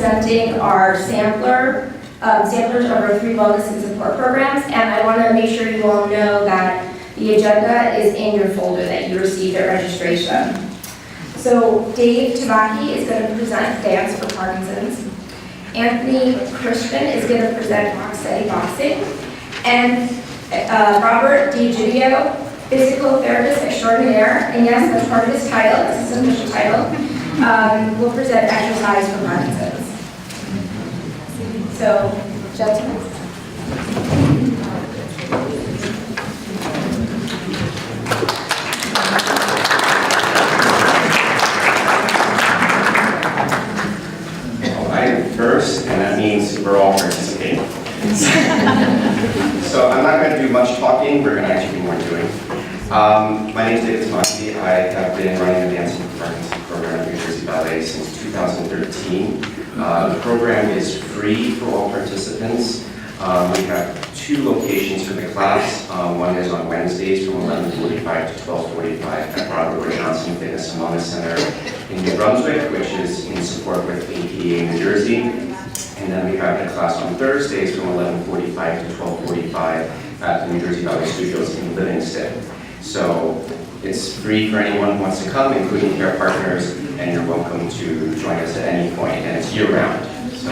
presenting our samplers of our 3 wellness and support programs, and I want to make sure you all know that the agenda is in your folder that you received at registration. So Dave Tabaki is going to present Dance for Parkinson's. Anthony Christian is going to present Rocksteady Boxing. And Robert DiGidio, Physical Therapist Extraordinaire, and yes, that's part of his title, that's his official title, will present Exercise for Parkinson's. So, gentlemen. First, and that means we're all participating. So I'm not going to do much talking, we're going to actually do more doing. My name is David Tabaki. I have been running the Dance for Parkinson's program at New Jersey Ballet since 2013. The program is free for all participants. We have 2 locations for the class. One is on Wednesdays from 11:45 to 12:45 at Robert Johnson Fitness and Wellness Center in New Brunswick, which is in support with APA New Jersey. And then we have a class on Thursdays from 11:45 to 12:45 at the New Jersey Ballet Studios in Livingston. So it's free for anyone who wants to come, including care partners, and you're welcome to join us at any point, and it's year-round. So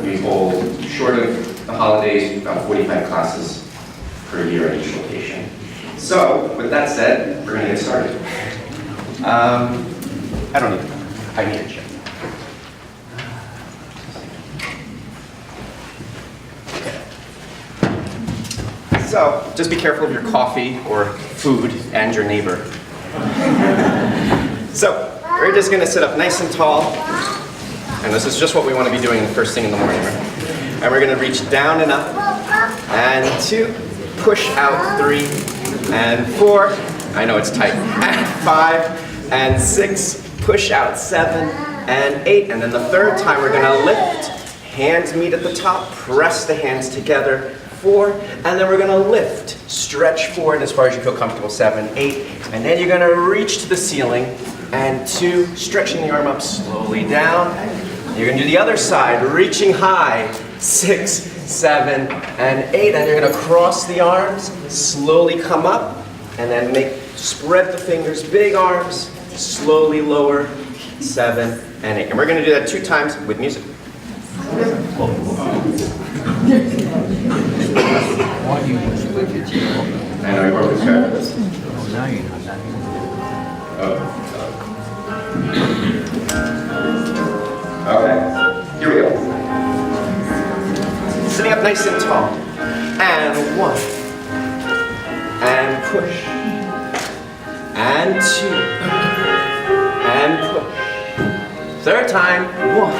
we hold, short of the holidays, about 45 classes per year at each location. So with that said, we're going to get started. I need a check. So, just be careful of your coffee or food and your neighbor. So, we're just going to sit up nice and tall. And this is just what we want to be doing the first thing in the morning, right? And we're going to reach down and up. And 2, push out 3, and 4. I know it's tight. And 5, and 6, push out 7, and 8. And then the third time we're going to lift. Hands meet at the top, press the hands together. 4, and then we're going to lift, stretch forward as far as you feel comfortable, 7, 8, and then you're going to reach to the ceiling, and 2, stretching the arm up slowly down. You're going to do the other side, reaching high, 6, 7, and 8, and you're going to cross the arms, slowly come up, and then spread the fingers, big arms, slowly lower, 7, and 8. And we're going to do that 2 times with music. Why do you split your teeth? I know you always have this. Oh, now you know. Okay, here we go. Sitting up nice and tall. And 1. And push. And 2. And push. Third time, 1.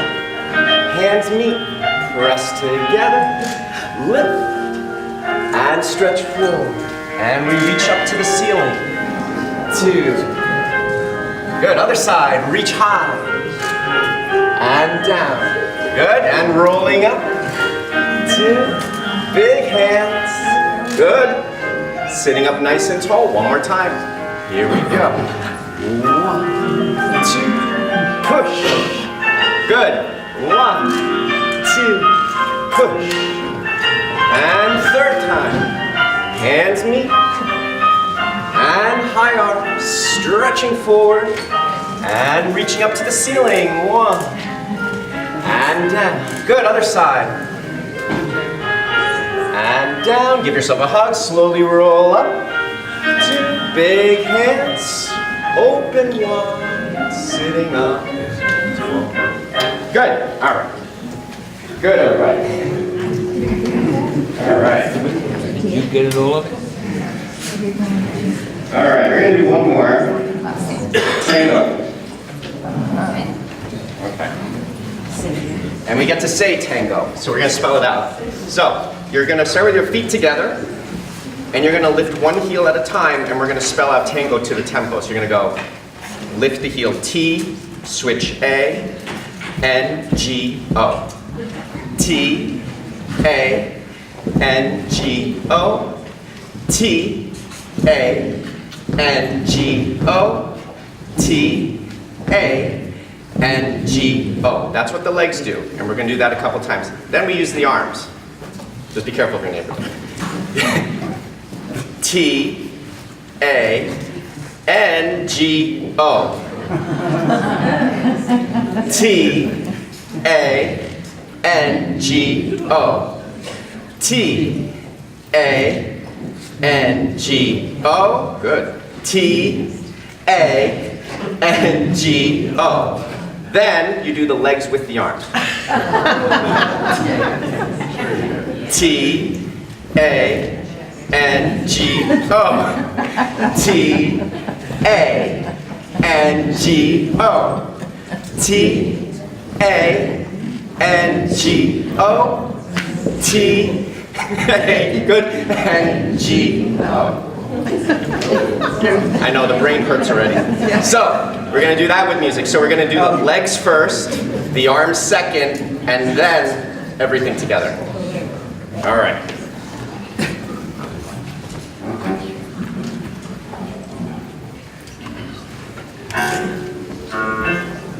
Hands meet. Press together. Lift. And stretch forward. And we reach up to the ceiling. 2. Good, other side, reach high. And down. Good, and rolling up. 2. Big hands. Good. Sitting up nice and tall, one more time. Here we go. 1, 2, push. Good. 1, 2, push. And third time, hands meet, and high arms, stretching forward, and reaching up to the ceiling, 1, and down. Good, other side. And down, give yourself a hug, slowly roll up, 2, big hands, open wide, sitting up. Good, all right. Good, everybody. All right. You get it all up? All right, we're going to do one more. Tango. Okay. And we get to say tango, so we're going to spell it out. So, you're going to start with your feet together, and you're going to lift one heel at a time, and we're going to spell out tango to the tempo. So you're going to go lift the heel T, switch A, N, G, O. T, A, N, G, O. T, A, N, G, O. T, A, and G, O. That's what the legs do, and we're going to do that a couple times. Then we use the arms. Just be careful of your neighbor. T, A, N, G, O. T, A, N, G, O. T, A, N, G, O. Good. T, A, N, G, O. Then you do the legs with the arms. T, A, N, G, O. T, A, N, G, O. T, A, N, G, O. T, A, good, N, G, O. I know the brain hurts already. So, we're going to do that with music. So we're going to do the legs first, the arms second, and then everything together. All right.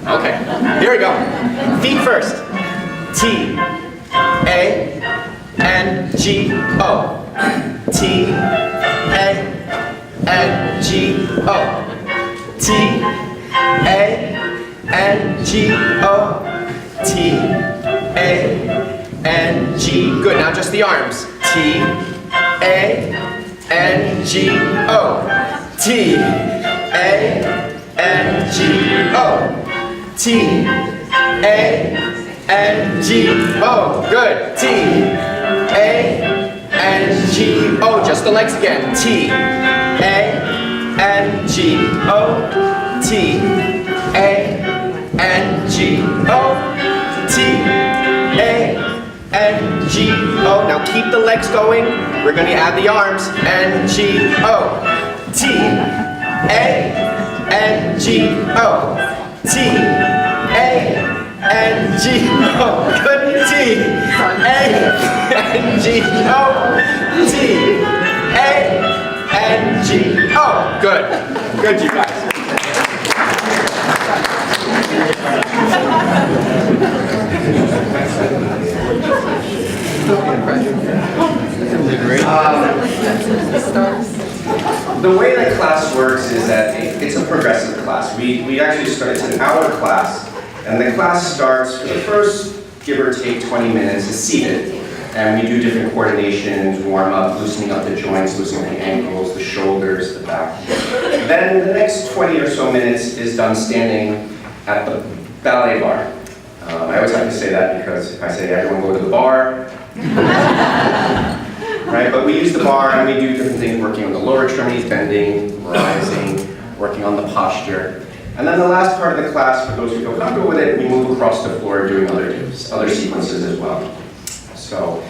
Okay, here we go. Feet first. T, A, N, G, O. T, A, N, G, O. T, A, N, G, O. T, A, N, G. Good, now just the arms. T, A, N, G, O. T, A, N, G, O. T, A, N, G, O. Good. T, A, N, G, O. Just the legs again. T, A, N, G, O. T, A, N, G, O. T, A, N, G, O. Now keep the legs going. We're going to add the arms. N, G, O. T, A, N, G, O. T, A, N, G, O. Good. T, A, N, G, O. T, A, N, G, O. Good. Good, you guys. The way that class works is that it's a progressive class. We actually start, it's an hour class, and the class starts for the first, give or take 20 minutes, is seated. And we do different coordinations, warm up, loosening up the joints, loosening up the ankles, the shoulders, the back. Then the next 20 or so minutes is done standing at the ballet bar. I always have to say that because if I say everyone go to the bar, right? But we use the bar and we do different things, working on the lower extremities, bending, rising, working on the posture. And then the last part of the class, for those who feel comfortable with it, we move across the floor doing other sequences as well. So,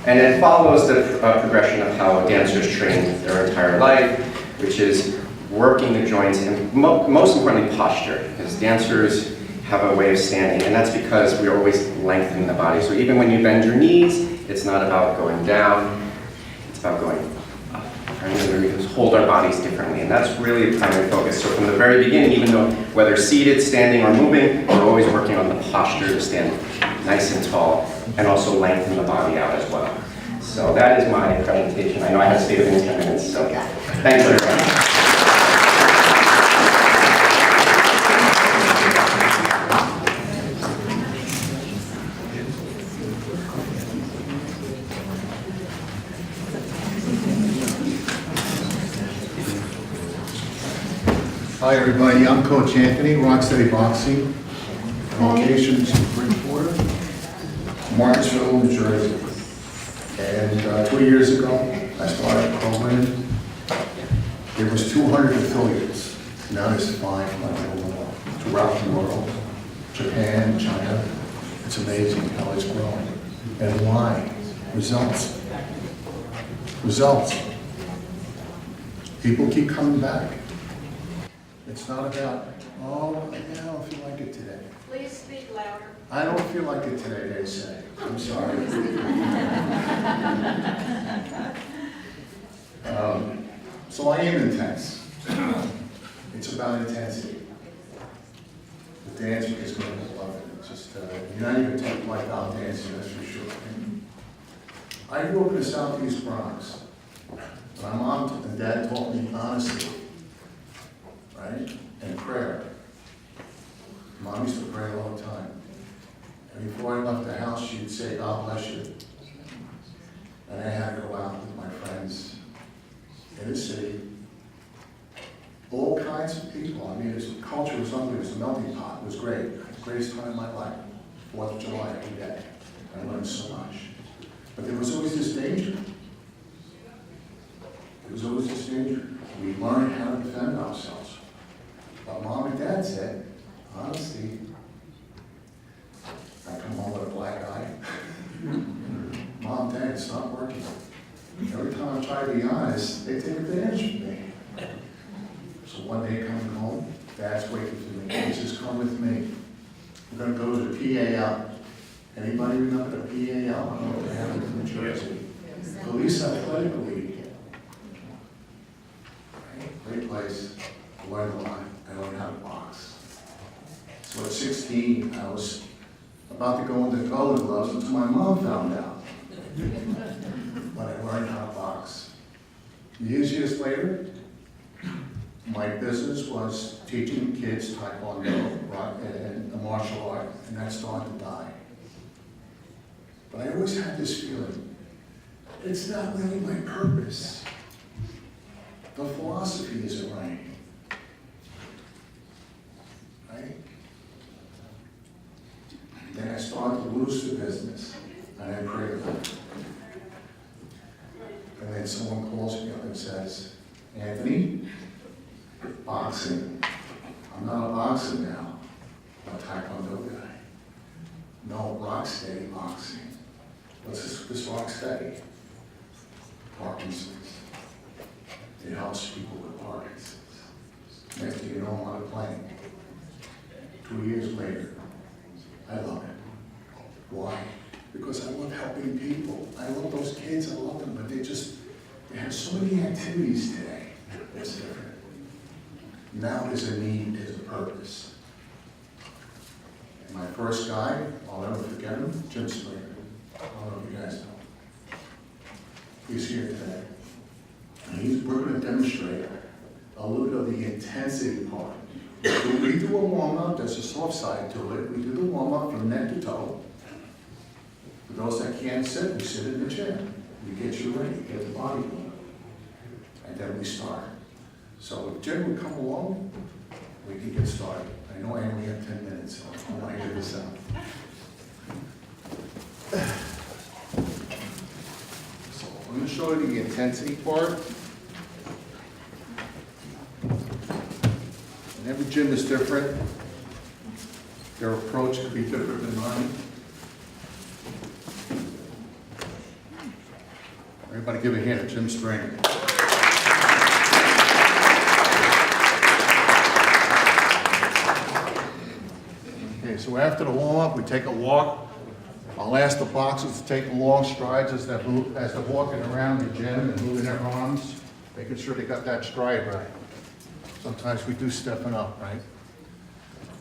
and it follows the progression of how dancers train their entire life, which is working the joints and most importantly posture, because dancers have a way of standing, and that's because we're always lengthening the body. So even when you bend your knees, it's not about going down, it's about going up. Right? We just hold our bodies differently, and that's really the primary focus. So from the very beginning, even though whether seated, standing, or moving, we're always working on the posture to stand nice and tall, and also lengthen the body out as well. So that is my presentation. I know I had to stay within 10 minutes, so thanks everybody. Hi everybody, I'm Coach Anthony, Rocksteady Boxing. Locations in Bridgewater, Martinsville, New Jersey. And 2 years ago, I started a program. There was 200 affiliates. Now there's 500 throughout the world. Japan, China. It's amazing how it's growing. And why? Results. Results. People keep coming back. It's not about, oh, I don't feel like it today. Please speak louder. I don't feel like it today, they say. I'm sorry. So I am intense. It's about intensity. The dancing is going to love it. It's just, you're not even take like out dancing, that's for sure. I grew up in the Southeast Bronx. My mom and dad taught me honesty, right? And prayer. Mom used to pray all the time. And before I left the house, she'd say, God bless you. And I had to go out with my friends in the city. All kinds of people. I mean, the culture was unbelievable. It was a melting pot. It was great. The greatest time of my life. 4th of July every day. I learned so much. But there was always this danger. There was always this danger. We learned how to defend ourselves. But Mom and Dad said, honesty. I come home with a black eye. Mom, Dad, it's not working. Every time I try to be honest, they take advantage of me. So one day coming home, Dad's waiting for me. He says, come with me. We're going to go to the PAL. Anybody remember the PAL? I don't know if they have it in New Jersey. Police Athletic League. Great place. I learned a lot. I learned how to box. So at 16, I was about to go into Golden Gloves until my mom found out. But I learned how to box. Years later, my business was teaching kids Taekwondo and a martial art, and that started to die. But I always had this feeling, it's not really my purpose. The philosophy isn't right. Right? Then I started to lose the business, and I prayed about it. And then someone calls me up and says, Anthony, boxing. I'm not a boxer now. I'm a Taekwondo guy. No, rock steady boxing. What's this rock steady? Parkinson's. It helps people with Parkinson's. Next thing you know, I'm on a plane. 2 years later, I love it. Why? Because I love helping people. I love those kids, I love them, but they have so many activities today. It's different. Now there's a need, there's a purpose. And my first guy, I'll never forget him, Jim Springer. I don't know if you guys know. He's here today. And we're going to demonstrate a little bit of the intensity part. We do a warm-up, there's a soft side to it. We do the warm-up from neck to toe. For those that can't sit, we sit in the chair. We get you ready, get the body going. And then we start. So if Jim would come along, we can get started. I know I only have 10 minutes, so I want to get this out. So I'm going to show you the intensity part. And every gym is different. Their approach could be different than mine. Everybody give a hand to Jim Springer. Okay, so after the warm-up, we take a walk. I'll ask the boxers to take long strides as they're walking around the gym and moving their arms, making sure they got that stride right. Sometimes we do stepping up, right?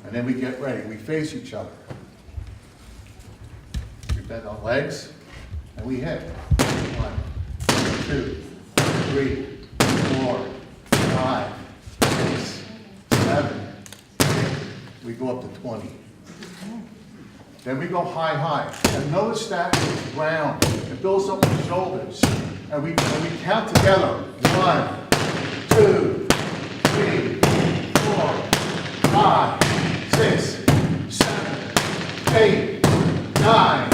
And then we get ready. We face each other. We bend our legs, and we hit. 1, 2, 3, 4, 5, 6, 7, 8. We go up to 20. Then we go high, high. And notice that round. It builds up the shoulders. And we count together. 1, 2, 3, 4, 5, 6, 7, 8, 9,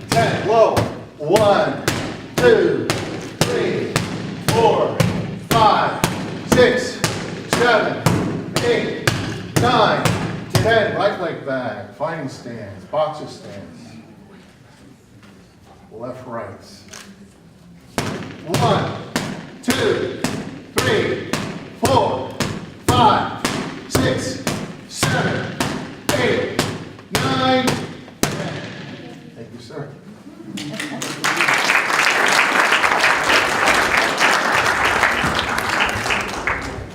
10. Whoa. 1, 2, 3, 4, 5, 6, 7, 8, 9, 10. Right leg back. Fighting stance. Boxer stance. Left, rights. 1, 2, 3, 4, 5, 6, 7, 8, 9, 10. Thank you, sir.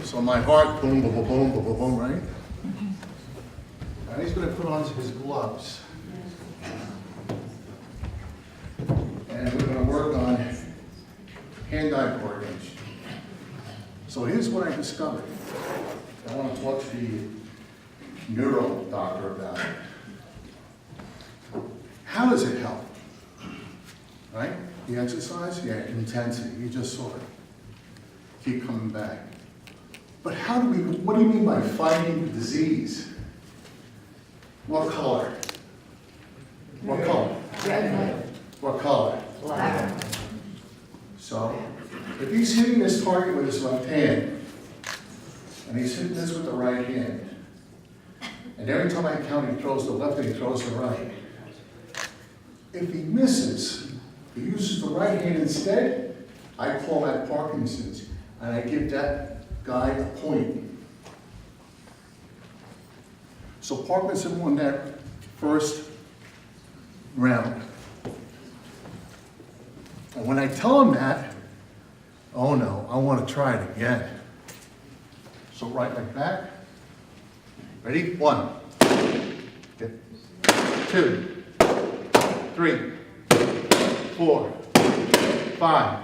So my heart, boom, boom, boom, boom, boom, boom, right? And he's going to put on his gloves. And we're going to work on hand-eye coordination. So here's what I discovered. I want to talk to the neuro doctor about it. How does it help? Right? The exercise? Yeah, intensity. You just saw it. Keep coming back. But how do we, what do you mean by fighting the disease? What color? What color? What color? Black. So, if he's hitting this target with his left hand, and he's hitting this with the right hand, and every time I count, he throws the left and he throws the right. If he misses, he uses the right hand instead, I call that Parkinson's, and I give that guy a point. So Parkinson won that first round. And when I tell him that, oh no, I want to try it again. So right leg back. Ready? 1. Get 2, 3, 4, 5,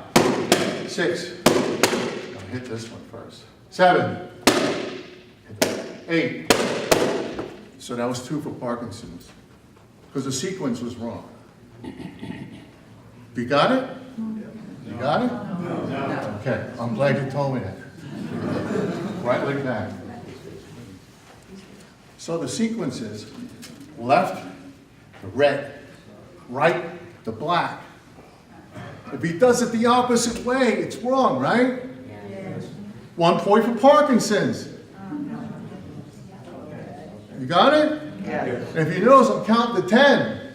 6. I'll hit this one first. 7, 8. So that was 2 for Parkinson's, because the sequence was wrong. You got it? You got it? No. Okay, I'm glad you told me that. Right leg back. So the sequence is left, the red, right, the black. If he does it the opposite way, it's wrong, right? Yes. 1 point for Parkinson's. You got it? Yes. And if you notice, I'm counting to 10.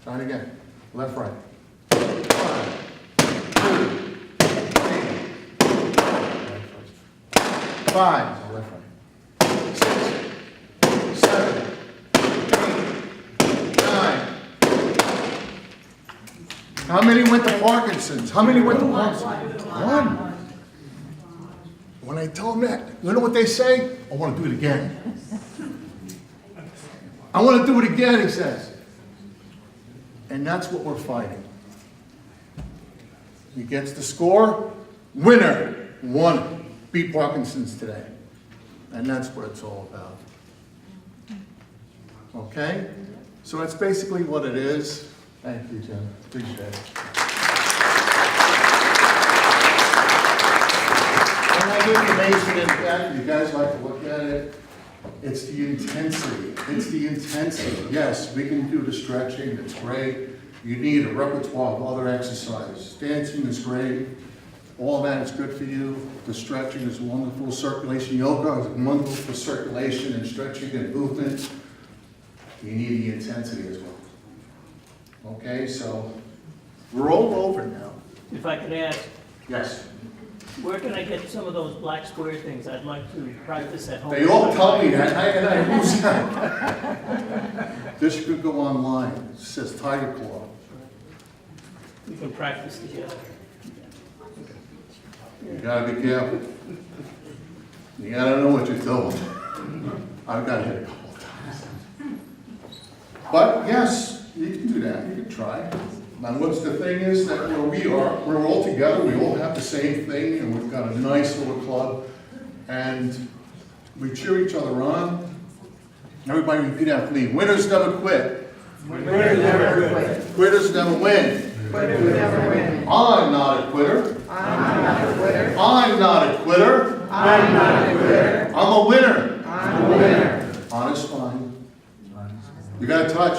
Try it again. Left, right. 5, 2, 3. 5. Left, right. 6, 7, 8, 9. How many went to Parkinson's? How many went to Parkinson's? 1. When I tell them that, you know what they say? I want to do it again. I want to do it again, he says. And that's what we're fighting. He gets the score, winner, 1. Beat Parkinson's today. And that's what it's all about. Okay? So that's basically what it is. Thank you, Jim. Appreciate it. And I give information in fact, you guys like to look at it. It's the intensity. It's the intensity. Yes, we can do the stretching. It's great. You need a repertoire of other exercises. Dancing is great. All that is good for you. The stretching is wonderful. Circulation yoga is wonderful for circulation and stretching and movement. You need the intensity as well. Okay, so we're all over now. If I could ask, Yes. where can I get some of those black square things? I'd like to practice at home. They all tell me that, and I lose that. This could go online. It says Tiger Claw. We can practice together. You gotta be careful. You gotta know what you're doing. I've got hit a couple of times. But yes, you can do that. You can try. And what's the thing is that where we are, we're all together. We all have the same thing, and we've got a nice little club, and we cheer each other on. Everybody repeat after me. Winners never quit. Winners never quit. Quitters never win. Quitters never win. I'm not a quitter. I'm not a quitter. I'm not a quitter. I'm not a quitter. I'm a winner. I'm a winner. Honest mind. You gotta touch.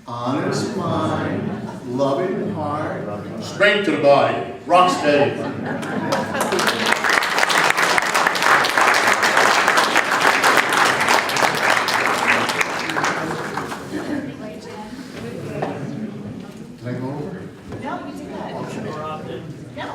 Honest mind. Loving heart. Strength to the body. Rock steady. Can I go over? No, you did that. Rob did. No.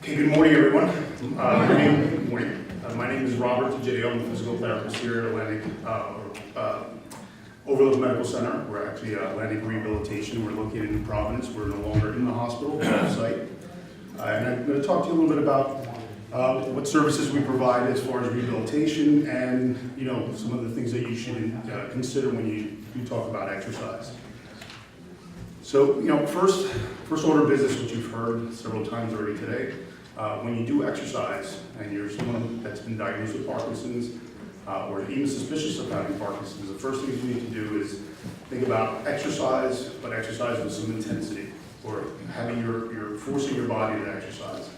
Okay, good morning, everyone. Good morning. My name is Robert Tajideo. I'm a physical therapist here at Atlantic Overlook Medical Center. We're actually Atlantic Rehabilitation. We're located in Providence. We're no longer in the hospital, we're on site. And I'm going to talk to you a little bit about what services we provide as far as rehabilitation and, some of the things that you should consider when you talk about exercise. So, first order of business, which you've heard several times already today, when you do exercise and you're someone that's been diagnosed with Parkinson's or even suspicious of having Parkinson's, the first thing you need to do is think about exercise, but exercise with some intensity, or having you're forcing your body to exercise.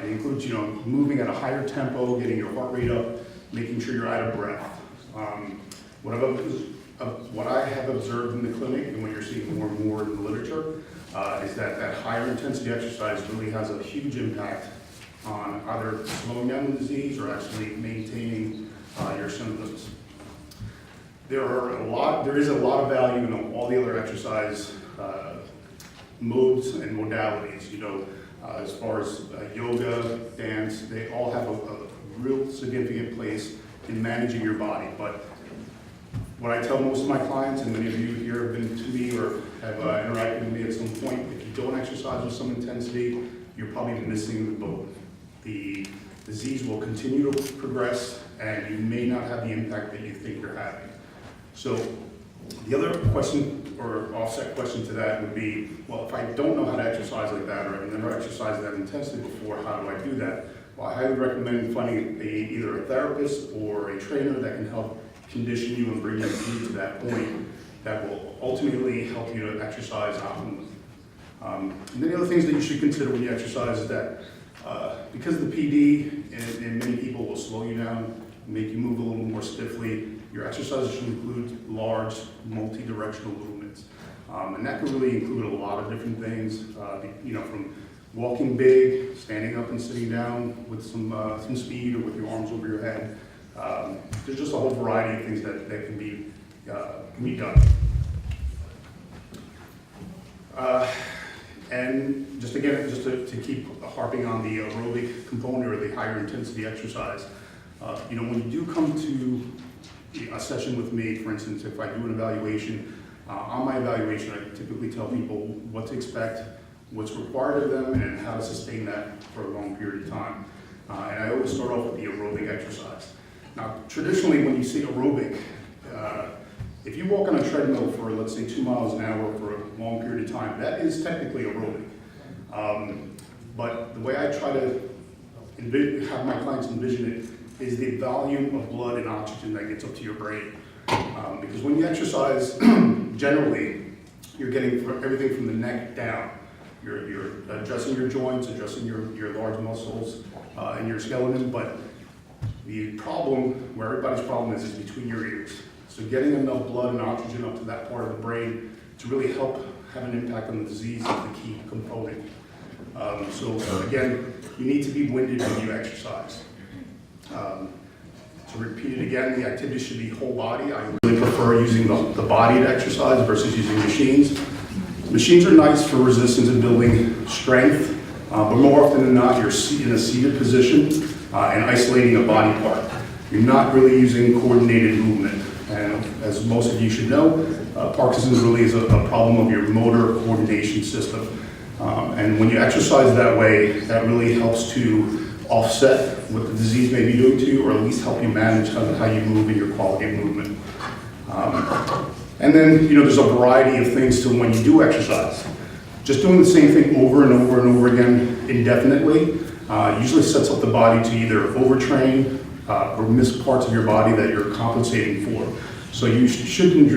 It includes, moving at a higher tempo, getting your heart rate up, making sure you're out of breath. What I have observed in the clinic, and what you're seeing more and more in the literature, is that higher intensity exercise really has a huge impact on either slowing down the disease or actually maintaining your symptoms. There is a lot of value in all the other exercise modes and modalities, as far as yoga, dance, they all have a real significant place in managing your body. But what I tell most of my clients, and many of you here have been to me or have interacted with me at some point, if you don't exercise with some intensity, you're probably missing the boat. The disease will continue to progress, and you may not have the impact that you think you're having. So the other question or offset question to that would be, well, if I don't know how to exercise like that, or I've never exercised that intensely before, how do I do that? Well, I highly recommend finding either a therapist or a trainer that can help condition you and bring you to that point that will ultimately help you to exercise optimally. And then the other things that you should consider when you exercise is that because the PD and many people will slow you down, make you move a little more stiffly, your exercises should include large, multi-directional movements. And that can really include a lot of different things, from walking big, standing up and sitting down with some speed, or with your arms over your head. There's just a whole variety of things that can be done. And just to keep harping on the aerobic component or the higher intensity exercise, when you do come to a session with me, for instance, if I do an evaluation, on my evaluation, I typically tell people what to expect, what's required of them, and how to sustain that for a long period of time. And I always start off with the aerobic exercise. Now, traditionally, when you say aerobic, if you walk on a treadmill for, let's say, 2 miles an hour for a long period of time, that is technically aerobic. But the way I try to have my clients envision it is the volume of blood and oxygen that gets up to your brain. Because when you exercise, generally, you're getting everything from the neck down. You're addressing your joints, addressing your large muscles and your skeleton, but the problem, where everybody's problem is between your ears. So getting enough blood and oxygen up to that part of the brain to really help have an impact on the disease is the key component. So again, you need to be winded when you exercise. To repeat it again, the activity should be whole body. I really prefer using the body to exercise versus using machines. Machines are nice for resistance and building strength, but more often than not, you're in a seated position and isolating a body part. You're not really using coordinated movement. And as most of you should know, Parkinson's really is a problem of your motor coordination system. And when you exercise that way, that really helps to offset what the disease may be doing to you, or at least help you manage how you move and your quality of movement. And then, there's a variety of things to when you do exercise. Just doing the same thing over and over and over again indefinitely usually sets up the body to either overtrain or miss parts of your body that you're compensating for. So you shouldn't,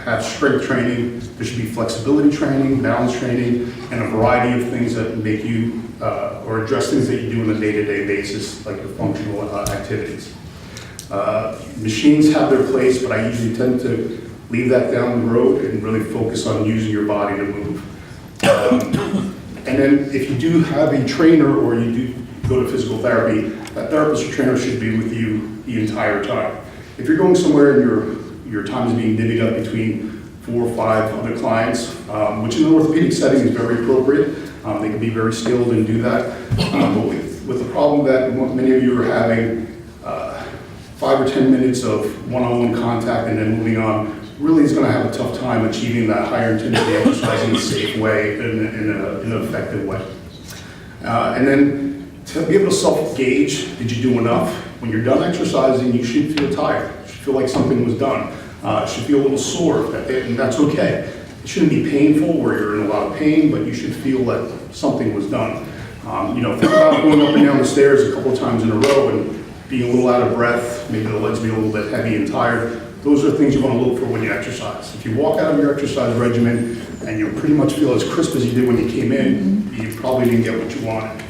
have strength training. There should be flexibility training, balance training, and a variety of things that make you, or address things that you do on a day-to-day basis, like your functional activities. Machines have their place, but I usually tend to leave that down the road and really focus on using your body to move. And then if you do have a trainer or you do go to physical therapy, that therapist or trainer should be with you the entire time. If you're going somewhere and your time is being divvied up between 4 or 5 other clients, which in an orthopedic setting is very appropriate. They can be very skilled and do that. But with the problem that many of you are having, 5 or 10 minutes of one-on-one contact and then moving on, really is going to have a tough time achieving that higher intensity exercise in a safe way, in an effective way. And then to be able to self-gauge, did you do enough? When you're done exercising, you should feel tired. You should feel like something was done. Should feel a little sore, and that's okay. It shouldn't be painful where you're in a lot of pain, but you should feel that something was done. Think about going up and down the stairs a couple of times in a row and being a little out of breath, maybe the legs being a little bit heavy and tired. Those are things you want to look for when you exercise. If you walk out of your exercise regimen and you pretty much feel as crisp as you did when you came in, you probably didn't get what you wanted.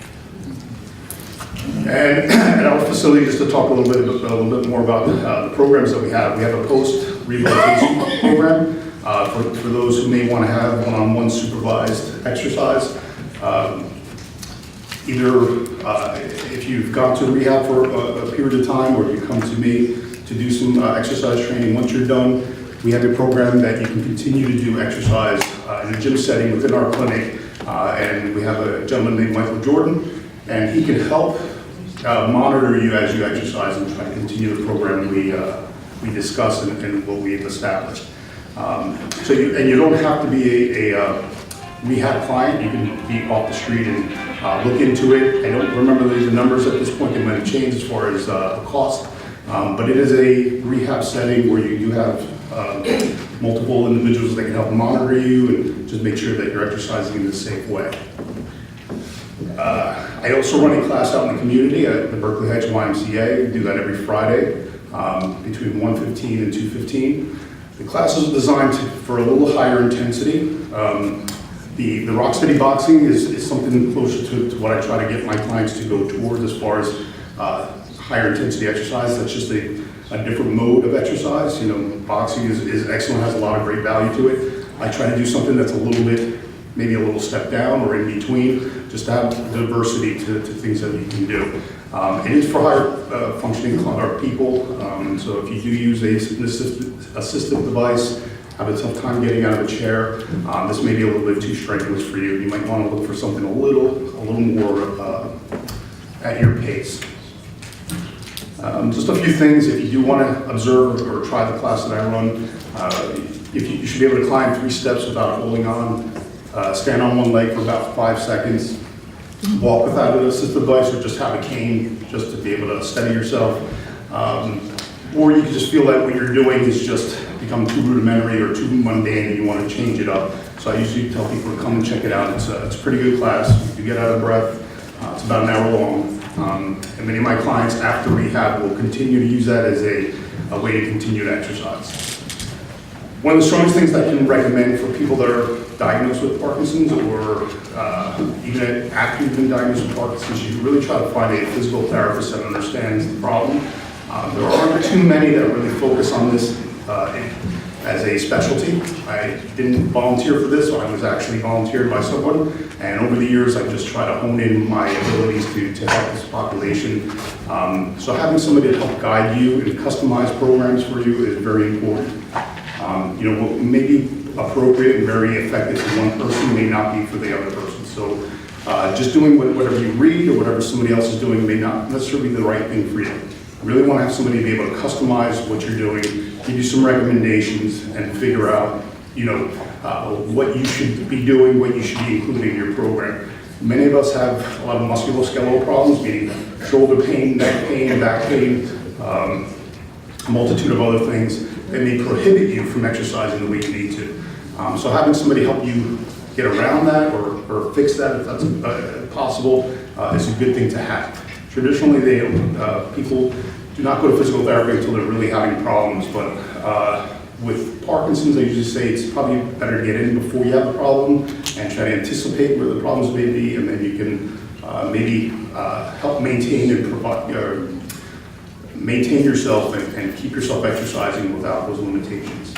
And at our facility, just to talk a little bit more about the programs that we have a post-rehabilitation program for those who may want to have one-on-one supervised exercise. Either if you've gone to rehab for a period of time, or you come to me to do some exercise training. Once you're done, we have a program that you can continue to do exercise in a gym setting within our clinic. And we have a gentleman named Michael Jordan, and he can help monitor you as you exercise and try to continue the program we discuss and what we've established. So you don't have to be a rehab client. You can be off the street and look into it. I don't remember the numbers at this point. They might have changed as far as the cost. But it is a rehab setting where you do have multiple individuals that can help monitor you and just make sure that you're exercising in a safe way. I also run a class out in the community at the Berkeley Heights YMCA. We do that every Friday between 1:15 and 2:15. The classes are designed for a little higher intensity. The rock steady boxing is something closer to what I try to get my clients to go towards as far as higher intensity exercise. That's just a different mode of exercise. Boxing is excellent, has a lot of great value to it. I try to do something that's a little bit, maybe a little step down or in between, just to have diversity to things that you can do. It is for higher functioning people, so if you do use an assistive device, have a tough time getting out of a chair, this may be a little bit too strenuous for you. You might want to look for something a little more at your pace. Just a few things, if you do want to observe or try the class that I run, you should be able to climb 3 steps without holding on, stand on one leg for about 5 seconds, walk without an assistive device, or just have a cane just to be able to steady yourself. Or you can just feel that what you're doing is just become too rudimentary or too mundane and you want to change it up. So I usually tell people to come and check it out. It's a pretty good class. You get out of breath. It's about an hour long. And many of my clients after rehab will continue to use that as a way to continue to exercise. One of the strongest things I can recommend for people that are diagnosed with Parkinson's or even after you've been diagnosed with Parkinson's, you really try to find a physical therapist that understands the problem. There aren't too many that really focus on this as a specialty. I didn't volunteer for this, so I was actually volunteered by someone. And over the years, I've just tried to hone in my abilities to help this population. So having somebody to help guide you and customize programs for you is very important. What may be appropriate and very effective for one person may not be for the other person. So just doing whatever you read or whatever somebody else is doing may not necessarily be the right thing for you. I really want to have somebody be able to customize what you're doing, give you some recommendations, and figure out, what you should be doing, what you should be including in your program. Many of us have a lot of musculoskeletal problems, meaning shoulder pain, neck pain, back pain, a multitude of other things that may prohibit you from exercising the way you need to. So having somebody help you get around that or fix that if that's possible is a good thing to have. Traditionally, people do not go to physical therapy until they're really having problems, but with Parkinson's, I usually say it's probably better to get in before you have a problem and try to anticipate where the problems may be, and then you can maybe help maintain and maintain yourself and keep yourself exercising without those limitations.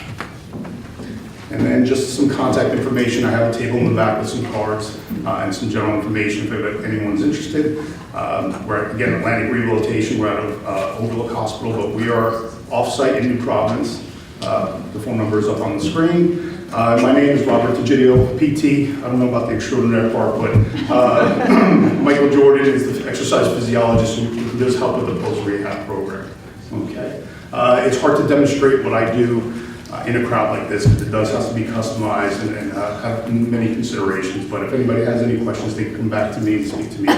And then just some contact information. I have a table in the back with some cards and some general information if anyone's interested. We're, again, Atlantic Rehabilitation. We're out of Overlook Hospital, but we are off-site in New Providence. The phone number is up on the screen. My name is Robert Tegidio, PT. I don't know about the extraordinary part, but Michael Jordan is the exercise physiologist who does help with the post-rehab program. Okay. It's hard to demonstrate what I do in a crowd like this because it does have to be customized and have many considerations. But if anybody has any questions, they can come back to me and speak to me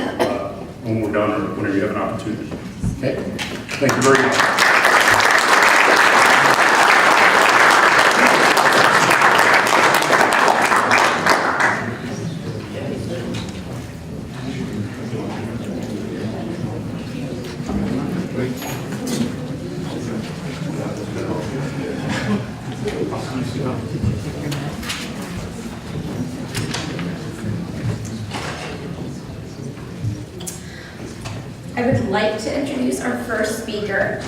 when we're done or whenever you have an opportunity. Okay? Thank you very much. I would like to introduce our first speaker,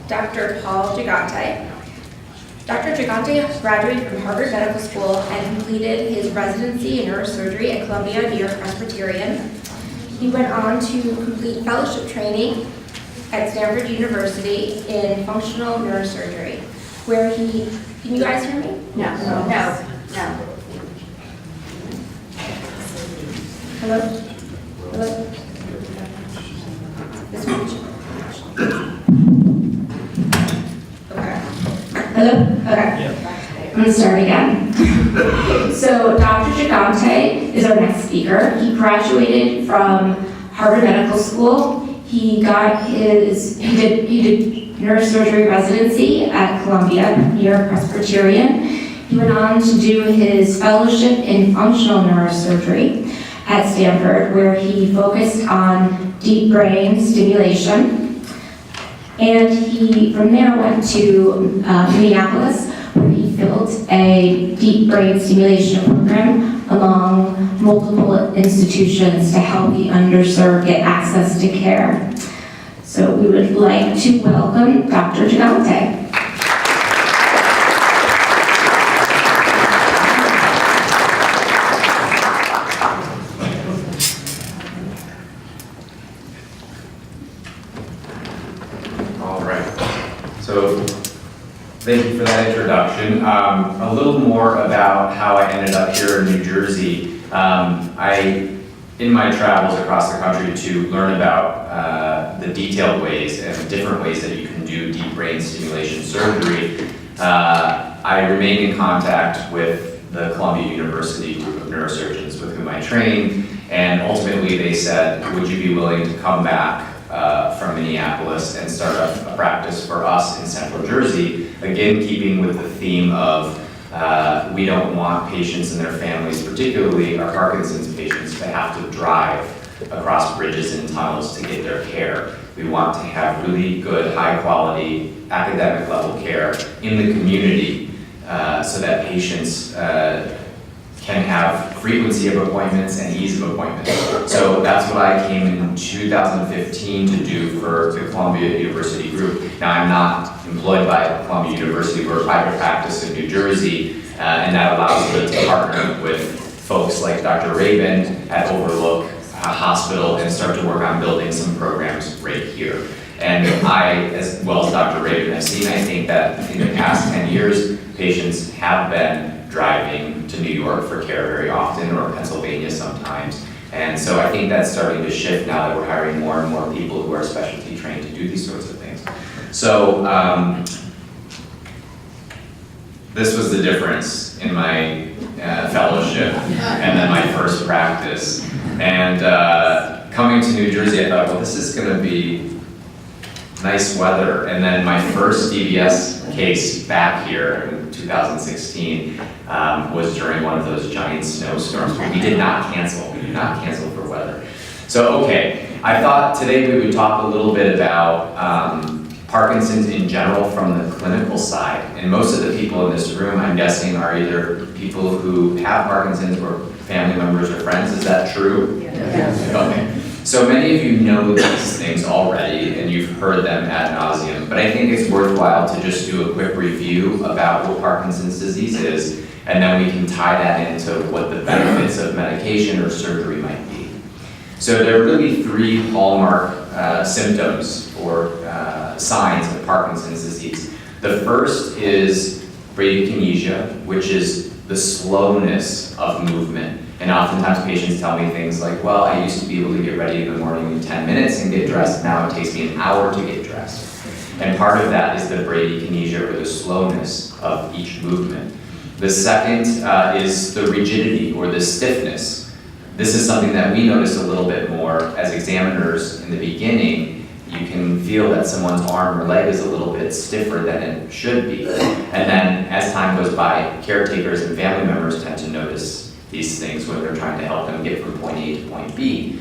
Dr. Paul Gigante. Dr. Gigante graduated from Harvard Medical School and completed his residency in neurosurgery at Columbia New York Presbyterian. He went on to complete fellowship training at Stanford University in functional neurosurgery, where he, can you guys hear me? No. No. Hello? Hello? This one. Okay. Hello? Okay. I'm going to start again. So Dr. Gigante is our next speaker. He graduated from Harvard Medical School. He did neurosurgery residency at Columbia New York Presbyterian. He went on to do his fellowship in functional neurosurgery at Stanford, where he focused on deep brain stimulation. And he, from there, went to Minneapolis, where he built a deep brain stimulation program among multiple institutions to help the underserved get access to care. So we would like to welcome Dr. Gigante. So, thank you for that introduction. A little more about how I ended up here in New Jersey. In my travels across the country to learn about the detailed ways and different ways that you can do deep brain stimulation surgery, I remained in contact with the Columbia University group of neurosurgeons with whom I trained, and ultimately they said, would you be willing to come back from Minneapolis and start a practice for us in Central Jersey, again keeping with the theme of we don't want patients and their families, particularly our Parkinson's patients, to have to drive across bridges and tunnels to get their care. We want to have really good, high-quality, academic-level care in the community so that patients can have frequency of appointments and ease of appointments. So that's what I came in 2015 to do for the Columbia University group. Now I'm not employed by Columbia University, we're a private practice in New Jersey, and that allows me to partner with folks like Dr. Rabin at Overlook Hospital and start to work on building some programs right here. And I, as well as Dr. Rabin, have seen, I think that in the past 10 years, patients have been driving to New York for care very often, or Pennsylvania sometimes. And so I think that's starting to shift now that we're hiring more and more people who are specialty trained to do these sorts of things. So this was the difference in my fellowship and then my first practice. And coming to New Jersey, I thought, well, this is gonna be nice weather. And then my first DBS case back here in 2016 was during one of those giant snowstorms. We did not cancel. We do not cancel for weather. So, okay, I thought today we would talk a little bit about Parkinson's in general from the clinical side. And most of the people in this room, I'm guessing, are either people who have Parkinson's or family members or friends. Is that true? Yes. Okay. So many of you know these things already and you've heard them ad nauseum, but I think it's worthwhile to just do a quick review about what Parkinson's disease is, and then we can tie that into what the benefits of medication or surgery might be. So there are really three hallmark symptoms or signs of Parkinson's disease. The first is bradykinesia, which is the slowness of movement. And oftentimes patients tell me things like, well, I used to be able to get ready in the morning in 10 minutes and get dressed. Now it takes me an hour to get dressed. And part of that is the bradykinesia, or the slowness of each movement. The second is the rigidity or the stiffness. This is something that we notice a little bit more as examiners in the beginning. You can feel that someone's arm or leg is a little bit stiffer than it should be. And then as time goes by, caretakers and family members tend to notice these things when they're trying to help them get from point A to point B.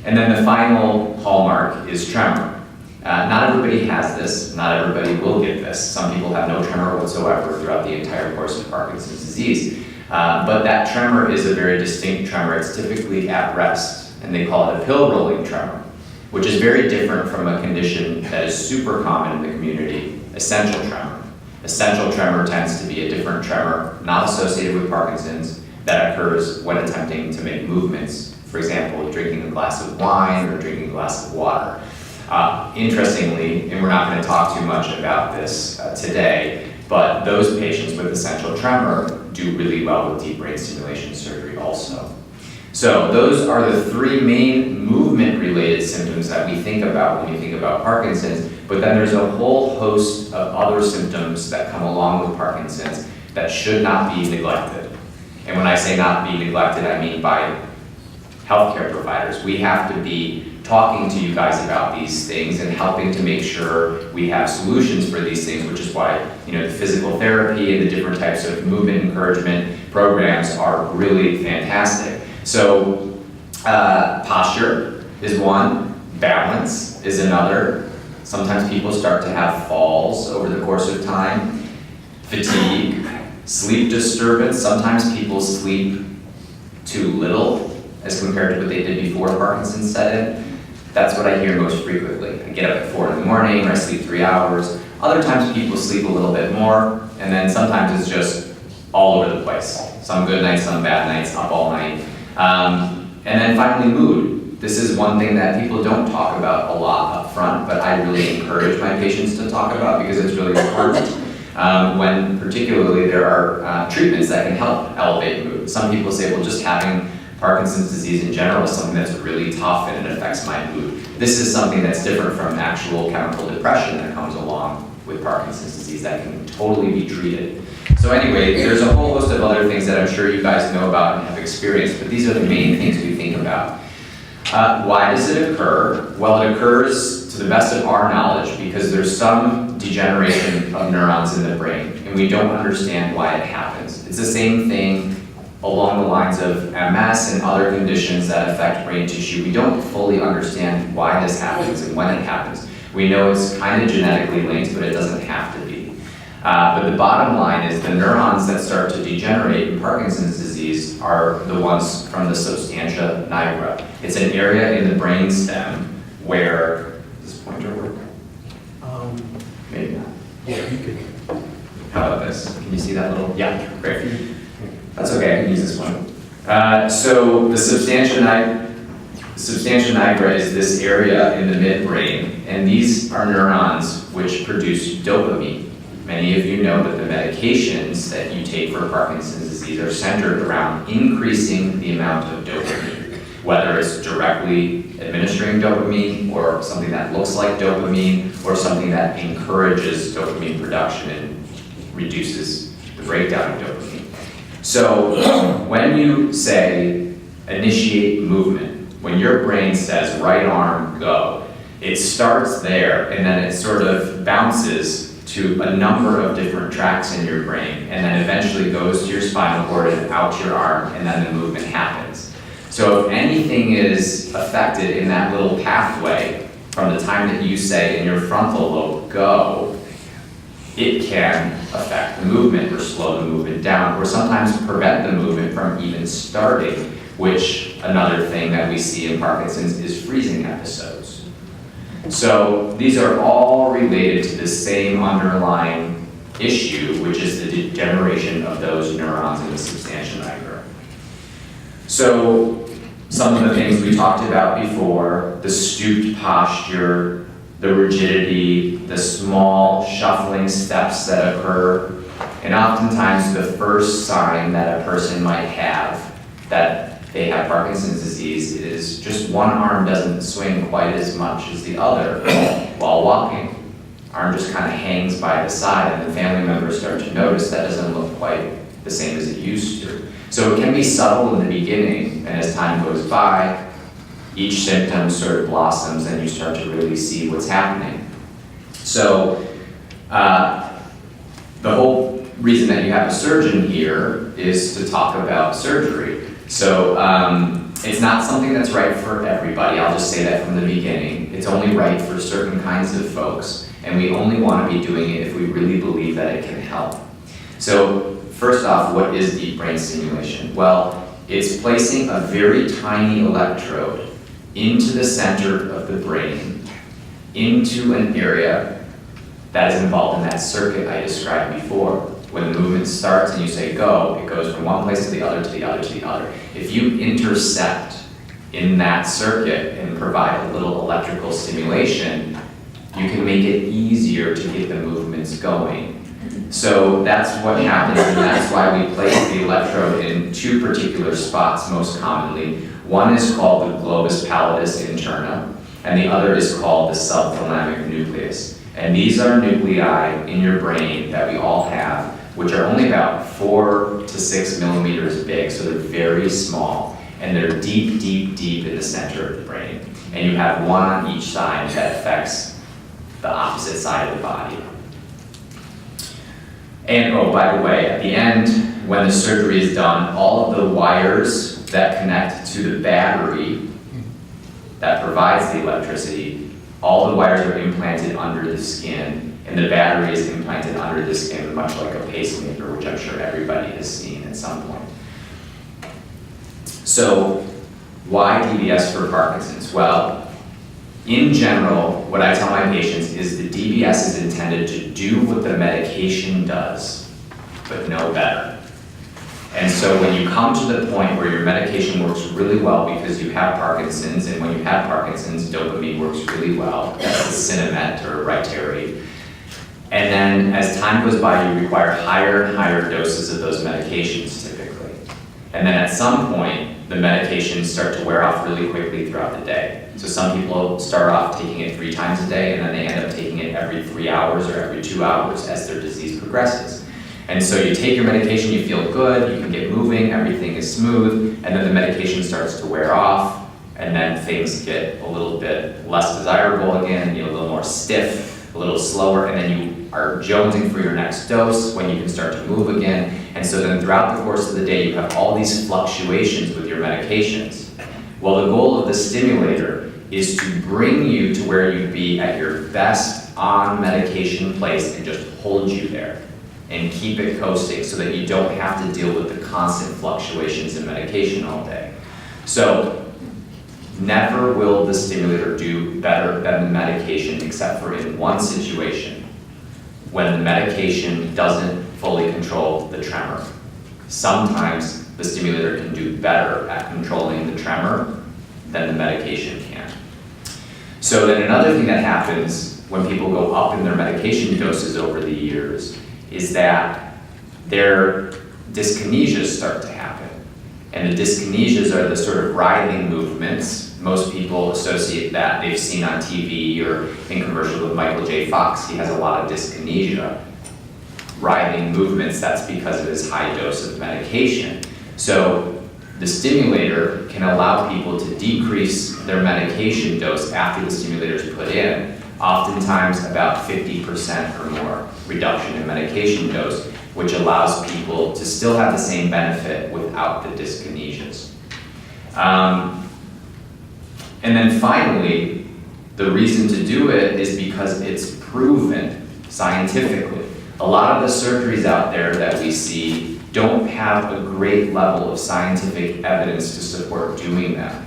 And then the final hallmark is tremor. Not everybody has this, not everybody will get this. Some people have no tremor whatsoever throughout the entire course of Parkinson's disease. But that tremor is a very distinct tremor. It's typically at rest, and they call it a pill rolling tremor, which is very different from a condition that is super common in the community, essential tremor. Essential tremor tends to be a different tremor, not associated with Parkinson's, that occurs when attempting to make movements. For example, drinking a glass of wine or drinking a glass of water. Interestingly, and we're not going to talk too much about this today, but those patients with essential tremor do really well with deep brain stimulation surgery also. So those are the three main movement-related symptoms that we think about when we think about Parkinson's, but then there's a whole host of other symptoms that come along with Parkinson's that should not be neglected. And when I say not be neglected, I mean by healthcare providers. We have to be talking to you guys about these things and helping to make sure we have solutions for these things, which is why, the physical therapy and the different types of movement encouragement programs are really fantastic. So posture is one, balance is another. Sometimes people start to have falls over the course of time. Fatigue, sleep disturbance. Sometimes people sleep too little as compared to what they did before Parkinson's set in. That's what I hear most frequently. I get up at 4 in the morning, or I sleep 3 hours. Other times people sleep a little bit more, and then sometimes it's just all over the place. Some good nights, some bad nights, up all night. And then finally, mood. This is one thing that people don't talk about a lot up front, but I really encourage my patients to talk about because it's really important. When particularly there are treatments that can help elevate mood. Some people say, well, just having Parkinson's disease in general is something that's really tough and it affects my mood. This is something that's different from actual chemical depression that comes along with Parkinson's disease that can totally be treated. So anyway, there's a whole host of other things that I'm sure you guys know about and have experienced, but these are the main things we think about. Why does it occur? Well, it occurs to the best of our knowledge because there's some degeneration of neurons in the brain, and we don't understand why it happens. It's the same thing along the lines of MS and other conditions that affect brain tissue. We don't fully understand why this happens and when it happens. We know it's kind of genetically linked, but it doesn't have to be. But the bottom line is the neurons that start to degenerate in Parkinson's disease are the ones from the substantia nigra. It's an area in the brainstem where, does this pointer work? Maybe not. Yeah, you could. How about this? Can you see that little? Yeah, great. That's okay, I can use this one. So the substantia nigra is this area in the midbrain, and these are neurons which produce dopamine. Many of you know that the medications that you take for Parkinson's disease are centered around increasing the amount of dopamine, whether it's directly administering dopamine or something that looks like dopamine or something that encourages dopamine production and reduces the breakdown of dopamine. So when you say initiate movement, when your brain says right arm go, it starts there and then it sort of bounces to a number of different tracks in your brain and then eventually goes to your spinal cord and out your arm and then the movement happens. So if anything is affected in that little pathway from the time that you say in your frontal lobe go, it can affect the movement or slow the movement down or sometimes prevent the movement from even starting, which another thing that we see in Parkinson's is freezing episodes. So these are all related to the same underlying issue, which is the degeneration of those neurons in the substantia nigra. So some of the things we talked about before, the stooped posture, the rigidity, the small shuffling steps that occur, and oftentimes the first sign that a person might have that they have Parkinson's disease is just one arm doesn't swing quite as much as the other while walking. Arm just kind of hangs by the side, and the family members start to notice that doesn't look quite the same as it used to. So it can be subtle in the beginning, and as time goes by, each symptom sort of blossoms and you start to really see what's happening. So the whole reason that you have a surgeon here is to talk about surgery. So it's not something that's right for everybody. I'll just say that from the beginning. It's only right for certain kinds of folks, and we only want to be doing it if we really believe that it can help. So first off, what is deep brain stimulation? Well, it's placing a very tiny electrode into the center of the brain, into an area that is involved in that circuit I described before. When the movement starts and you say go, it goes from one place to the other, to the other, to the other. If you intercept in that circuit and provide a little electrical stimulation, you can make it easier to get the movements going. So that's what happens, and that's why we place the electrode in two particular spots most commonly. One is called the globus pallidus interna, and the other is called the subthalamic nucleus. And these are nuclei in your brain that we all have, which are only about 4 to 6 millimeters big, so they're very small, and they're deep, deep, deep in the center of the brain. And you have one on each side that affects the opposite side of the body. And oh, by the way, at the end, when the surgery is done, all of the wires that connect to the battery that provides the electricity, all the wires are implanted under the skin, and the battery is implanted under the skin, much like a pacemaker, which I'm sure everybody has seen at some point. So, why DBS for Parkinson's? Well, in general, what I tell my patients is the DBS is intended to do what the medication does, but no better. And so when you come to the point where your medication works really well because you have Parkinson's, and when you have Parkinson's, dopamine works really well, that's the Cinemet or Rytary. And then as time goes by, you require higher and higher doses of those medications typically. And then at some point, the medications start to wear off really quickly throughout the day. So some people start off taking it 3 times a day, and then they end up taking it every 3 hours or every 2 hours as their disease progresses. And so you take your medication, you feel good, you can get moving, everything is smooth, and then the medication starts to wear off, and then things get a little bit less desirable again, you know, a little more stiff, a little slower, and then you are jonesing for your next dose when you can start to move again. And so then throughout the course of the day, you have all these fluctuations with your medications. Well, the goal of the stimulator is to bring you to where you'd be at your best on medication place and just hold you there and keep it coasting so that you don't have to deal with the constant fluctuations in medication all day. So never will the stimulator do better than the medication except for in one situation, when the medication doesn't fully control the tremor. Sometimes the stimulator can do better at controlling the tremor than the medication can. So then another thing that happens when people go up in their medication doses over the years is that their dyskinesias start to happen. And the dyskinesias are the sort of writhing movements. Most people associate that they've seen on TV or in commercials with Michael J. Fox. He has a lot of dyskinesia. Writhing movements, that's because of his high dose of medication. So the stimulator can allow people to decrease their medication dose after the stimulator is put in, oftentimes about 50% or more reduction in medication dose, which allows people to still have the same benefit without the dyskinesias. And then finally, the reason to do it is because it's proven scientifically. A lot of the surgeries out there that we see don't have a great level of scientific evidence to support doing them.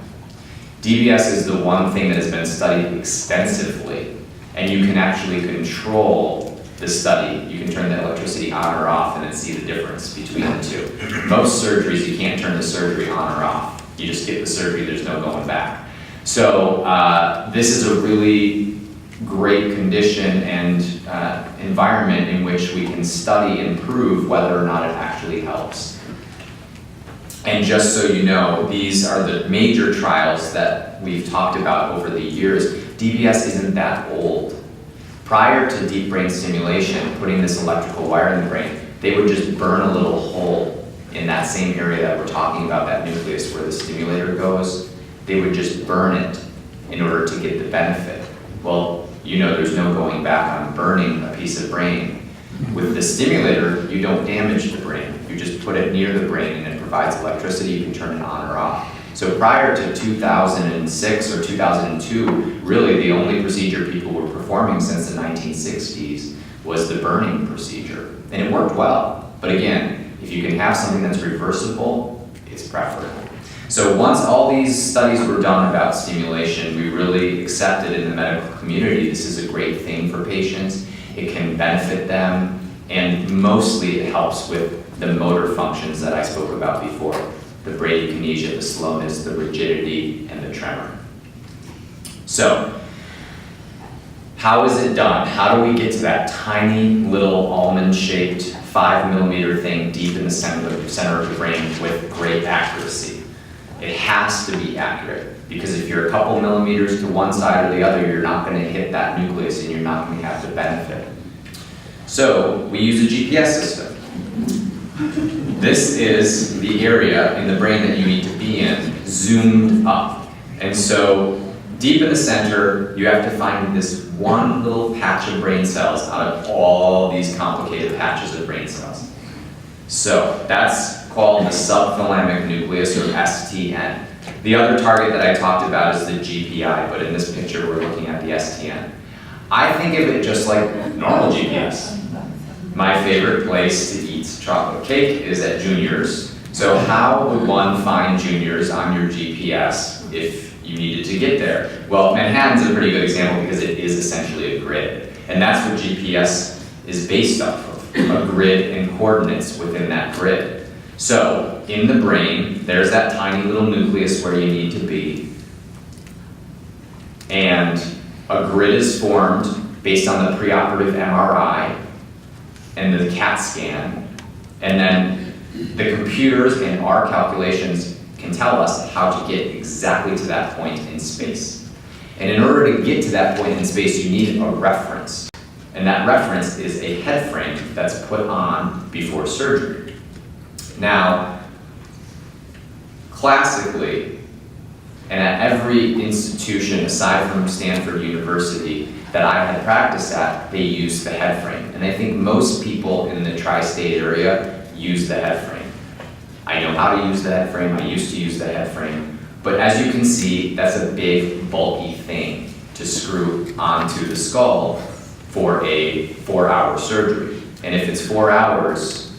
DBS is the one thing that has been studied extensively, and you can actually control the study. You can turn the electricity on or off and then see the difference between the two. Most surgeries, you can't turn the surgery on or off. You just get the surgery, there's no going back. So this is a really great condition and environment in which we can study and prove whether or not it actually helps. And just so you know, these are the major trials that we've talked about over the years. DBS isn't that old. Prior to deep brain stimulation, putting this electrical wire in the brain, they would just burn a little hole in that same area that we're talking about, that nucleus where the stimulator goes. They would just burn it in order to get the benefit. Well, you know there's no going back on burning a piece of brain. With the stimulator, you don't damage the brain. You just put it near the brain and it provides electricity. You can turn it on or off. So prior to 2006 or 2002, really the only procedure people were performing since the 1960s was the burning procedure. And it worked well. But again, if you can have something that's reversible, it's preferable. So once all these studies were done about stimulation, we really accepted in the medical community this is a great thing for patients. It can benefit them, and mostly it helps with the motor functions that I spoke about before. The bradykinesia, the slowness, the rigidity, and the tremor. So, how is it done? How do we get to that tiny little almond-shaped 5 millimeter thing deep in the center of the brain with great accuracy? It has to be accurate, because if you're a couple millimeters to one side or the other, you're not going to hit that nucleus and you're not going to have the benefit. So we use a GPS system. This is the area in the brain that you need to be in, zoomed up. And so deep in the center, you have to find this one little patch of brain cells out of all these complicated patches of brain cells. So that's called the subthalamic nucleus, or STN. The other target that I talked about is the GPI, but in this picture we're looking at the STN. I think of it just like normal GPS. My favorite place to eat chocolate cake is at Junior's. So how would one find Junior's on your GPS if you needed to get there? Well, Manhattan's a pretty good example because it is essentially a grid. And that's what GPS is based off of, a grid and coordinates within that grid. So, in the brain, there's that tiny little nucleus where you need to be. And a grid is formed based on the preoperative MRI and the CAT scan. And then the computers and our calculations can tell us how to get exactly to that point in space. And in order to get to that point in space, you need a reference. And that reference is a head frame that's put on before surgery. Now, classically, and at every institution aside from Stanford University that I had practiced at, they use the head frame. And I think most people in the tri-state area use the head frame. I know how to use the head frame, I used to use the head frame, but as you can see, that's a big, bulky thing to screw onto the skull for a 4-hour surgery. And if it's 4 hours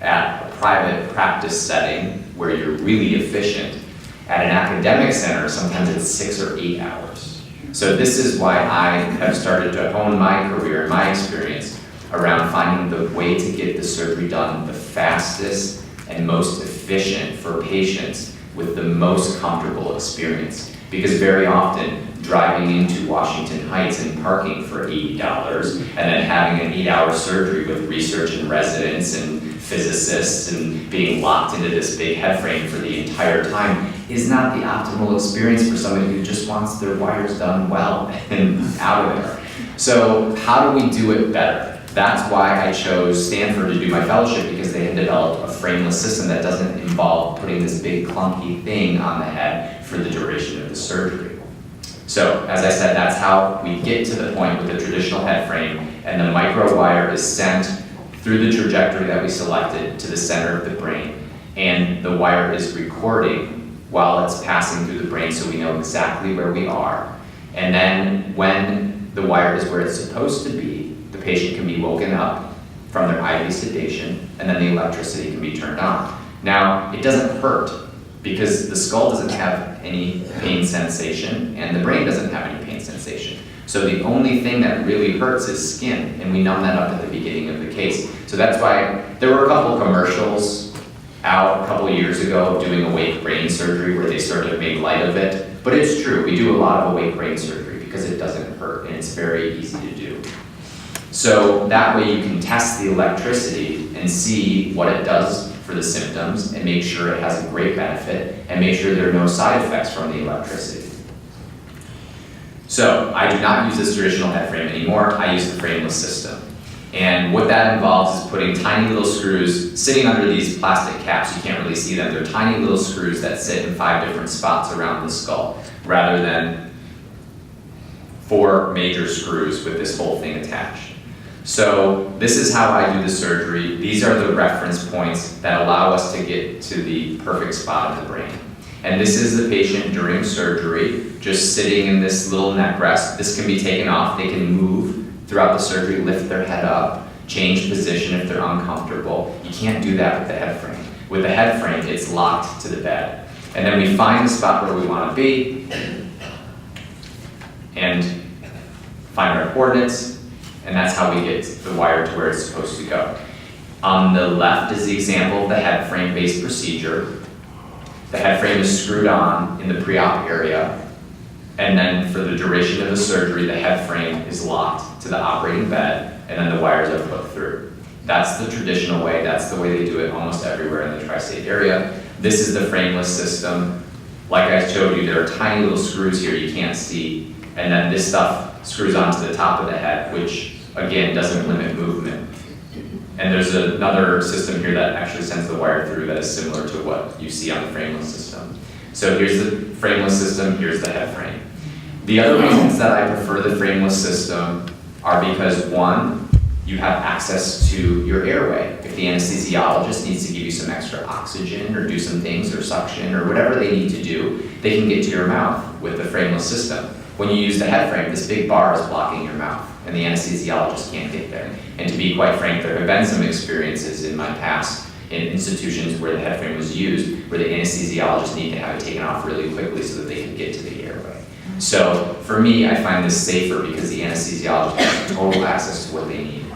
at a private practice setting where you're really efficient, at an academic center, sometimes it's 6 or 8 hours. So this is why I have started to hone my career and my experience around finding the way to get the surgery done the fastest and most efficient for patients with the most comfortable experience. Because very often, driving into Washington Heights and parking for $80 and then having an 8-hour surgery with research and residents and physicists and being locked into this big head frame for the entire time is not the optimal experience for somebody who just wants their wires done well and out of there. So how do we do it better? That's why I chose Stanford to do my fellowship, because they had developed a frameless system that doesn't involve putting this big clunky thing on the head for the duration of the surgery. So, as I said, that's how we get to the point with the traditional head frame, and the micro wire is sent through the trajectory that we selected to the center of the brain, and the wire is recording while it's passing through the brain so we know exactly where we are. And then when the wire is where it's supposed to be, the patient can be woken up from their IV sedation, and then the electricity can be turned on. Now, it doesn't hurt, because the skull doesn't have any pain sensation, and the brain doesn't have any pain sensation. So the only thing that really hurts is skin, and we numb that up at the beginning of the case. So that's why there were a couple commercials out a couple of years ago doing awake brain surgery where they sort of made light of it. But it's true, we do a lot of awake brain surgery because it doesn't hurt and it's very easy to do. So that way you can test the electricity and see what it does for the symptoms and make sure it has a great benefit and make sure there are no side effects from the electricity. So I do not use this traditional head frame anymore. I use the frameless system. And what that involves is putting tiny little screws sitting under these plastic caps. You can't really see them. They're tiny little screws that sit in 5 different spots around the skull, rather than 4 major screws with this whole thing attached. So this is how I do the surgery. These are the reference points that allow us to get to the perfect spot in the brain. And this is the patient during surgery, just sitting in this little neck rest. This can be taken off. They can move throughout the surgery, lift their head up, change position if they're uncomfortable. You can't do that with the head frame. With the head frame, it's locked to the bed. And then we find the spot where we want to be and find our coordinates, and that's how we get the wire to where it's supposed to go. On the left is the example of the head frame based procedure. The head frame is screwed on in the pre-op area, and then for the duration of the surgery, the head frame is locked to the operating bed, and then the wires are put through. That's the traditional way. That's the way they do it almost everywhere in the tri-state area. This is the frameless system. Like I showed you, there are tiny little screws here you can't see, and then this stuff screws onto the top of the head, which again doesn't limit movement. And there's another system here that actually sends the wire through that is similar to what you see on the frameless system. So here's the frameless system, here's the head frame. The other reasons that I prefer the frameless system are because, one, you have access to your airway. If the anesthesiologist needs to give you some extra oxygen or do some things or suction or whatever they need to do, they can get to your mouth with the frameless system. When you use the head frame, this big bar is blocking your mouth and the anesthesiologist can't get there. And to be quite frank, there have been some experiences in my past in institutions where the head frame was used where the anesthesiologists need to have it taken off really quickly so that they can get to the airway. So for me, I find this safer because the anesthesiologist has total access to what they need.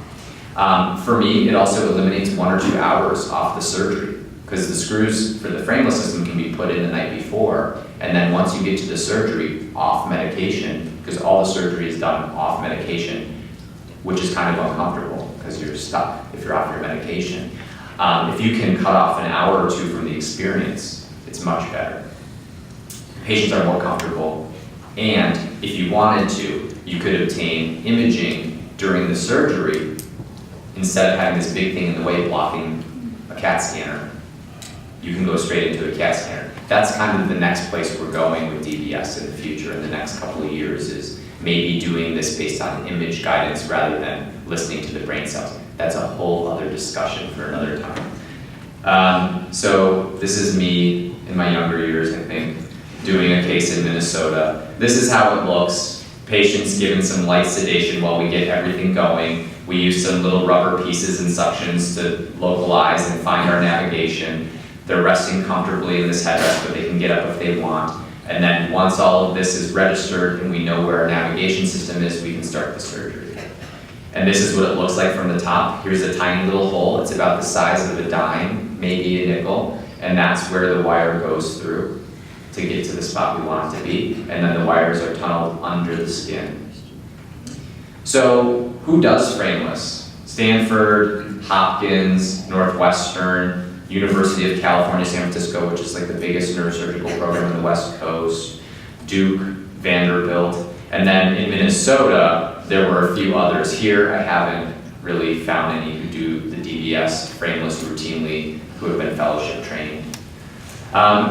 For me, it also eliminates 1 or 2 hours off the surgery because the screws for the frameless system can be put in the night before, and then once you get to the surgery, off medication, because all the surgery is done off medication, which is kind of uncomfortable because you're stuck if you're off your medication. If you can cut off an hour or 2 from the experience, it's much better. Patients are more comfortable, and if you wanted to, you could obtain imaging during the surgery instead of having this big thing in the way blocking a CAT scanner. You can go straight into a CAT scanner. That's kind of the next place we're going with DBS in the future in the next couple of years, is maybe doing this based on image guidance rather than listening to the brain cells. That's a whole other discussion for another time. So this is me in my younger years, I think, doing a case in Minnesota. This is how it looks. Patients given some light sedation while we get everything going. We use some little rubber pieces and suctions to localize and find our navigation. They're resting comfortably in this headrest, but they can get up if they want. And then once all of this is registered and we know where our navigation system is, we can start the surgery. And this is what it looks like from the top. Here's a tiny little hole. It's about the size of a dime, maybe a nickel, and that's where the wire goes through to get to the spot we want it to be. And then the wires are tunneled under the skin. So who does frameless? Stanford, Hopkins, Northwestern, University of California, San Francisco, which is like the biggest neurosurgical program on the West Coast, Duke, Vanderbilt, and then in Minnesota, there were a few others. Here, I haven't really found any who do the DBS frameless routinely who have been fellowship trained.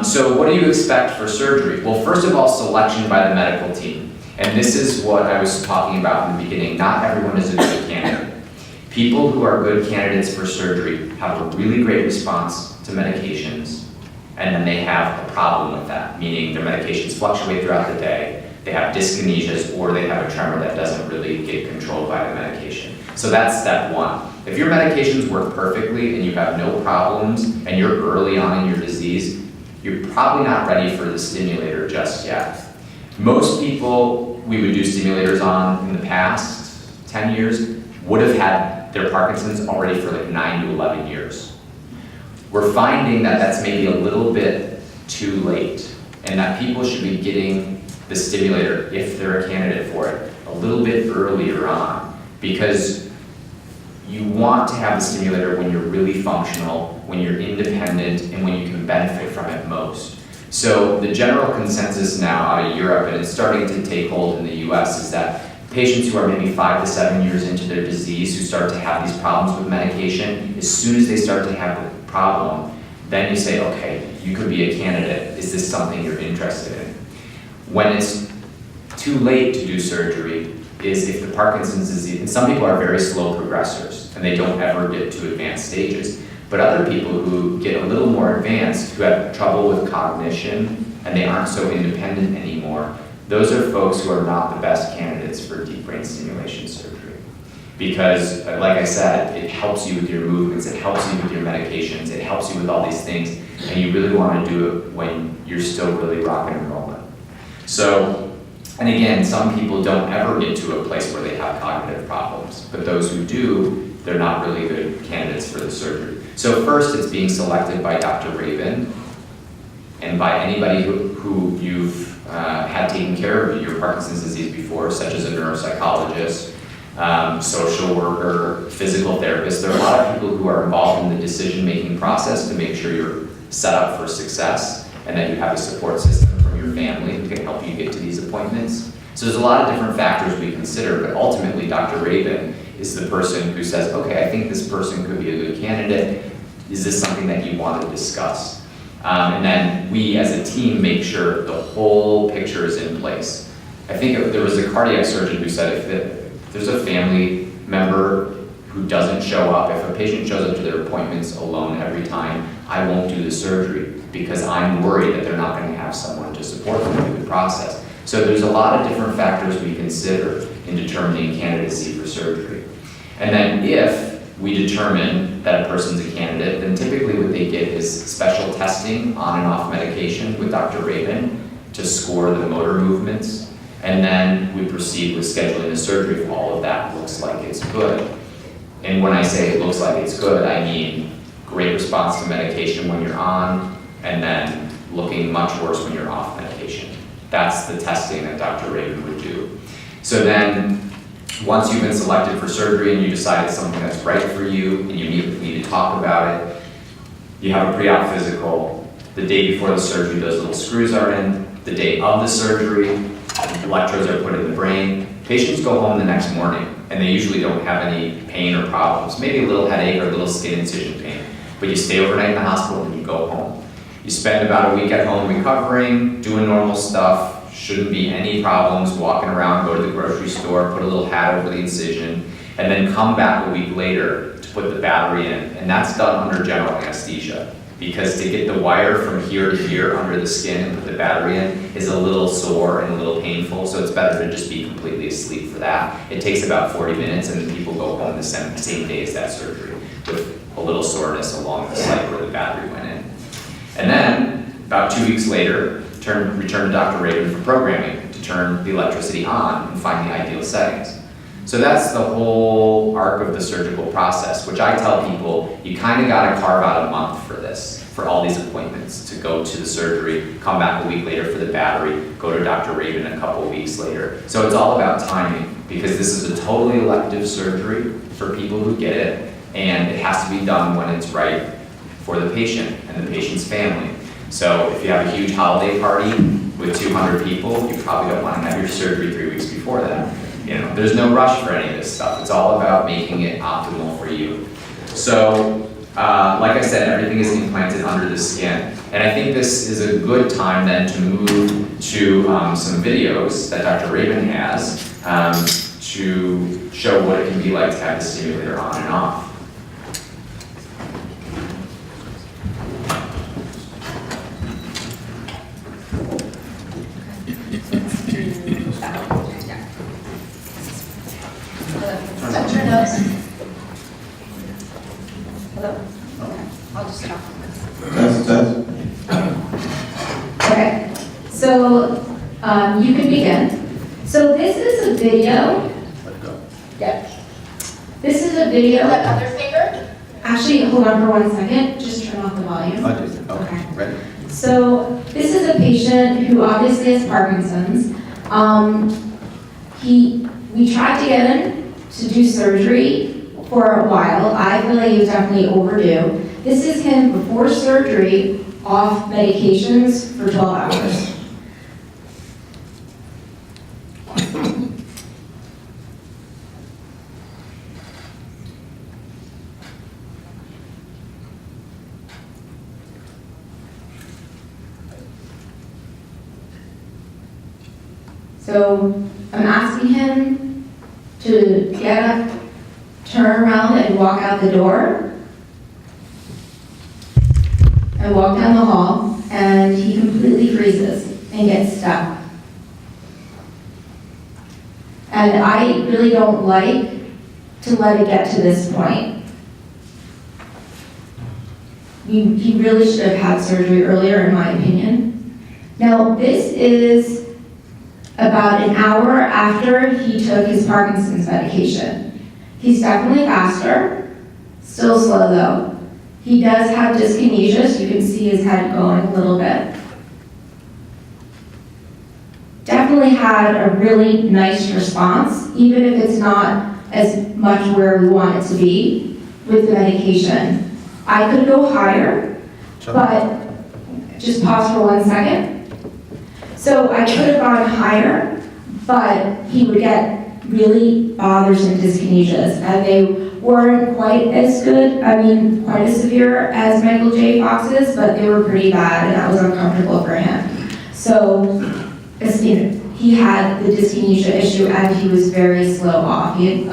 So what do you expect for surgery? Well, first of all, selection by the medical team. And this is what I was talking about in the beginning. Not everyone is a good candidate. People who are good candidates for surgery have a really great response to medications, and then they have a problem with that, meaning their medications fluctuate throughout the day, they have dyskinesias, or they have a tremor that doesn't really get controlled by the medication. So that's step 1. If your medications work perfectly and you have no problems and you're early on in your disease, you're probably not ready for the stimulator just yet. Most people we would do stimulators on in the past 10 years would have had their Parkinson's already for like 9 to 11 years. We're finding that that's maybe a little bit too late and that people should be getting the stimulator, if they're a candidate for it, a little bit earlier on, because you want to have the stimulator when you're really functional, when you're independent, and when you can benefit from it most. So the general consensus now out of Europe, and it's starting to take hold in the US, is that patients who are maybe 5 to 7 years into their disease, who start to have these problems with medication, as soon as they start to have the problem, then you say, okay, you could be a candidate. Is this something you're interested in? When it's too late to do surgery is if the Parkinson's disease, and some people are very slow progressors and they don't ever get to advanced stages, but other people who get a little more advanced, who have trouble with cognition and they aren't so independent anymore, those are folks who are not the best candidates for deep brain stimulation surgery. Because, like I said, it helps you with your movements, it helps you with your medications, it helps you with all these things, and you really want to do it when you're still really rocking and rolling. So, and again, some people don't ever get to a place where they have cognitive problems, but those who do, they're not really good candidates for the surgery. So first, it's being selected by Dr. Rabin, and by anybody who you've had taken care of your Parkinson's disease before, such as a neuropsychologist, social worker, physical therapist. There are a lot of people who are involved in the decision-making process to make sure you're set up for success and that you have a support system from your family who can help you get to these appointments. So there's a lot of different factors we consider, but ultimately Dr. Rabin is the person who says, okay, I think this person could be a good candidate. Is this something that you want to discuss? And then we as a team make sure the whole picture is in place. I think there was a cardiac surgeon who said if there's a family member who doesn't show up, if a patient shows up to their appointments alone every time, I won't do the surgery because I'm worried that they're not going to have someone to support them through the process. So there's a lot of different factors we consider in determining candidacy for surgery. And then if we determine that a person's a candidate, then typically what they get is special testing on and off medication with Dr. Rabin to score the motor movements. And then we proceed with scheduling the surgery if all of that looks like it's good. And when I say it looks like it's good, I mean great response to medication when you're on, and then looking much worse when you're off medication. That's the testing that Dr. Rabin would do. So then, once you've been selected for surgery and you decide it's something that's right for you, and you need to talk about it, you have a pre-op physical. The day before the surgery, those little screws are in. The day of the surgery, electrodes are put in the brain. Patients go home the next morning, and they usually don't have any pain or problems. Maybe a little headache or a little skin incision pain. But you stay overnight in the hospital and you go home. You spend about a week at home recovering, doing normal stuff. Shouldn't be any problems, walking around, go to the grocery store, put a little hat over the incision, and then come back a week later to put the battery in. And that's done under general anesthesia, because to get the wire from here to here under the skin and put the battery in is a little sore and a little painful, so it's better to just be completely asleep for that. It takes about 40 minutes, and then people go home the same day as that surgery with a little soreness along the site where the battery went in. And then, about 2 weeks later, return to Dr. Rabin for programming to turn the electricity on and find the ideal settings. So that's the whole arc of the surgical process, which I tell people, you kind of got to carve out a month for this, for all these appointments, to go to the surgery, come back a week later for the battery, go to Dr. Rabin a couple of weeks later. So it's all about timing, because this is a totally elective surgery for people who get it, and it has to be done when it's right for the patient and the patient's family. So if you have a huge holiday party with 200 people, you probably don't want to have your surgery 3 weeks before that. You know, there's no rush for any of this stuff. It's all about making it optimal for you. So, like I said, everything is implanted under the skin. And I think this is a good time then to move to some videos that Dr. Rabin has to show what it can be like to have the stimulator on and off. Touch your nose. Hello? Okay, I'll just stop. Test. Okay, so you can begin. So this is a video. Yeah. This is a video. Other finger? Actually, hold on for 1 second. Just turn off the volume. Okay, ready? So this is a patient who obviously has Parkinson's. We tried to get him to do surgery for a while. I feel like he was definitely overdue. This is him before surgery, off medications for 12 hours. So I'm asking him to get up, turn around and walk out the door, and walk down the hall, and he completely freezes and gets stuck. And I really don't like to let it get to this point. He really should have had surgery earlier, in my opinion. Now, this is about an hour after he took his Parkinson's medication. He's definitely faster, still slow though. He does have dyskinesia, so you can see his head going a little bit. Definitely had a really nice response, even if it's not as much where we want it to be with the medication. I could go higher, but just pause for 1 second. So I could have gone higher, but he would get really bothersome dyskinesias, and they weren't quite as good, quite as severe as Michael J. Fox's, but they were pretty bad, and that was uncomfortable for him. So, he had the dyskinesia issue, and he was very slow off. He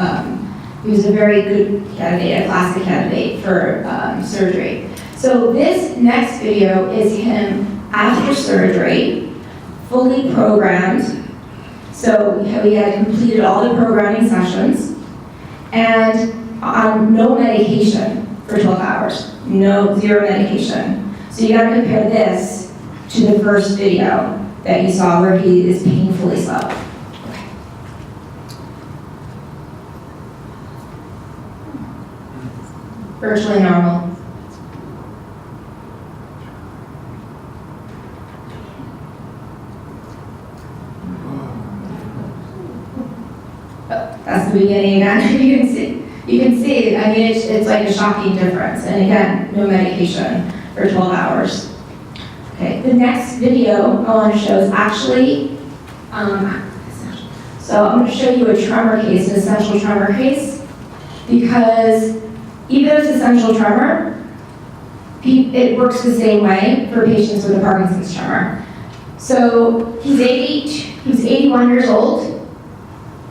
was a very good candidate, a classic candidate for surgery. So this next video is him after surgery, fully programmed. So we had completed all the programming sessions and on no medication for 12 hours, zero medication. So you gotta compare this to the first video that you saw where he is painfully slow. Virtually normal. That's the beginning again. You can see, it's like a shocking difference. And again, no medication for 12 hours. Okay, the next video I want to show is actually, so I'm going to show you a tremor case, an essential tremor case, because even though it's essential tremor, it works the same way for patients with a Parkinson's tremor. So he's 81 years old,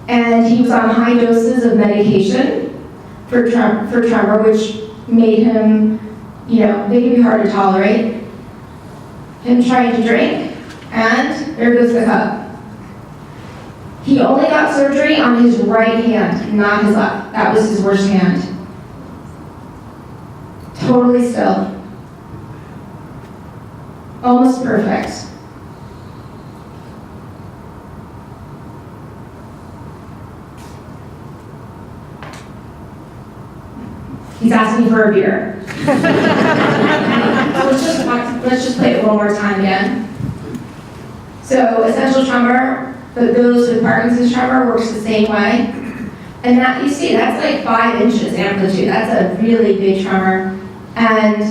and he was on high doses of medication for tremor, which made him, they can be hard to tolerate. Him trying to drink, and there goes the cup. He only got surgery on his right hand, not his left. That was his worst hand. Totally still. Almost perfect. He's asking for a beer. Let's just play it one more time again. So essential tremor, but those with Parkinson's tremor works the same way. And that, you see, that's like 5 inches amplitude. That's a really big tremor. And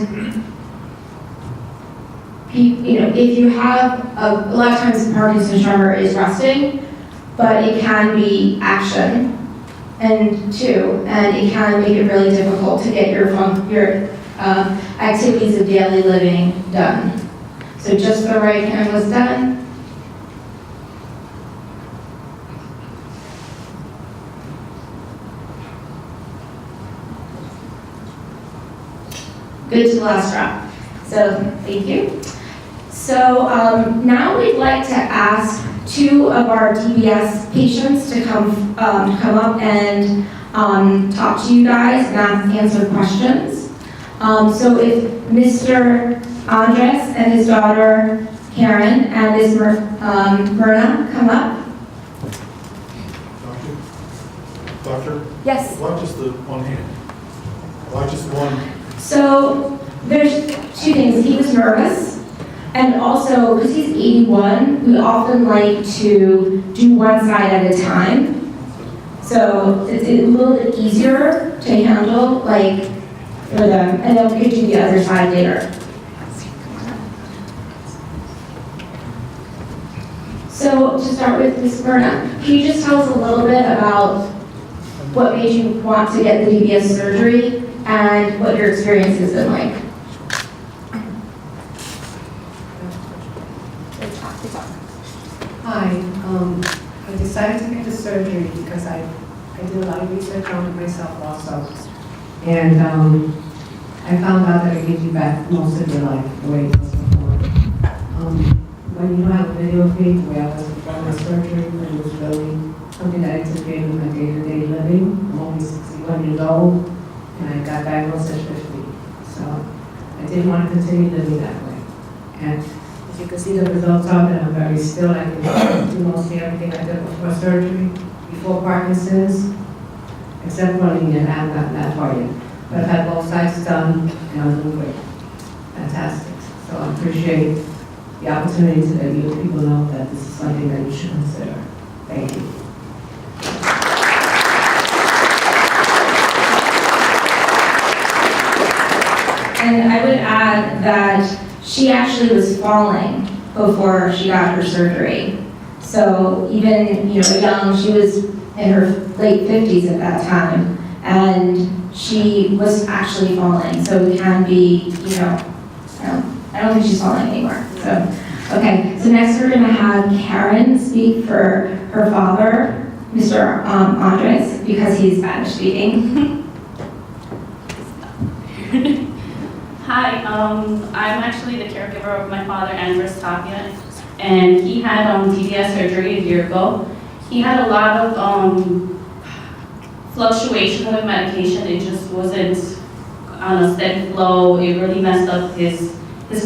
if you have, a lot of times Parkinson's tremor is resting, but it can be action. And it can make it really difficult to get your activities of daily living done. So just the right hand was done. Good to the last drop. So thank you. So now we'd like to ask 2 of our DBS patients to come up and talk to you guys and answer questions. So if Mr. Andres and his daughter Karen and Ms. Myrna come up. Doctor? Yes. Why just the one hand? Why just one? So there's 2 things. He was nervous. And also, because he's 81, we often like to do one side at a time. So it's a little bit easier to handle, like, for them, and then we could do the other side later. So to start with, Ms. Myrna, can you just tell us a little bit about what made you want to get the DBS surgery and what your experience has been like? Hi, I decided to get the surgery because I did a lot of research on it myself also. And I found out that it gives you back most of your life the way it was before. When you don't have a video of me, the way I was before my surgery, it was really something that interfered with my day-to-day living. I'm only 61 years old, and I got diagnosed at 50. So I didn't want to continue living that way. And as you can see, the results are that I'm very still. I can do mostly everything I did before surgery, before Parkinson's, except for anemia, and I haven't gotten that far yet. But I've had both sides done, and I'm doing great. Fantastic. So I appreciate the opportunity to let you people know that this is something that you should consider. Thank you. And I would add that she actually was falling before she got her surgery. So even, young, she was in her late 50s at that time, and she was actually falling. So it can be, I don't think she's falling anymore. So, okay. So next we're going to have Karen speak for her father, Mr. Andres, because he's Spanish speaking. Hi, I'm actually the caregiver of my father, Andres Tapia, and he had DBS surgery a year ago. He had a lot of fluctuation with medication. It just wasn't on a steady flow. It really messed up his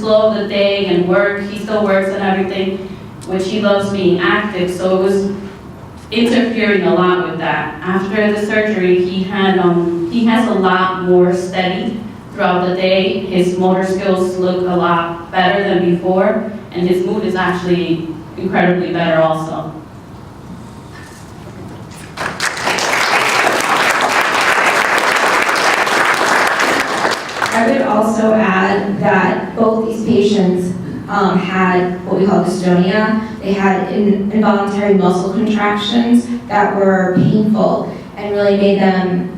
flow of the day and work. He still works and everything, which he loves being active, so it was interfering a lot with that. After the surgery, he has a lot more steady throughout the day. His motor skills look a lot better than before, and his mood is actually incredibly better also. I would also add that both these patients had what we call dystonia. They had involuntary muscle contractions that were painful and really made them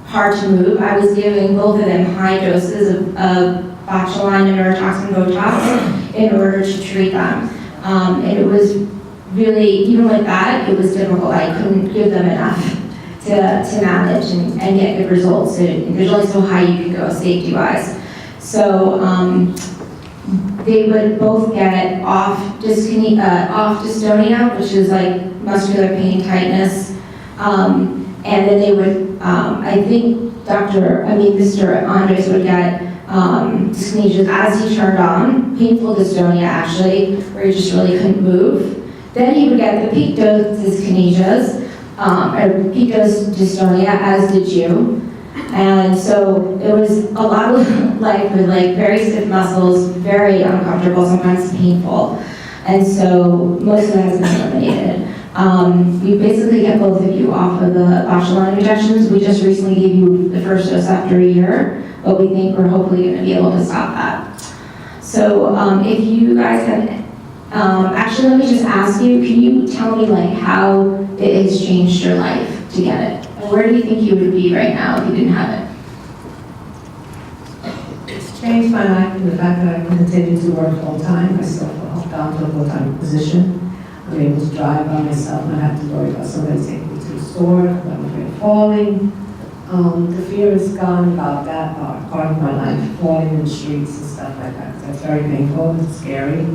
hard to move. I was giving both of them high doses of botulinum and neurotoxin Botox in order to treat them. And it was really, even with that, it was difficult. I couldn't give them enough to manage and get good results. There's only so high you can go safety-wise. So they would both get off dystonia, which is like muscular pain tightness. And then they would, I think Mr. Andres would get dyskinesias as he turned on, painful dystonia actually, where he just really couldn't move. Then he would get the peak dose dyskinesias, or peak dose dystonia, as did you. And so it was a lot of life with very stiff muscles, very uncomfortable, sometimes painful. And so most of that has been eliminated. We basically get both of you off of the botulinum injections. We just recently gave you the first dose after a year, but we think we're hopefully going to be able to stop that. So if you guys have, actually let me just ask you, can you tell me how it has changed your life to get it? And where do you think you would be right now if you didn't have it? It's changed my life in the fact that I can continue to work full time. I still hold down to a full-time position. I'm able to drive by myself, not have to worry about somebody taking me to the store, I'm afraid of falling. The fear is gone about that part of my life, falling in the streets and stuff like that. That's very painful, it's scary.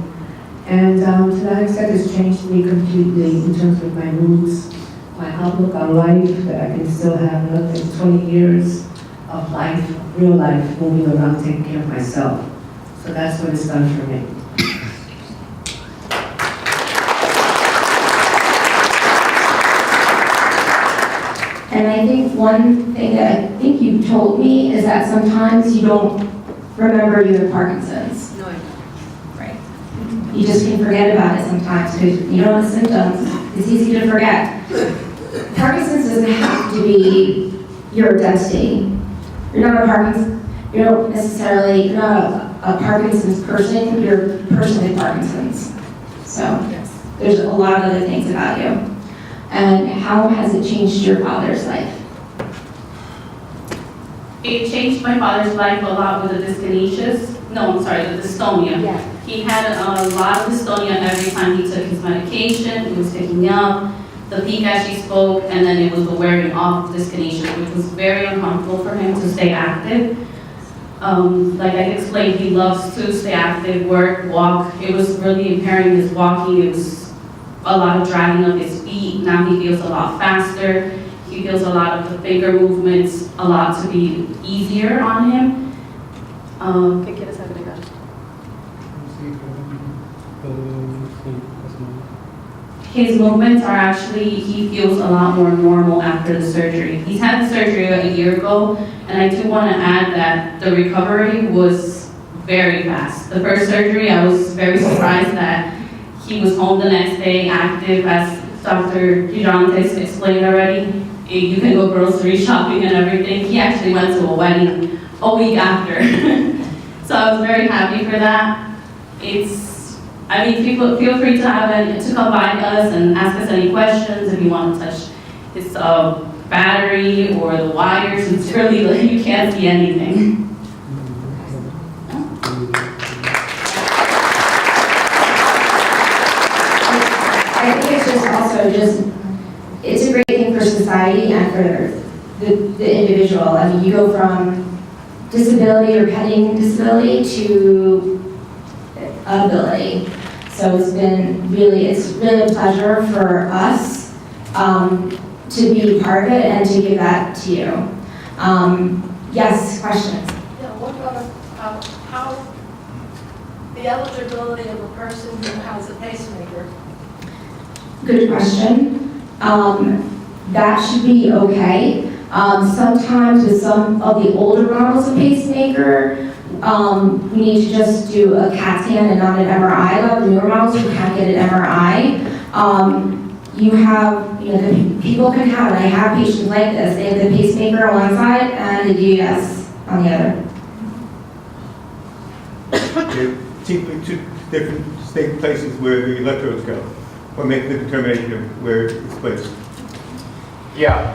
And to that extent, it's changed me completely in terms of my moods, my outlook on life, that I can still have another 20 years of life, real life, moving around, taking care of myself. So that's what it's done for me. And I think one thing that I think you told me is that sometimes you don't remember you have Parkinson's. No, I don't. Right. You just can forget about it sometimes because you don't know the symptoms. It's easy to forget. Parkinson's doesn't have to be your identity. You're not a Parkinson's person, you're a person with Parkinson's. So there's a lot of other things about you. And how has it changed your father's life? It changed my father's life a lot with the the dystonia. Yeah. He had a lot of dystonia every time he took his medication. It was picking up, the peak as she spoke, and then it was the wearing off of dyskinesia, which was very uncomfortable for him to stay active. Like I explained, he loves to stay active, work, walk. It was really impairing his walking. It was a lot of dragging of his feet. Now he feels a lot faster. He feels a lot of the finger movements, a lot to be easier on him. ¿Qué quieres agregar? His movements are actually, he feels a lot more normal after the surgery. He's had the surgery a year ago, and I do want to add that the recovery was very fast. The first surgery, I was very surprised that he was home the next day, active, as Dr. Girantes explained already. You can go grocery shopping and everything. He actually went to a wedding a week after. So I was very happy for that. People feel free to come by us and ask us any questions if you want to touch his battery or the wires. It's really like you can't see anything. I think it's just also it's a great thing for society and for the individual. I mean, you go from disability or pending disability to ability. So it's really a pleasure for us to be part of it and to give that to you. Yes, questions? Yeah, what about how the eligibility of a person who has a pacemaker? Good question. That should be okay. Sometimes with some of the older models of pacemaker, we need to just do a CAT scan and not an MRI. A lot of newer models, you can't get an MRI. People can have, and I have patients like this, they have the pacemaker on one side and the DUS on the other. They're typically two different state places where the electrodes go, or make the determination of where it's placed. Yeah.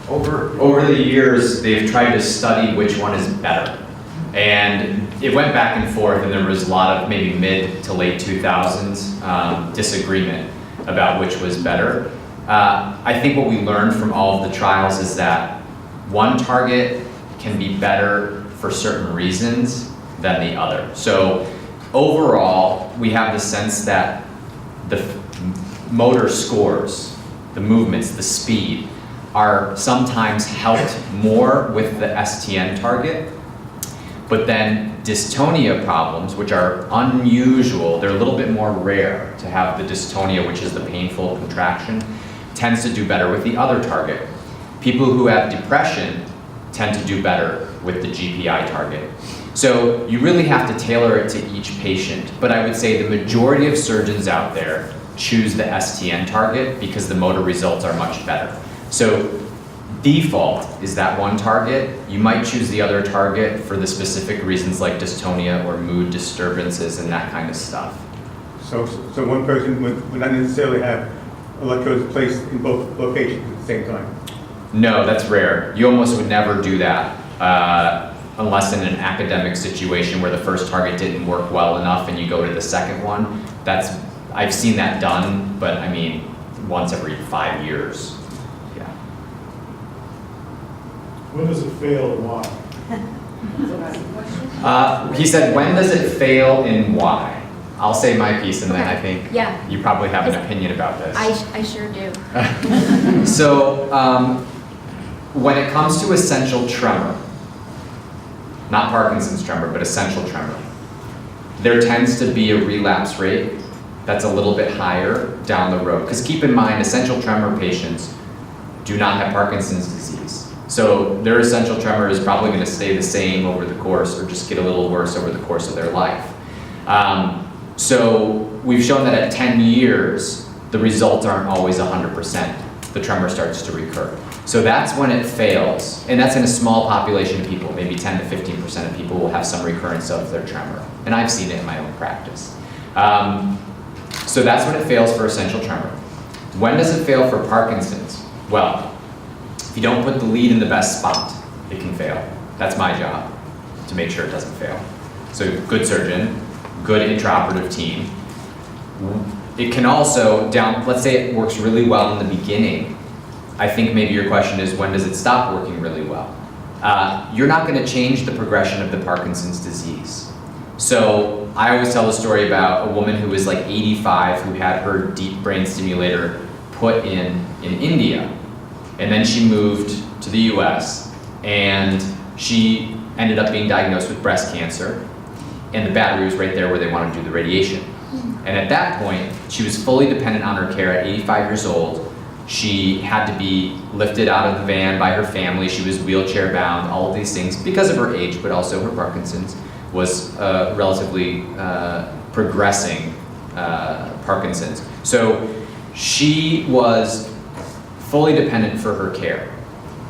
Over the years, they've tried to study which one is better. And it went back and forth, and there was a lot of maybe mid to late 2000s disagreement about which was better. I think what we learned from all of the trials is that one target can be better for certain reasons than the other. So overall, we have the sense that the motor scores, the movements, the speed, are sometimes helped more with the STN target, but then dystonia problems, which are unusual, they're a little bit more rare to have the dystonia, which is the painful contraction, tends to do better with the other target. People who have depression tend to do better with the GPI target. So you really have to tailor it to each patient, but I would say the majority of surgeons out there choose the STN target because the motor results are much better. So default is that one target. You might choose the other target for the specific reasons like dystonia or mood disturbances and that kind of stuff. So one person would not necessarily have electrodes placed in both locations at the same time. No, that's rare. You almost would never do that unless in an academic situation where the first target didn't work well enough and you go to the second one. I've seen that done, but I mean, once every 5 years. Yeah. When does it fail and why? He said, when does it fail and why? I'll say my piece and then I think you probably have an opinion about this. I sure do. So, when it comes to essential tremor, not Parkinson's tremor, but essential tremor, there tends to be a relapse rate that's a little bit higher down the road. Because keep in mind, essential tremor patients do not have Parkinson's disease. So their essential tremor is probably going to stay the same over the course or just get a little worse over the course of their life. So we've shown that at 10 years, the results aren't always 100%. The tremor starts to recur. So that's when it fails, and that's in a small population of people. Maybe 10 to 15% of people will have some recurrence of their tremor, and I've seen it in my own practice. So that's when it fails for essential tremor. When does it fail for Parkinson's? Well, if you don't put the lead in the best spot, it can fail. That's my job, to make sure it doesn't fail. So good surgeon, good intraoperative team. It can also, let's say it works really well in the beginning. I think maybe your question is, when does it stop working really well? You're not going to change the progression of the Parkinson's disease. So I always tell a story about a woman who was like 85 who had her deep brain stimulator put in India. And then she moved to the US and she ended up being diagnosed with breast cancer. And the battery was right there where they wanted to do the radiation. And at that point, she was fully dependent on her care at 85 years old. She had to be lifted out of the van by her family. She was wheelchair bound, all of these things because of her age, but also her Parkinson's was relatively progressing Parkinson's. So she was fully dependent for her care.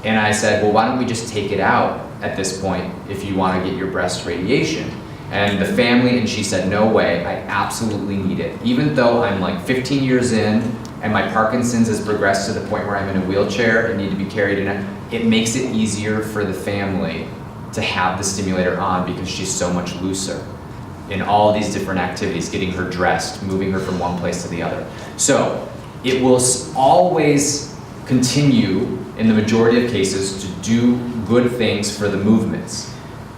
And I said, well, why don't we just take it out at this point if you want to get your breast radiation? And the family, and she said, no way, I absolutely need it. Even though I'm like 15 years in and my Parkinson's has progressed to the point where I'm in a wheelchair and need to be carried in it makes it easier for the family to have the stimulator on because she's so much looser in all these different activities, getting her dressed, moving her from one place to the other. So it will always continue in the majority of cases to do good things for the movements.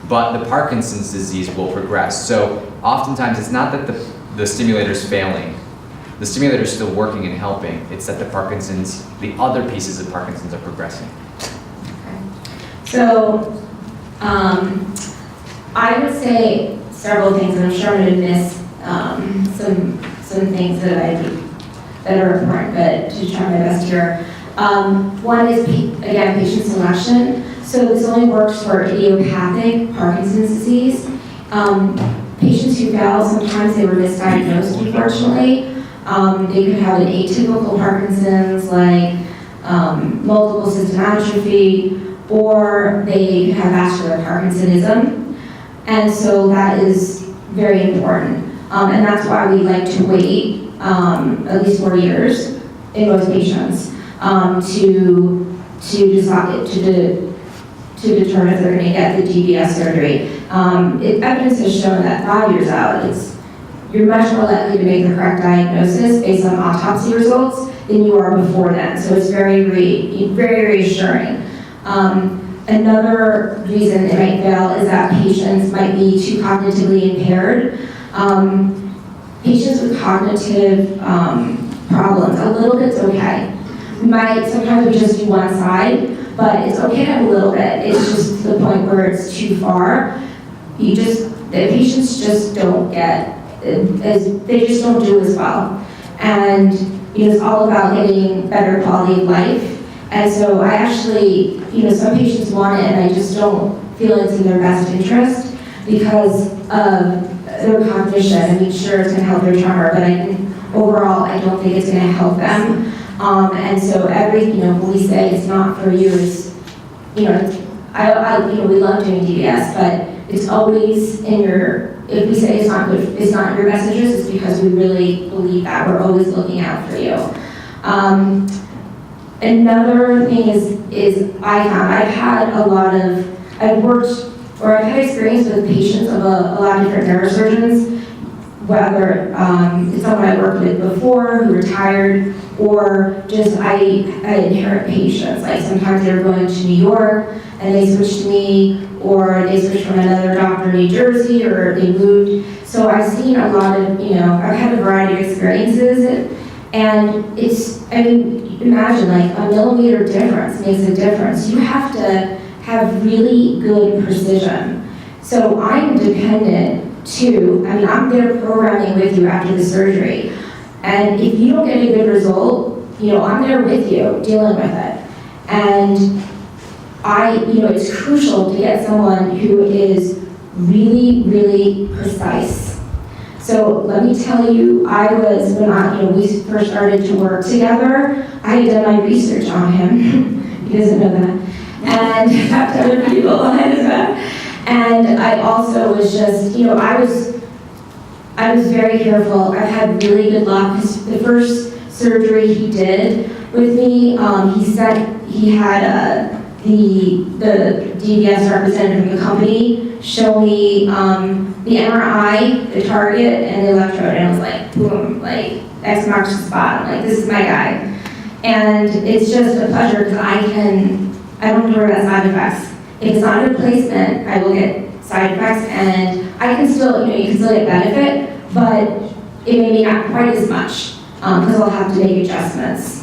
But the Parkinson's disease will progress. So oftentimes it's not that the stimulator's failing. The stimulator's still working and helping. It's that the other pieces of Parkinson's are progressing. So I would say several things, and I'm sure I'm going to miss some things that are important, but to try my best here. One is, again, patient selection. So this only works for idiopathic Parkinson's disease. Patients who fail, sometimes they were misdiagnosed, unfortunately. They could have an atypical Parkinson's, like multiple system atrophy, or they could have vascular Parkinsonism. And so that is very important. And that's why we like to wait at least 4 years in most patients to determine if they're going to get the DBS surgery. Evidence has shown that 5 years out, you're much more likely to make the correct diagnosis based on autopsy results than you are before then. So it's very reassuring. Another reason it might fail is that patients might be too cognitively impaired. Patients with cognitive problems, a little bit's okay. Sometimes we just do one side, but it's okay to have a little bit. It's just to the point where it's too far. The patients just don't get, they just don't do as well. And it's all about getting better quality of life. And so I actually, some patients want it and I just don't feel it's in their best interest because of their cognition. I mean, sure, it's going to help their tremor, but overall, I don't think it's going to help them. And so when we say it's not for you, it's, we love doing DBS, but it's always if we say it's not in your best interest, it's because we really believe that. We're always looking out for you. Another thing is I've had experience with patients of a lot of different neurosurgeons, whether it's someone I worked with before who retired, or just I inherit patients. Like sometimes they're going to New York and they switched to me, or they switched from another doctor in New Jersey, or they moved. So I've seen a lot of, I've had a variety of experiences, and imagine like a millimeter difference makes a difference. You have to have really good precision. So I'm dependent too. I'm there programming with you after the surgery. And if you don't get a good result, I'm there with you dealing with it. And it's crucial to get someone who is really, really precise. So let me tell you, when we first started to work together, I had done my research on him. He doesn't know that. And talked to other people behind his back. And I also was just, I was very careful. I've had really good luck. The first surgery he did with me, he said he had the DBS representative of the company show me the MRI, the target, and the electrode, and I was like, boom, like X marks the spot. I'm like, this is my guy. And it's just a pleasure because I don't have to worry about side effects. If it's not a replacement, I will get side effects, and I can still, you can still get benefit, but it may be not quite as much because I'll have to make adjustments.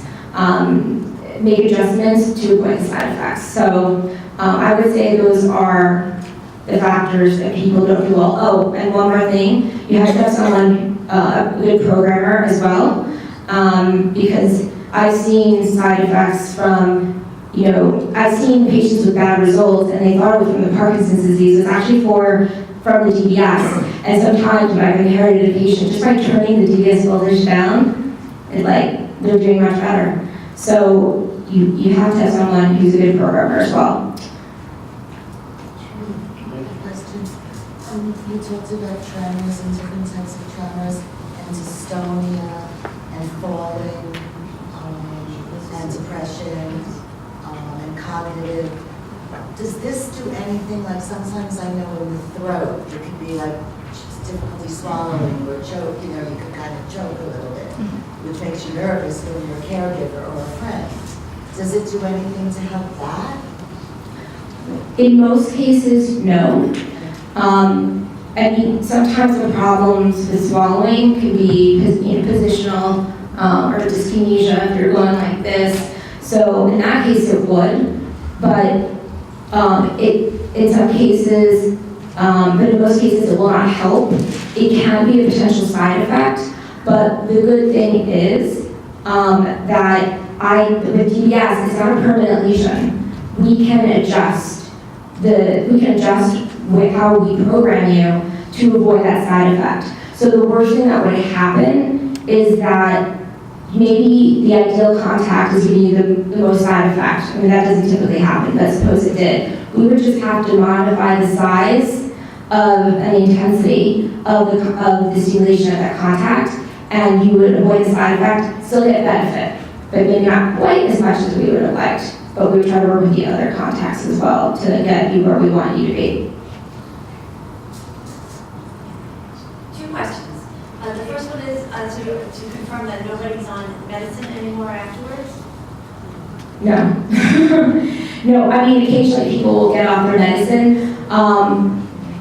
To avoid the side effects. So I would say those are the factors that people don't do well. Oh, and one more thing, you have to have someone, a good programmer as well, because I've seen side effects from, I've seen patients with bad results and they thought it was from the Parkinson's disease. It's actually from the DBS. And sometimes when I've inherited a patient, just by turning the DBS voltage down, they're doing much better. So you have to have someone who's a good programmer as well. You talked about tremors and different types of tremors, and dystonia, and falling, and depression, and cognitive. Does this do anything, like sometimes I know in the throat, it could be like difficulty swallowing or choke, you could kind of choke a little bit, which makes you nervous when you're a caregiver or a friend. Does it do anything to help that? In most cases, no. Sometimes the problems with swallowing can be positional or dyskinesia if you're going like this. So in that case, it would. But in some cases, but in most cases, it will not help. It can be a potential side effect. But the good thing is that with DBS, it's not a permanent lesion. We can adjust with how we program you to avoid that side effect. So the worst thing that would happen is that maybe the ideal contact is giving you the most side effect. That doesn't typically happen, but suppose it did. We would just have to modify the size of and the intensity of the stimulation of that contact, and you would avoid the side effect, still get benefit, but maybe not quite as much as we would have liked. But we would try to work with the other contacts as well to get you where we want you to be. Two questions. The first one is to confirm that nobody's on medicine anymore afterwards. No. No, occasionally people will get off their medicine.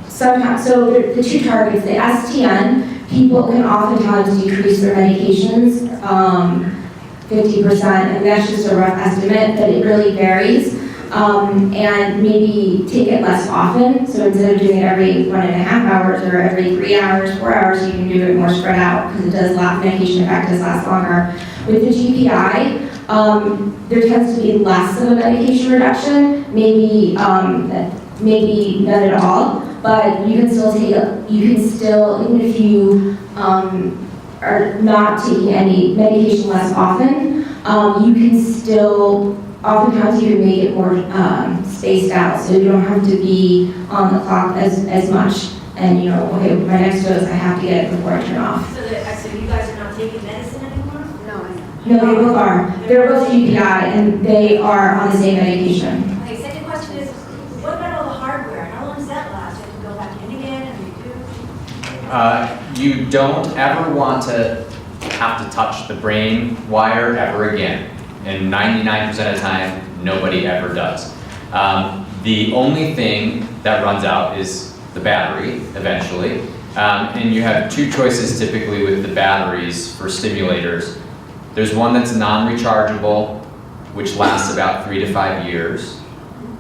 Sometimes, so the two targets, the STN, people can oftentimes decrease their medications 50%, and that's just a rough estimate, but it really varies. And maybe take it less often. So instead of doing it every 1.5 hours or every 3 hours, 4 hours, you can do it more spread out because it does medication effect does last longer. With the GPI, there tends to be less of a medication reduction, maybe none at all. But you can still even if you are not taking any medication less often, you can still, oftentimes you can make it more spaced out, so you don't have to be on the clock as much. And okay, my next dose, I have to get it before I turn off. So you guys are not taking medicine anymore? No, they both are. They're both GPI, and they are on the same medication. Okay, second question is, what about all the hardware? How long does that last? You have to go back in again and redo? You don't ever want to have to touch the brain wire ever again. And 99% of the time, nobody ever does. The only thing that runs out is the battery, eventually. And you have two choices typically with the batteries for stimulators. There's one that's non-rechargeable, which lasts about 3 to 5 years.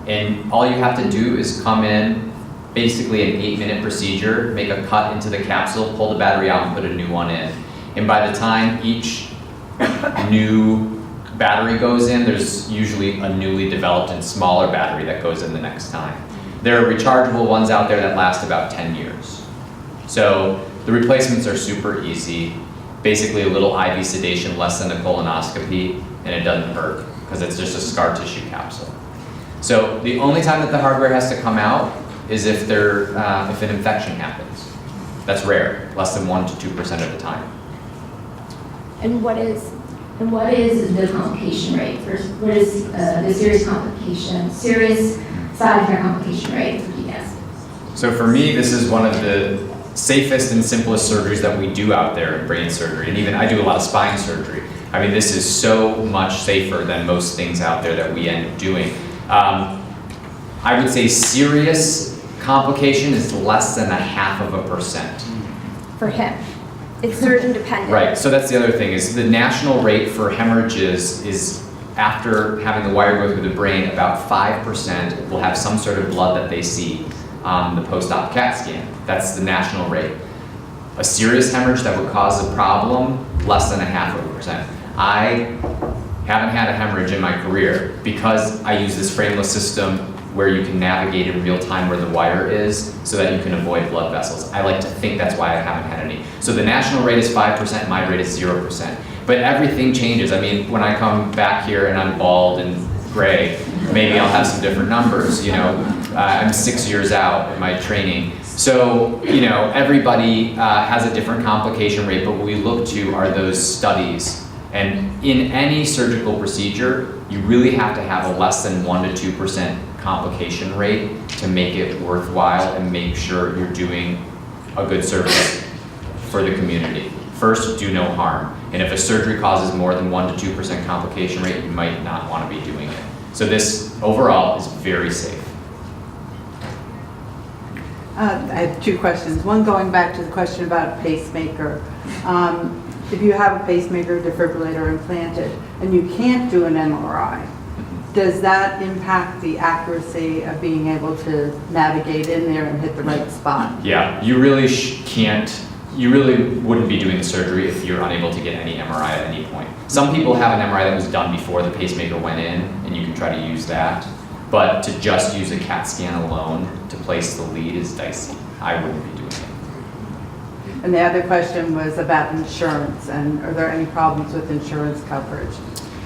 And all you have to do is come in, basically an 8-minute procedure, make a cut into the capsule, pull the battery out and put a new one in. And by the time each new battery goes in, there's usually a newly developed and smaller battery that goes in the next time. There are rechargeable ones out there that last about 10 years. So the replacements are super easy. Basically a little IV sedation, less than a colonoscopy, and it doesn't hurt because it's just a scar tissue capsule. So the only time that the hardware has to come out is if an infection happens. That's rare, less than 1 to 2% of the time. And what is the complication rate? What is the serious side effect complication rate for PDS? So for me, this is one of the safest and simplest surgeries that we do out there in brain surgery. And even I do a lot of spine surgery. I mean, this is so much safer than most things out there that we end up doing. I would say serious complication is less than 0.5%. For him. It's surgeon dependent. Right, so that's the other thing, is the national rate for hemorrhages is, after having the wire go through the brain, about 5% will have some sort of blood that they see on the post-op CAT scan. That's the national rate. A serious hemorrhage that would cause a problem, less than 0.5%. I haven't had a hemorrhage in my career because I use this frameless system where you can navigate in real time where the wire is so that you can avoid blood vessels. I like to think that's why I haven't had any. So the national rate is 5%, my rate is 0%. But everything changes. I mean, when I come back here and I'm bald and gray, maybe I'll have some different numbers, you know. I'm 6 years out in my training. So, you know, everybody has a different complication rate, but what we look to are those studies. And in any surgical procedure, you really have to have a less than 1 to 2% complication rate to make it worthwhile and make sure you're doing a good service for the community. First, do no harm. And if a surgery causes more than 1 to 2% complication rate, you might not want to be doing it. So this overall is very safe. I have 2 questions. One, going back to the question about pacemaker. If you have a pacemaker defibrillator implanted and you can't do an MRI, does that impact the accuracy of being able to navigate in there and hit the right spot? Yeah, you really can't, you really wouldn't be doing the surgery if you're unable to get any MRI at any point. Some people have an MRI that was done before the pacemaker went in, and you can try to use that. But to just use a CAT scan alone to place the lead is dicey. I wouldn't be doing it. And the other question was about insurance, and are there any problems with insurance coverage?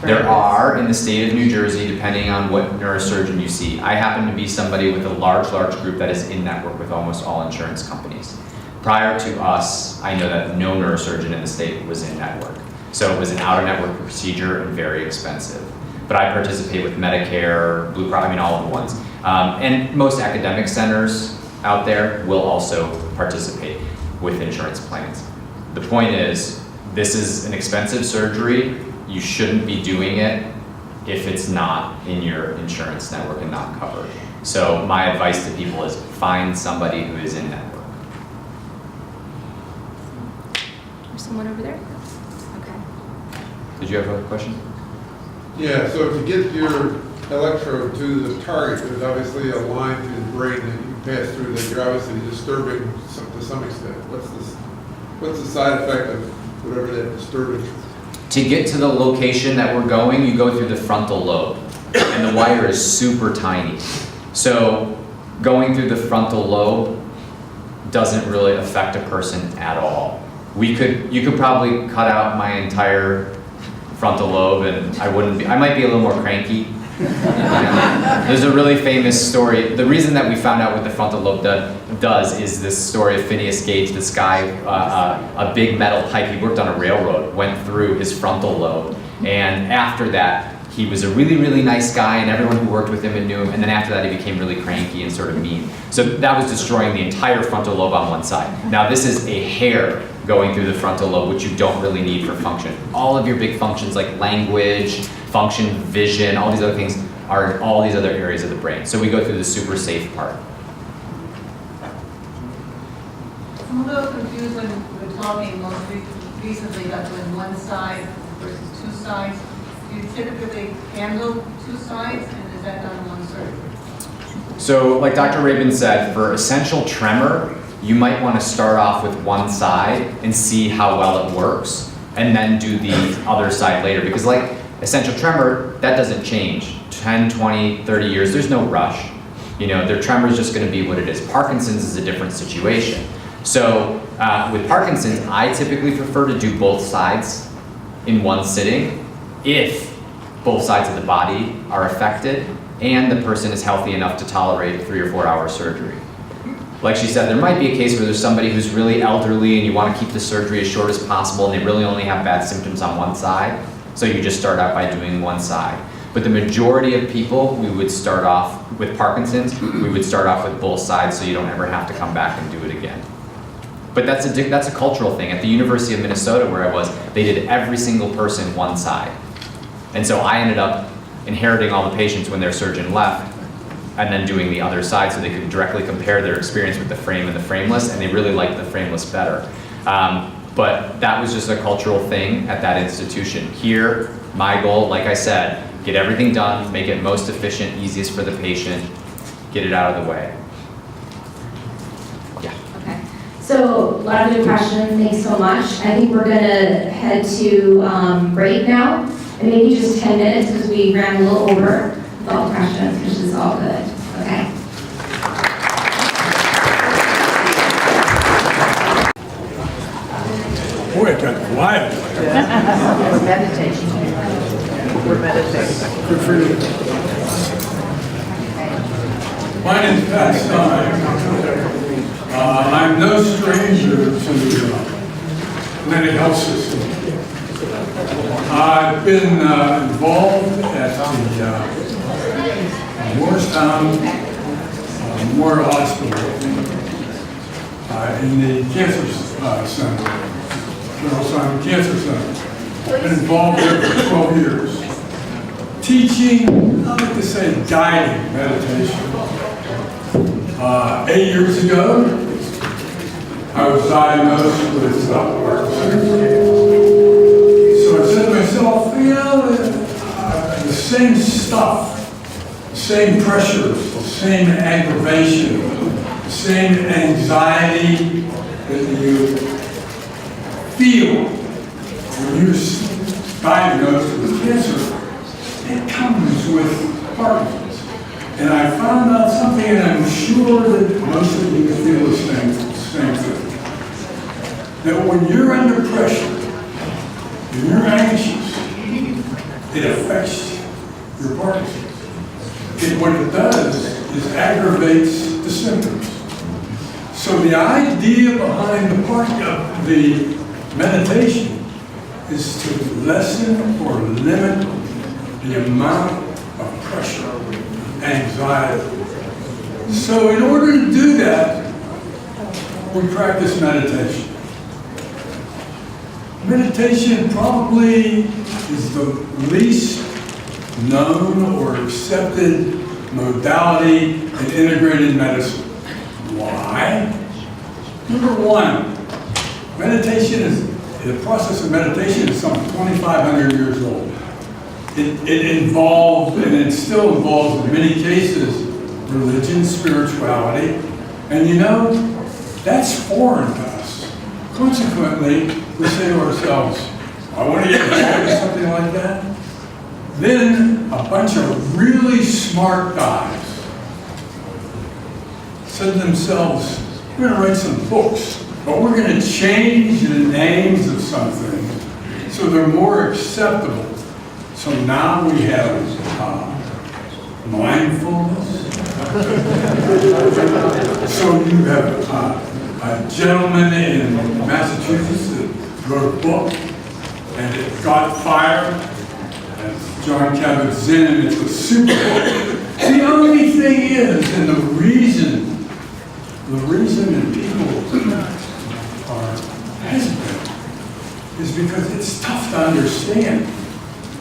There are in the state of New Jersey, depending on what neurosurgeon you see. I happen to be somebody with a large group that is in network with almost all insurance companies. Prior to us, I know that no neurosurgeon in the state was in network. So it was an out-of-network procedure and very expensive. But I participate with Medicare, Blue Cross, I mean all of the ones. And most academic centers out there will also participate with insurance plans. The point is, this is an expensive surgery. You shouldn't be doing it if it's not in your insurance network and not covered. So my advice to people is find somebody who is in network. There's someone over there? Okay. Did you have a question? Yeah, so to get your electrode to the target, there's obviously a line through the brain that you pass through that you're obviously disturbing to some extent. What's the side effect of whatever that disturbance is? To get to the location that we're going, you go through the frontal lobe, and the wire is super tiny. So going through the frontal lobe doesn't really affect a person at all. You could probably cut out my entire frontal lobe and I might be a little more cranky. There's a really famous story. The reason that we found out what the frontal lobe does is this story of Phineas Gage, this guy, a big metal pipe, he worked on a railroad, went through his frontal lobe. And after that, he was a really, really nice guy and everyone who worked with him and knew him. And then after that, he became really cranky and sort of mean. So that was destroying the entire frontal lobe on one side. Now this is a hair going through the frontal lobe, which you don't really need for function. All of your big functions like language, function, vision, all these other things are in all these other areas of the brain. So we go through the super safe part. I'm a little confused when we're talking most recently about doing one side versus 2 sides. Do you typically handle 2 sides, and is that done in one surgery? So like Dr. Rabin said, for essential tremor, you might want to start off with one side and see how well it works, and then do the other side later. Because like Essential tremor, that doesn't change. 10, 20, 30 years, there's no rush. You know, their tremor is just going to be what it is. Parkinson's is a different situation. So with Parkinson's, I typically prefer to do both sides in one sitting if both sides of the body are affected and the person is healthy enough to tolerate 3 or 4 hour surgery. Like she said, there might be a case where there's somebody who's really elderly and you want to keep the surgery as short as possible and they really only have bad symptoms on one side. So you just start out by doing one side. But the majority of people, we would start off with Parkinson's, we would start off with both sides so you don't ever have to come back and do it again. But that's a cultural thing. At the University of Minnesota where I was, they did every single person one side. And so I ended up inheriting all the patients when their surgeon left and then doing the other side so they could directly compare their experience with the frame and the frameless, and they really liked the frameless better. But that was just a cultural thing at that institution. Here, my goal, like I said, get everything done, make it most efficient, easiest for the patient, get it out of the way. Yeah. Okay. So, a lot of good questions. Thanks so much. I think we're going to head to break now, and maybe just 10 minutes because we ran a little over with all the questions, which is all good. Okay. Boy, it got quiet. We're meditating. We're meditating. Good for you. My name's Pat Stein. I'm no stranger to the mental health system. I've been involved at the Morristown Memorial Hospital in the Cancer Center. General Simon Cancer Center. Been involved there for 12 years. Teaching, I like to say guiding meditation. 8 years ago, I was diagnosed with Parkinson's. So I said to myself, you know, the same stuff, the same pressures, the same aggravation, the same anxiety that you feel when you're diagnosed with cancer, it comes with Parkinson's. And I found out something, and I'm sure that most of you feel the same thing. That when you're under pressure, when you're anxious, it affects your Parkinson's. What it does is aggravates the symptoms. So the idea behind the meditation is to lessen or limit the amount of pressure, anxiety. So in order to do that, we practice meditation. Meditation probably is the least known or accepted modality in integrated medicine. Why? Number one, the process of meditation is some 2,500 years old. It involved, and it still involves in many cases, religion, spirituality, and you know, that's foreign to us. Consequently, we say to ourselves, I want to get involved in something like that. Then a bunch of really smart guys said to themselves, we're going to write some books, but we're going to change the names of some things so they're more acceptable. So now we have mindfulness. So you have a gentleman in Massachusetts that wrote a book, and it got fired. And John Kabat-Zinn, and it's a super book. The only thing is, and the reason that people are hesitant is because it's tough to understand.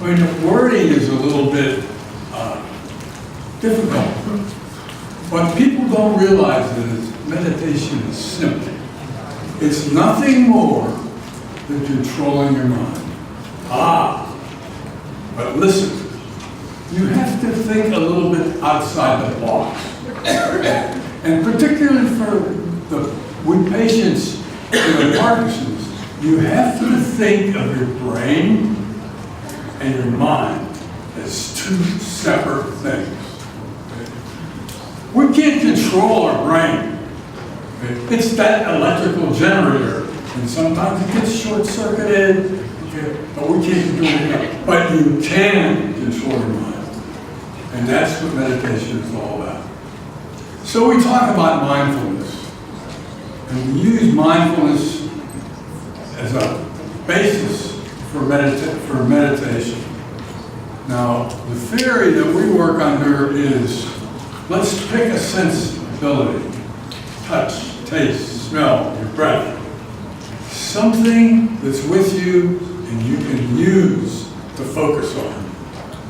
I mean, the wording is a little bit difficult. What people don't realize is meditation is simple. It's nothing more than controlling your mind. But listen, you have to think a little bit outside the box. And particularly with patients with Parkinson's, you have to think of your brain and your mind as two separate things. We can't control our brain. It's that electrical generator, and sometimes it gets short-circuited, but we can't do it. But you can control your mind, and that's what meditation is all about. So we talk about mindfulness, and we use mindfulness as a basis for meditation. Now, the theory that we work under is, let's pick a sensibility, touch, taste, smell, your breath. Something that's with you and you can use to focus on.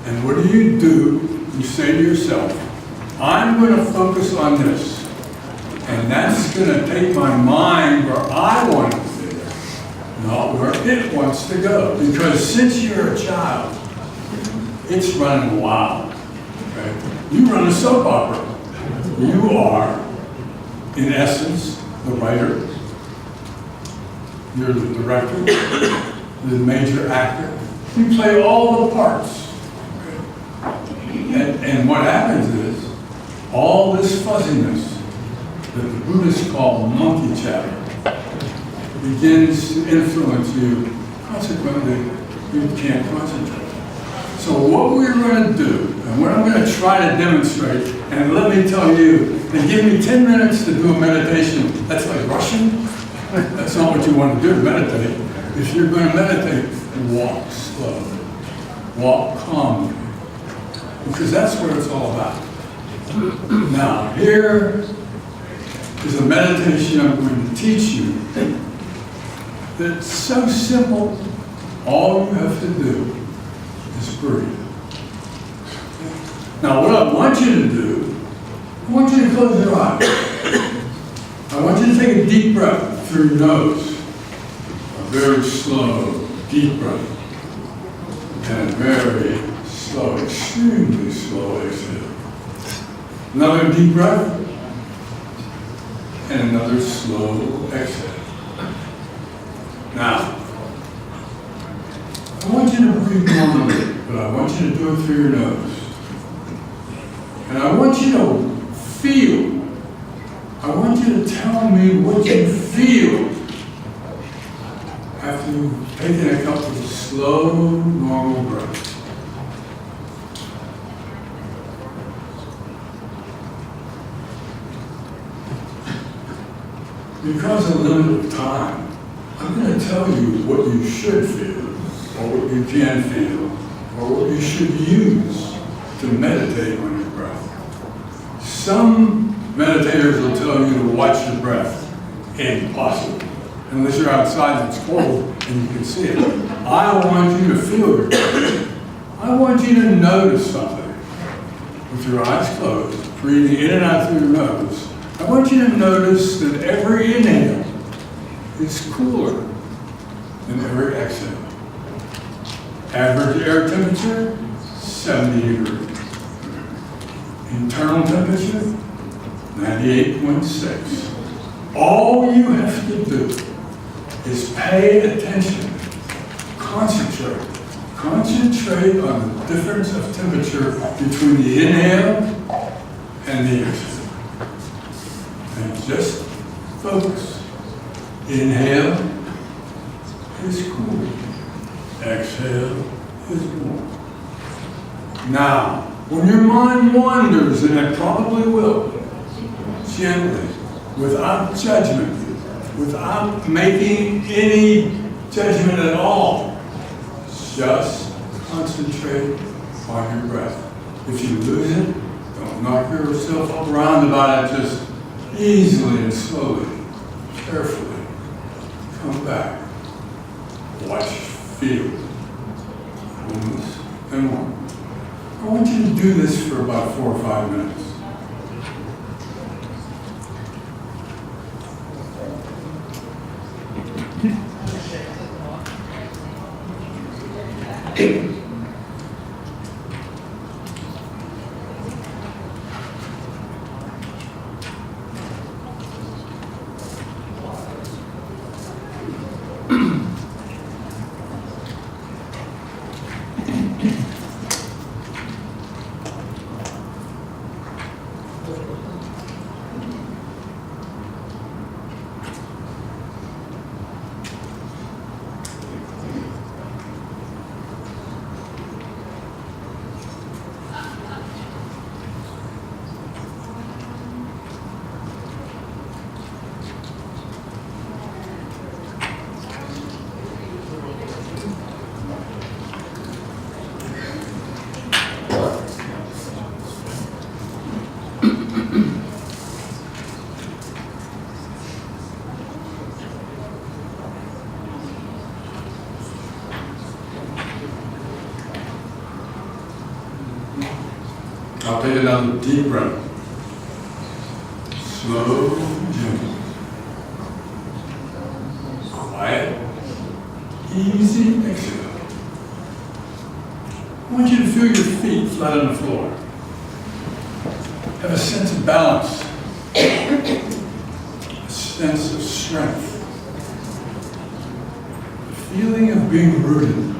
And what do? You say to yourself, I'm going to focus on this. And that's going to take my mind where I want it to be, not where it wants to go. Because since you're a child, it's running wild. Okay? You run a soap opera. You are, in essence, the writer. You're the director, the major actor. You play all the parts. Okay? And what happens is, all this fuzziness that the Buddhists call monkey chatter begins to influence you. Consequently, you can't concentrate. So what we're going to do, and what I'm going to try to demonstrate, and let me tell you, and give me 10 minutes to do a meditation, that's like Russian. That's not what you want to do to meditate. If you're going to meditate, walk slowly, walk calmly, because that's what it's all about. Now, here is a meditation I'm going to teach you that's so simple, all you have to do is breathe. Now, what I want you to do, I want you to close your eyes. I want you to take a deep breath through your nose. A very slow, deep breath. And a very slow, extremely slow exhale. Another deep breath. And another slow exhale. Now, I want you to breathe normally, but I want you to do it through your nose. And I want you to feel. I want you to tell me what you feel after you've taken a couple of slow, normal breaths. Because of the limit of time, I'm going to tell you what you should feel, or what you can feel, or what you should use to meditate on your breath. Some meditators will tell you to watch your breath. Impossible. Unless you're outside and it's cold and you can see it. I want you to feel your breath. I want you to notice something. With your eyes closed, breathing in and out through your nose, I want you to notice that every inhale is cooler than every exhale. Average air temperature, 70 degrees. Internal temperature, 98.6. All you have to do is pay attention, concentrate. Concentrate on the difference of temperature between the inhale and the exhale. And just focus. Inhale is cool. Exhale is warm. Now, when your mind wanders, and it probably will, gently, without judgment, without making any judgment at all, just concentrate on your breath. If you lose it, don't knock yourself up around about it, just easily and slowly, carefully, come back, watch, feel, coolness and warmth. I want you to do this for about 4 or 5 minutes. Now take another deep breath. Slow, gentle. Quiet, easy exhale. I want you to feel your feet flat on the floor. Have a sense of balance, a sense of strength, the feeling of being rooted.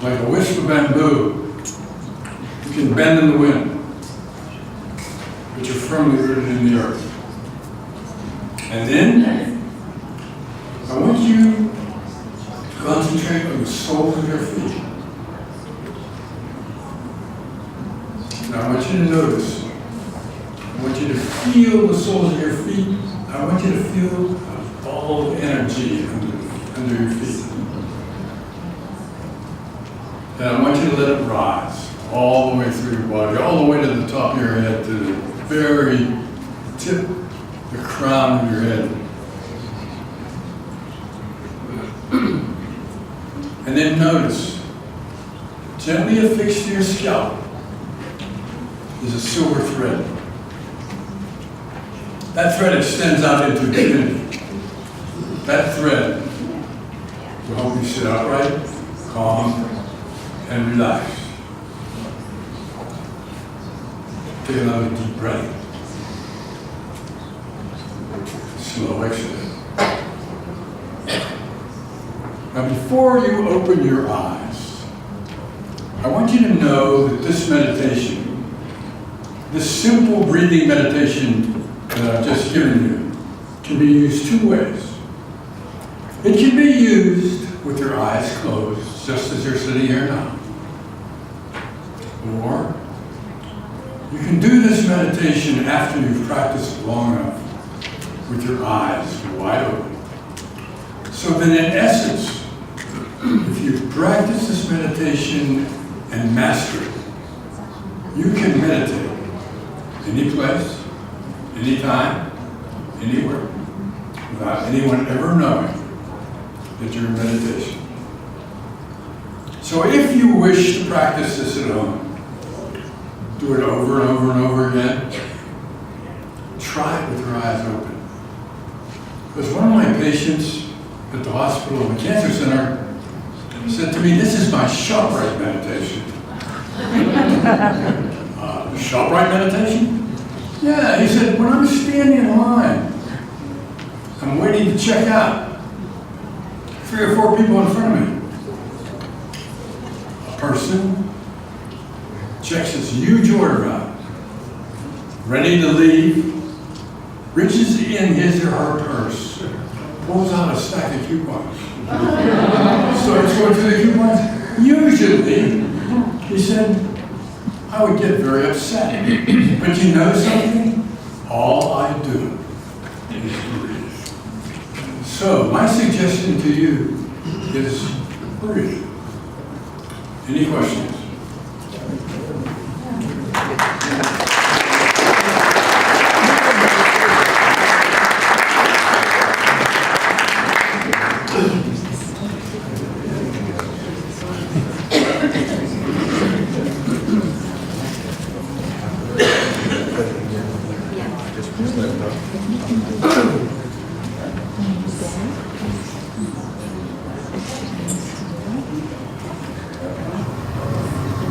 Like a wisp of bamboo, you can bend in the wind, but you're firmly rooted in the earth. And then, I want you to concentrate on the soles of your feet. Now I want you to notice, I want you to feel the soles of your feet. I want you to feel a ball of energy under your feet. And I want you to let it rise all the way through your body, all the way to the top of your head, to the very tip, the crown of your head. And then notice, gently affixed to your scalp is a silver thread. That thread extends out into infinity. That thread will help you sit upright, calm, and relax. Take another deep breath. Slow exhale. Now before you open your eyes, I want you to know that this meditation, this simple breathing meditation that I've just given you, can be used two ways. It can be used with your eyes closed, just as you're sitting here now. Or you can do this meditation after you've practiced long enough with your eyes wide open. So that in essence, if you practice this meditation and master it, you can meditate any place, anytime, anywhere, without anyone ever knowing that you're in meditation. So if you wish to practice this at home, do it over and over and over again, try it with your eyes open. Because one of my patients at the hospital, the cancer center, said to me, "This is my ShopRite meditation." ShopRite meditation? Yeah, he said, when I'm standing in line, I'm waiting to check out, 3 or 4 people in front of me. A person checks his huge order out, ready to leave, reaches in his or her purse, pulls out a stack of coupons. Starts going through the coupons. Usually, he said, I would get very upset. But you know something? All I do is breathe. So, my suggestion to you is breathe. Any questions?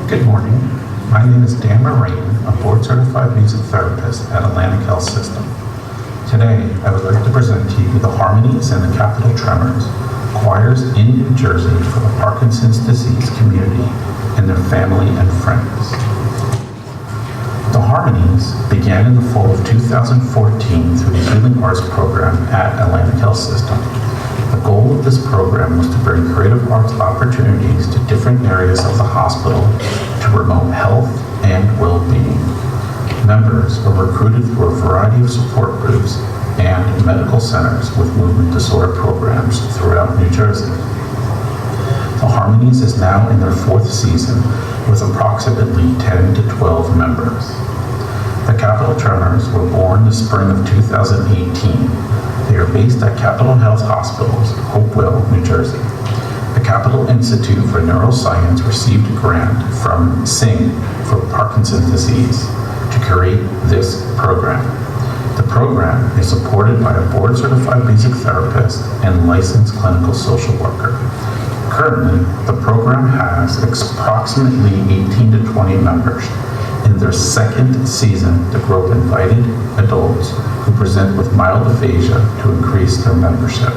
Good morning. My name is Dan Moraine, a board-certified music therapist at Atlantic Health System. Today, I would like to present to you the Harmonies and the Capital Tremors, choirs in New Jersey for the Parkinson's disease community and their family and friends. The Harmonies began in the fall of 2014 through the Healing Arts program at Atlantic Health System. The goal of this program was to bring creative arts opportunities to different areas of the hospital to promote health and well-being. Members are recruited through a variety of support groups and medical centers with movement disorder programs throughout New Jersey. The Harmonies is now in their 4th season with approximately 10 to 12 members. The Capital Tremors were born the spring of 2018. They are based at Capital Health Hospitals, Hopewell, New Jersey. The Capital Institute for Neuroscience received a grant from SING for Parkinson's disease to create this program. The program is supported by a board-certified music therapist and licensed clinical social worker. Currently, the program has approximately 18 to 20 members. In their second season, the group invited adults who present with mild aphasia to increase their membership.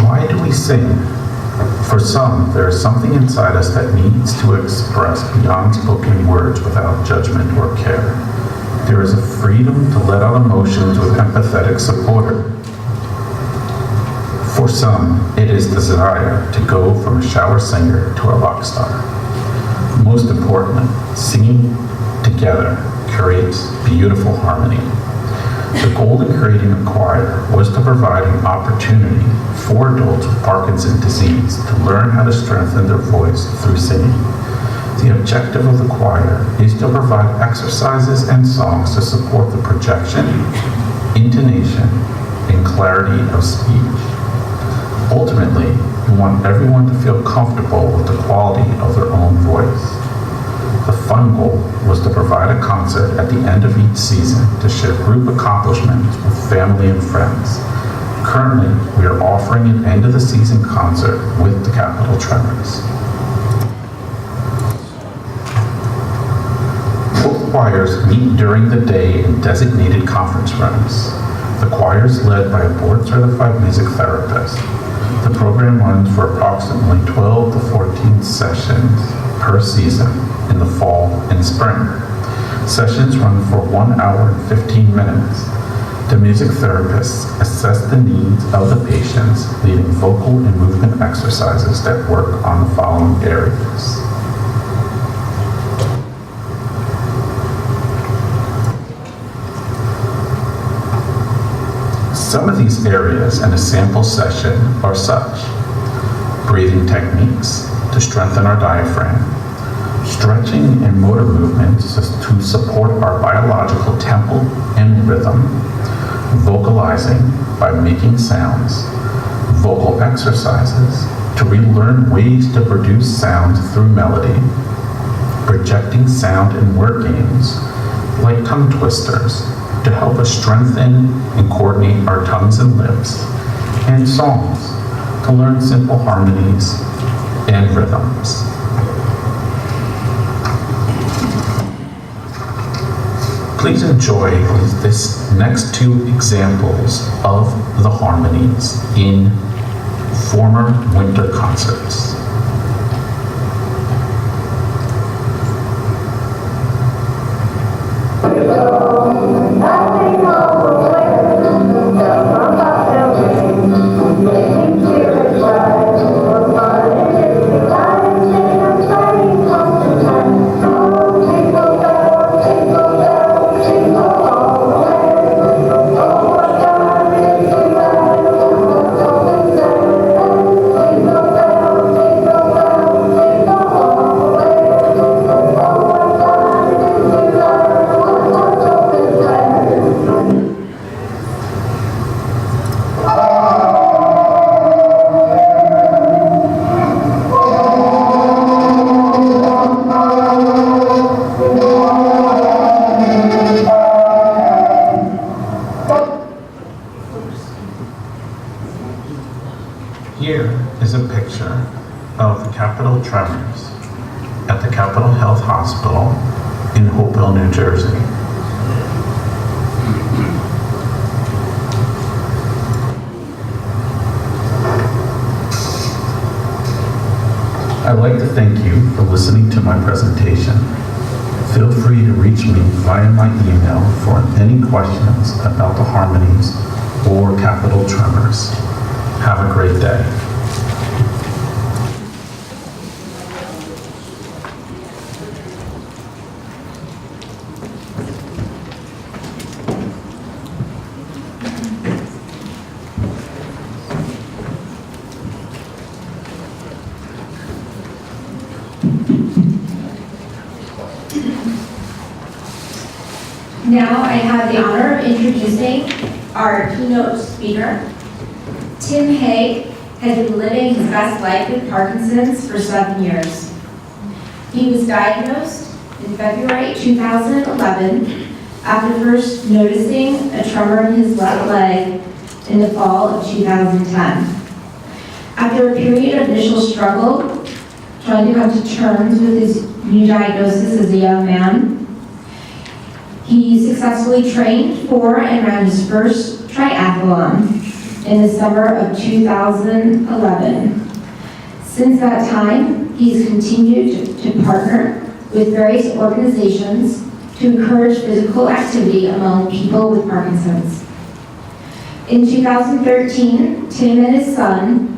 Why do we sing? For some, there is something inside us that needs to express beyond spoken words without judgment or care. There is a freedom to let out emotions with empathetic support. For some, it is desire to go from a shower singer to a rock star. Most importantly, singing together creates beautiful harmony. The goal in creating a choir was to provide an opportunity for adults with Parkinson's disease to learn how to strengthen their voice through singing. The objective of the choir is to provide exercises and songs to support the projection, intonation, and clarity of speech. Ultimately, we want everyone to feel comfortable with the quality of their own voice. The fun goal was to provide a concert at the end of each season to share group accomplishments with family and friends. Currently, we are offering an end-of-the-season concert with the Capital Tremors. Both choirs meet during the day in designated conference rooms. The choir is led by a board-certified music therapist. The program runs for approximately 12 to 14 sessions per season in the fall and spring. Sessions run for 1 hour and 15 minutes. The music therapists assess the needs of the patients, leading vocal and movement exercises that work on the following areas. Some of these areas in a sample session are such: breathing techniques to strengthen our diaphragm, stretching and motor movements to support our biological tempo and rhythm, vocalizing by making sounds, vocal exercises to relearn ways to produce sound through melody, projecting sound in word games like tongue twisters to help us strengthen and coordinate our tongues and lips, and songs to learn simple harmonies and rhythms. Please enjoy this next two examples of the harmonies in former winter concerts. Here is a picture of the Capital Tremors at the Capital Health Hospital in Hopewell, New Jersey. I'd like to thank you for listening to my presentation. Feel free to reach me via my email for any questions about the harmonies or Capital Tremors. Have a great day. Now I have the honor of introducing our keynote speaker, Tim Hague has been living his best life with Parkinson's for 7 years. He was diagnosed in February 2011 after first noticing a tremor in his left leg in the fall of 2010. After a period of initial struggle, trying to come to terms with his new diagnosis as a young man, he successfully trained for and ran his first triathlon in the summer of 2011. Since that time, he's continued to partner with various organizations to encourage physical activity among people with Parkinson's. In 2013, Tim and his son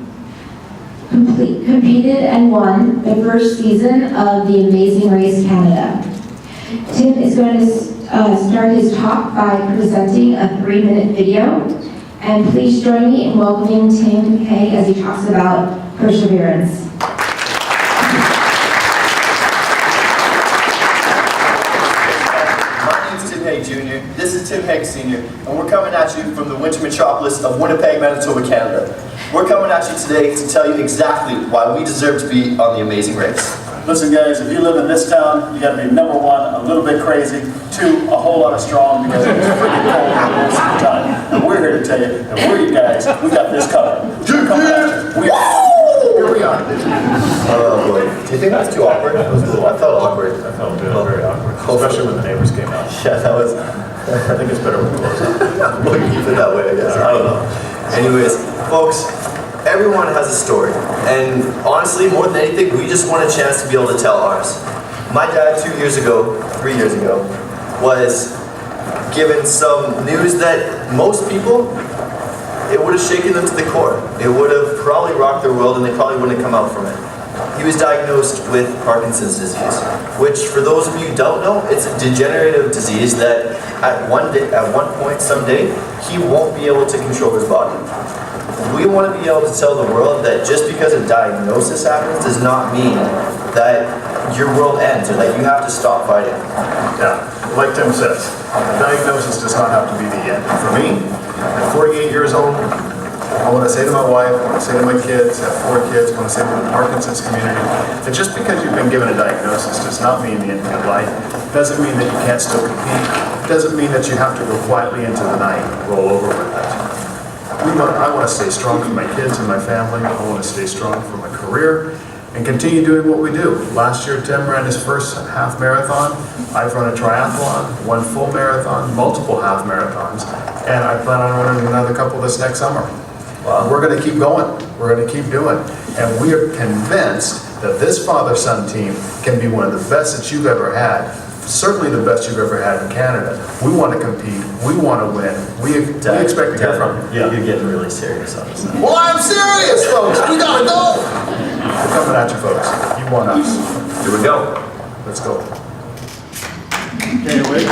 competed and won the first season of the Amazing Race Canada. Tim is going to start his talk by presenting a 3-minute video, and please join me in welcoming Tim Hague as he talks about perseverance. Jr. This is Tim Hague Sr., and we're coming at you from the winter metropolis of Winnipeg, Manitoba, Canada. We're coming at you today to tell you exactly why we deserve to be on the Amazing Race. Listen guys, if you live in this town, you gotta be #1, a little bit crazy, 2, a whole lot of strong because it's freaking cold most of the time. And we're here to tell you that we're you guys, we got this covered. We're coming at you. We are. Here we are. Oh boy. Do you think that was too awkward? It was a little, I felt awkward. I felt very awkward, especially when the neighbors came out. Yeah, that was, I think it's better when we close up. we'll keep it that way, I guess. I don't know. Anyways, folks, everyone has a story. And honestly, more than anything, we just want a chance to be able to tell ours. My dad 3 years ago, was given some news that most people, it would have shaken them to the core. It would have probably rocked their world and they probably wouldn't have come out from it. He was diagnosed with Parkinson's disease, which for those of you who don't know, it's a degenerative disease that at one point, someday, he won't be able to control his body. We want to be able to tell the world that just because a diagnosis happens does not mean that your world ends or that you have to stop fighting. Yeah, like Tim says, a diagnosis does not have to be the end. For me, at 48 years old, I want to say to my wife, I want to say to my kids, I have 4 kids, I want to say to the Parkinson's community, that just because you've been given a diagnosis does not mean the end of your life. Doesn't mean that you can't still compete. Doesn't mean that you have to go quietly into the night and roll over with it. I want to stay strong for my kids and my family. I want to stay strong for my career and continue doing what we do. Last year, Tim ran his first half marathon. I've run a triathlon, 1 full marathon, multiple half marathons, and I plan on running another couple this next summer. We're going to keep going. We're going to keep doing. And we are convinced that this father-son team can be one of the best that you've ever had. Certainly the best you've ever had in Canada. We want to compete. We want to win. We expect to hear from you. Yeah. You're getting really serious on this. Well, I'm serious, folks. We gotta go. We're coming at you, folks. You want us. Here we go. Let's go. Okay, wait.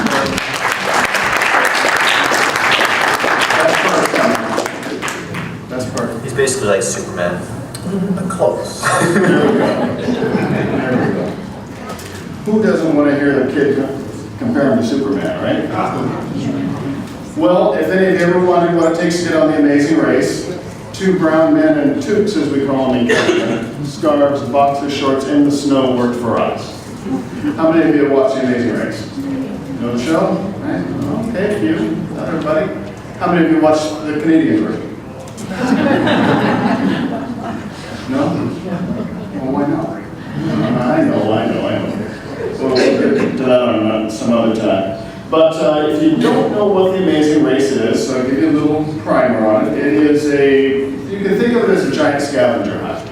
That's perfect. He's basically like Superman. Close. There we go. Who doesn't want to hear their kid compare him to Superman, right? Well, if any of you ever wondered what it takes to get on the Amazing Race, 2 brown men in toques, as we call them in Canada, scarves, boxer shorts in the snow worked for us. How many of you have watched the Amazing Race? Know the show? Right? Okay, a few. Not everybody. How many of you watched the Canadian version? No? Well, why not? I know. We'll get to that on some other time. But if you don't know what the Amazing Race is, so I'll give you a little primer on it. It is you can think of it as a giant scavenger hunt.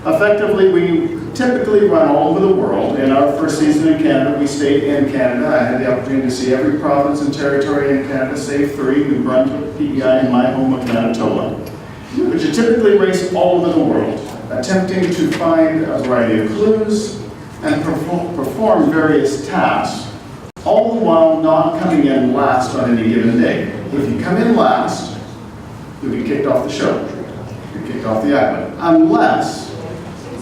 Effectively, we typically run all over the world. In our first season in Canada, we stayed in Canada. I had the opportunity to see every province and territory in Canada, save 3, New Brunswick, PEI, and my home of Manitoba. But you typically race all over the world, attempting to find a variety of clues and perform various tasks, all the while not coming in last on any given day. If you come in last, you'll be kicked off the show. You're kicked off the island. Unless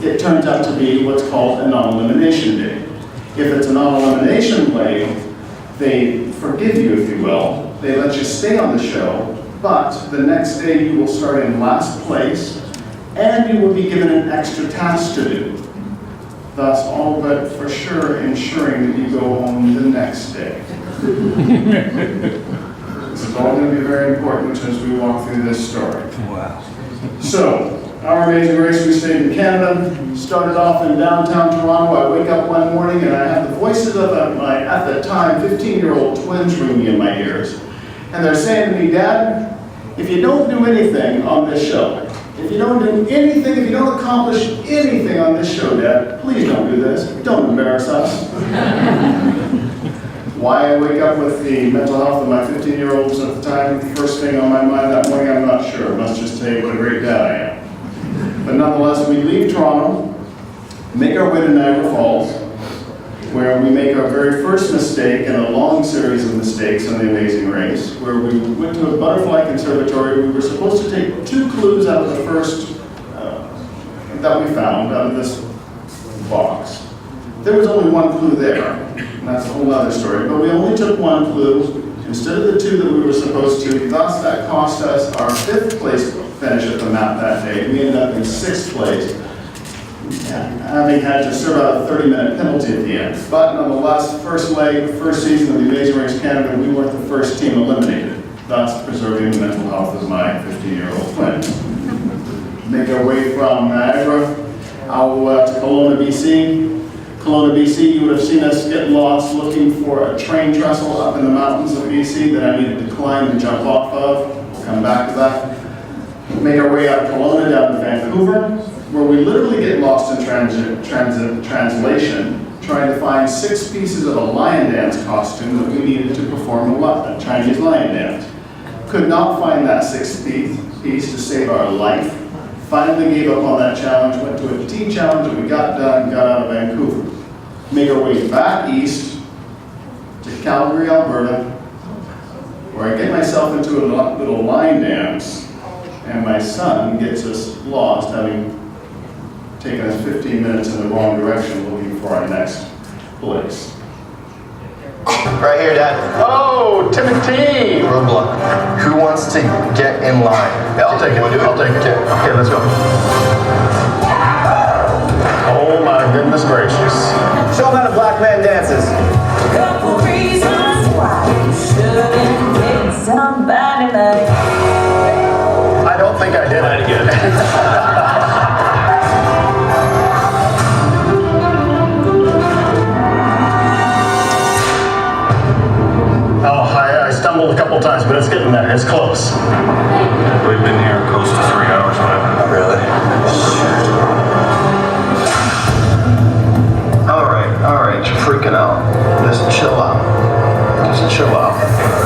it turns out to be what's called a non-elimination day. If it's a non-elimination way, they forgive you, if you will. They let you stay on the show but the next day you will start in last place, and you will be given an extra task to do, thus all but for sure ensuring that you go home the next day. This is all going to be very important as we walk through this story. Wow. So, our amazing race, we stayed in Canada, started off in downtown Toronto. I wake up one morning and I have the voices of my, at the time, 15-year-old twins ringing in my ears. And they're saying to me, Dad, if you don't do anything on this show, if you don't do anything, if you don't accomplish anything on this show, Dad, please don't do this. Don't embarrass us. Why I wake up with the mental health of my 15-year-olds at the time, first thing on my mind that morning, I'm not sure. It must just tell you what a great dad I am. But nonetheless, we leave Toronto, make our way to Niagara Falls, where we make our very first mistake in a long series of mistakes on the Amazing Race, where we went to a butterfly conservatory. We were supposed to take 2 clues out of the first that we found out of this box. There was only 1 clue there, and that's a whole other story. But we only took 1 clue instead of the 2 that we were supposed to. Thus, that cost us our 5th place finish at the map that day. We ended up in 6th place, having had to serve out a 30-minute penalty at the end. But nonetheless, first leg, first season of the Amazing Race Canada, we weren't the first team eliminated, thus preserving the mental health of my 15-year-old twins. Make our way from Niagara out to Kelowna, BC. Kelowna, BC, you would have seen us get lost looking for a train trestle up in the mountains of BC that I needed to climb and jump off of. We'll come back to that. Make our way out of Kelowna down to Vancouver, where we literally get lost in translation, trying to find 6 pieces of a lion dance costume that we needed to perform a Chinese lion dance. Could not find that 6th piece to save our life. Finally gave up on that challenge, went to a team challenge that we got done and got out of Vancouver. Make our way back east to Calgary, Alberta, where I get myself into a little line dance, and my son gets us lost, having taken us 15 minutes in the wrong direction looking for our next place. Right here, Dad. Oh, Timothy! Roadblock. Who wants to get in line? Yeah, I'll take it. I'll take it. Okay, let's go. Oh my goodness gracious. Show them how the black man dances. Couple reasons why you shouldn't date somebody like I don't think I did it again. I stumbled a couple times, but it's getting there. It's close. We've been here close to 3 hours, man. Really? All right, you're freaking out. Just chill out. Just chill out.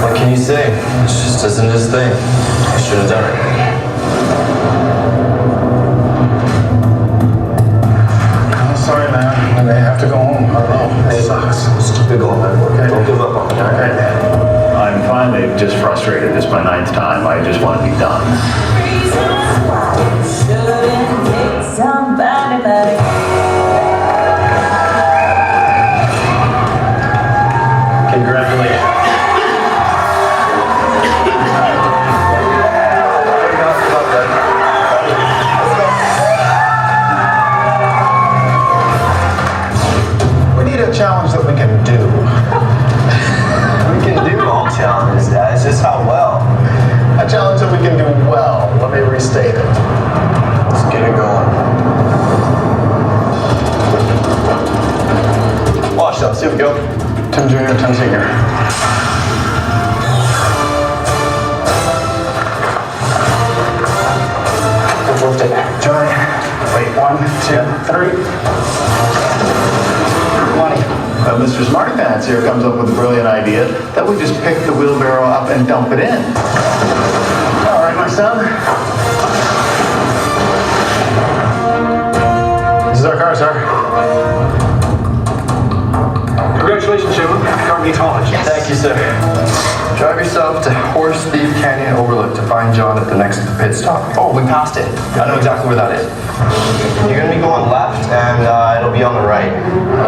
What can you say? It just isn't his thing. I should have done it. I'm sorry, man. I may have to go home. I don't know. It sucks. Just keep it going, man. Okay. Don't give up on me. Okay. I'm finally just frustrated. It's my 9th time. I just want to be done. reasons why you shouldn't date somebody like Congratulations. We need a challenge that we can do. We can do all challenges, Dad. It's just how well. A challenge that we can do well. Let me restate it. Let's get it going. Wash up. See if we go. Tim Jr., Tim Senior. Johnny. Wait, 1, 2, 3. Money. Mr. Smarty Pants here comes up with a brilliant idea that we just pick the wheelbarrow up and dump it in. All right, my son. This is our car, sir. Congratulations, gentlemen. Car meets Holland. Thank you, sir. Drive yourself to Horse Thief Canyon Overlook to find John at the next pit stop. Oh, we passed it. I know exactly where that is. You're going to be going left, and it'll be on the right.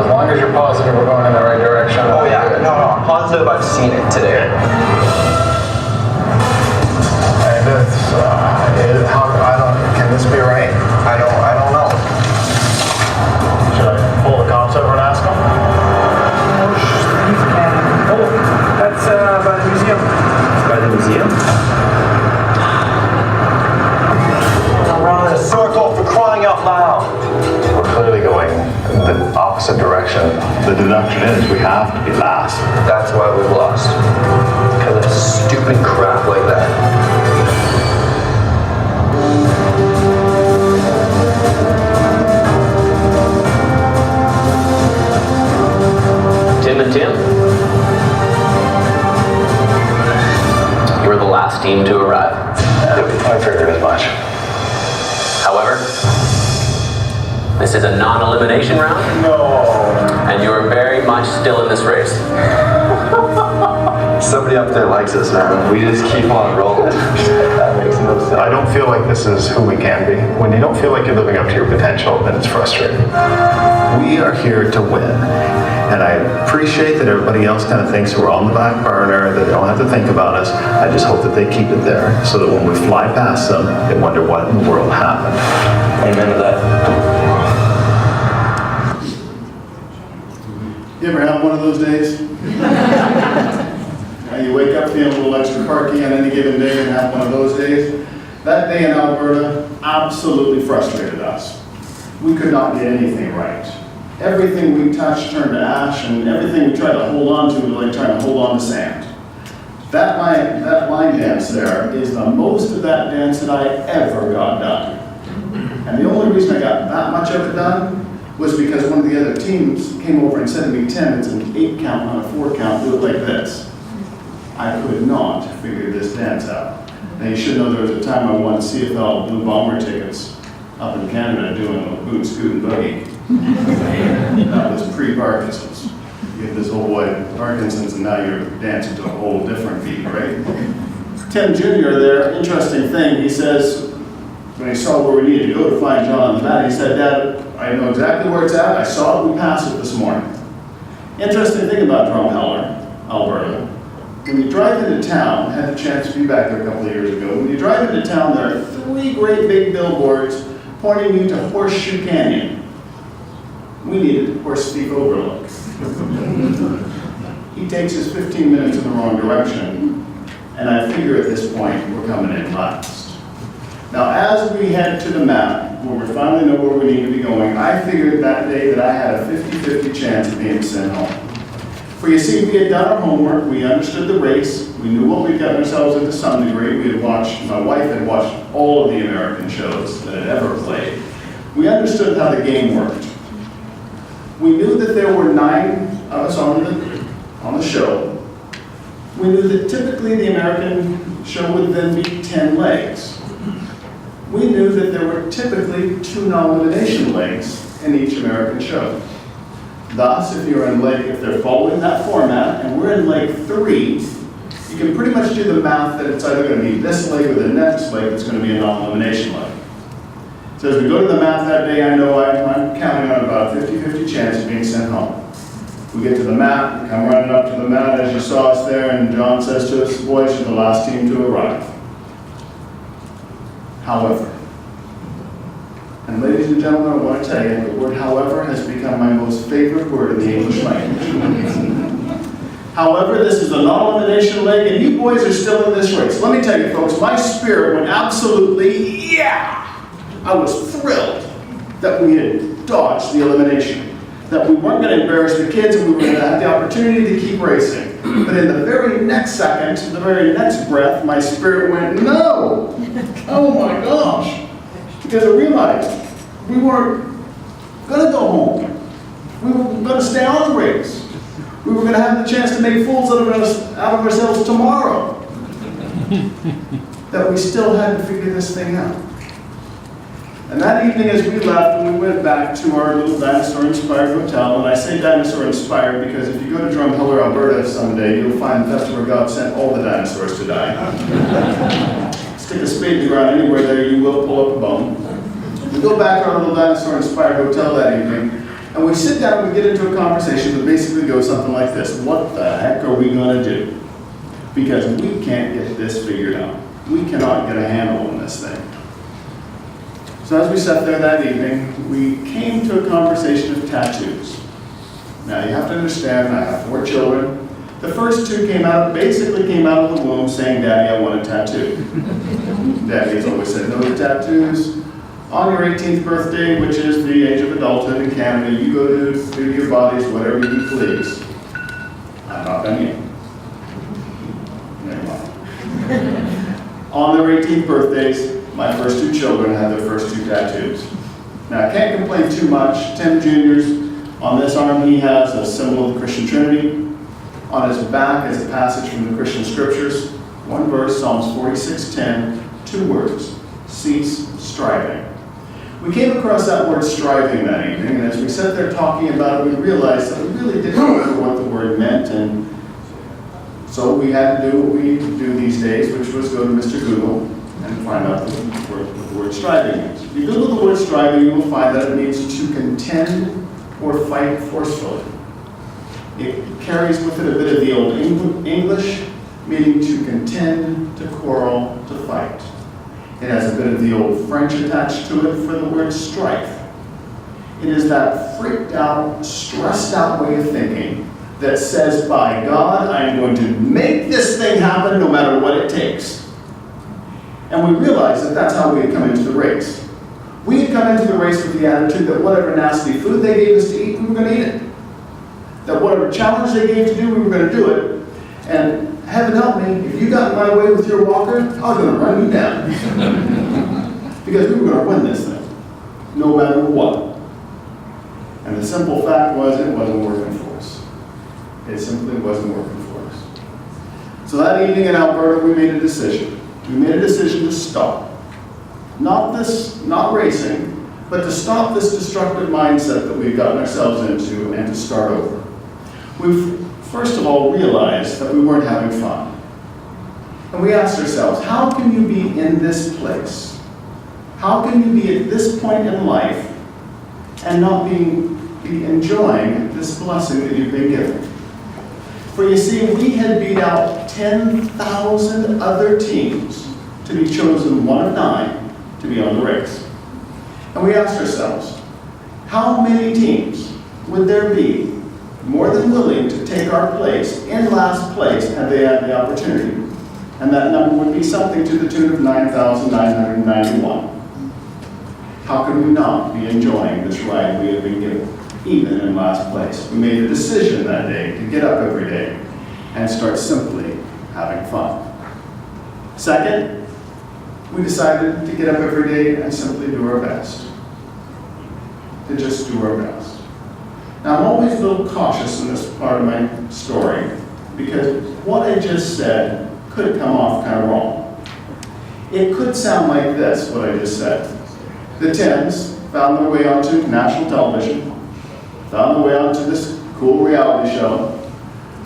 As long as you're positive we're going in the right direction. Oh, yeah. No, I'm positive I've seen it today. medium. Around in a circle for crying out loud. We're clearly going in the opposite direction. The deduction is we have to be last. That's why we've lost. Because of stupid crap like that. Tim and Tim, you were the last team to arrive. I figured as much. However, this is a non-elimination round. No. And you are very much still in this race. Somebody up there likes us, man. We just keep on rolling. That makes no sense. I don't feel like this is who we can be. When you don't feel like you're living up to your potential, then it's frustrating. We are here to win. And I appreciate that everybody else kind of thinks we're on the back burner, that they don't have to think about us. I just hope that they keep it there so that when we fly past them, they wonder what in the world happened. Amen to that. You ever have one of those days? You wake up feeling a little extra perky on any given day and have one of those days. That day in Alberta absolutely frustrated us. We could not get anything right. Everything we touched turned to ash, and everything we tried to hold on to was like trying to hold on to sand. That line dance there is the most of that dance that I ever got done. And the only reason I got that much of it done was because one of the other teams came over and said to me, Tim, it's an 8 count, not a 4 count, do it like this. I could not figure this dance out. Now you should know there was a time I won CFL Blue Bomber tickets up in Canada doing a boot, scoot, and boogie. That was pre-Parkinson's. You get this old boy Parkinson's and now you're dancing to a whole different beat, right? Tim Jr. there, interesting thing, he says, when he saw where we needed to go to find John on the mat, he said, Dad, I know exactly where it's at. I saw it, we passed it this morning. Interesting thing about Drumheller, Alberta. When you drive into town, I had the chance to be back there a couple of years ago. When you drive into town, there are 3 great big billboards pointing you to Horseshoe Canyon. We needed Horse Thief Overlook. He takes us 15 minutes in the wrong direction, and I figure at this point we're coming in last. Now, as we head to the map, where we finally know where we need to be going, I figured that day that I had a 50-50 chance of being sent home. For you see, we had done our homework, we understood the race, we knew what we'd gotten ourselves into to some degree. We had watched, my wife had watched all of the American shows that had ever played. We understood how the game worked. We knew that there were 9 of us on the show. We knew that typically the American show would then be 10 legs. We knew that there were typically 2 non-elimination legs in each American show. Thus, if they're following that format, and we're in leg 3, you can pretty much do the math that it's either going to be this leg or the next leg that's going to be a non-elimination leg. So as we go to the math that day, I know I'm counting on about a 50-50 chance of being sent home. We get to the mat, we come running up to the mat as you saw us there, and John says to us, boys, you're the last team to arrive. However, and ladies and gentlemen, I want to tell you, the word however has become my most favorite word in the English language. However, this is a non-elimination leg, and you boys are still in this race. Let me tell you, folks, my spirit went absolutely, yeah! I was thrilled that we had dodged the elimination, that we weren't going to embarrass the kids, and we were going to have the opportunity to keep racing. But in the very next second, the very next breath, my spirit went, no! Oh my gosh! Because I realized we weren't going to go home. We were going to stay on the race. We were going to have the chance to make fools out of ourselves tomorrow. That we still had to figure this thing out. And that evening as we left, we went back to our little dinosaur-inspired hotel. And I say dinosaur-inspired because if you go to Drumheller, Alberta someday, you'll find that's where God sent all the dinosaurs to die. Stick a spade in the ground anywhere there, you will pull up a bone. We go back to our little dinosaur-inspired hotel that evening, and we sit down and we get into a conversation that basically goes something like this. What the heck are we going to do? Because we can't get this figured out. We cannot get a handle on this thing. So as we sat there that evening, we came to a conversation of tattoos. Now you have to understand, I have 4 children. The first two basically came out of the womb saying, Daddy, I want a tattoo. Daddy has always said no to tattoos. On your 18th birthday, which is the age of adulthood in Canada, you go to do your bodies whatever you please. I'm not done yet. Never mind. On their 18th birthdays, my first two children had their first two tattoos. Now, I can't complain too much. Tim Jr.'s, on this arm, he has a symbol of the Christian Trinity. On his back is a passage from the Christian Scriptures. One verse, Psalms 46:10, 2 words, cease striving. We came across that word striving that evening, and as we sat there talking about it, we realized that we really didn't know what the word meant, and so we had to do what we do these days, which was go to Mr. Google and find out what the word striving is. If you Google the word striving, you will find that it means to contend or fight forcefully. It carries with it a bit of the old English, meaning to contend, to quarrel, to fight. It has a bit of the old French attached to it for the word strife. It is that freaked out, stressed out way of thinking that says, by God, I am going to make this thing happen no matter what it takes. And we realized that that's how we had come into the race. We had come into the race with the attitude that whatever nasty food they gave us to eat, we were going to eat it. That whatever challenge they gave to do, we were going to do it. And heaven help me, if you got in my way with your walker, I was going to run you down. Because we were going to win this thing, no matter what. And the simple fact was, it wasn't working for us. It simply wasn't working for us. So that evening in Alberta, we made a decision. We made a decision to stop. Not racing, but to stop this destructive mindset that we've gotten ourselves into and to start over. We've first of all realized that we weren't having fun. And we asked ourselves, how can you be in this place? How can you be at this point in life and not be enjoying this blessing that you've been given? For you see, we had beat out 10,000 other teams to be chosen 1 of 9 to be on the race. And we asked ourselves, how many teams would there be more than willing to take our place in last place had they had the opportunity? And that number would be something to the tune of 9,991. How could we not be enjoying this ride we have been given, even in last place? We made a decision that day to get up every day and start simply having fun. Second, we decided to get up every day and simply do our best. To just do our best. Now, I'm always a little cautious in this part of my story because what I just said could come off kind of wrong. It could sound like this, what I just said. The Tims found their way onto national television, found their way onto this cool reality show,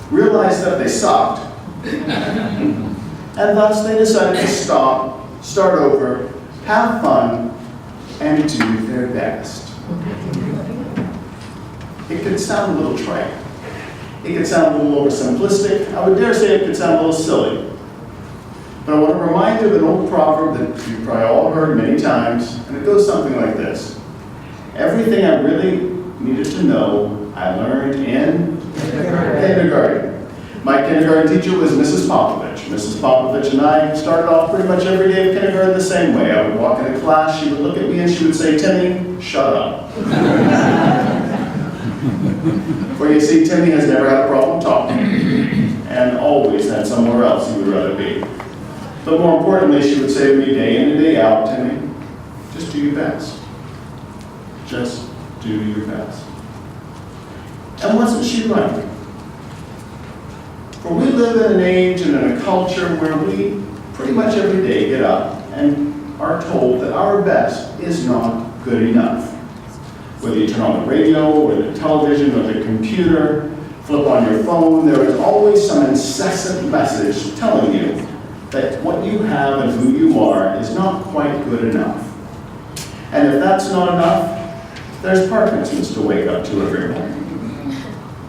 realized that they sucked, and thus they decided to stop, start over, have fun, and do their best. It could sound a little trite. It could sound a little oversimplistic. I would dare say it could sound a little silly. But I want to remind you of an old proverb that you've probably all heard many times, and it goes something like this. Everything I really needed to know, I learned in kindergarten. My kindergarten teacher was Mrs. Popovich. Mrs. Popovich and I started off pretty much every day of kindergarten the same way. I would walk into class, she would look at me and she would say, Timmy, shut up. For you see, Timmy has never had a problem talking and always had somewhere else he would rather be. But more importantly, she would say to me day in and day out, Timmy, just do your best. Just do your best. And wasn't she right? For we live in an age and in a culture where we pretty much every day get up and are told that our best is not good enough. Whether you turn on the radio or the television or the computer, flip on your phone, there is always some incessant message telling you that what you have and who you are is not quite good enough. And if that's not enough, there's Parkinson's to wake up to every morning.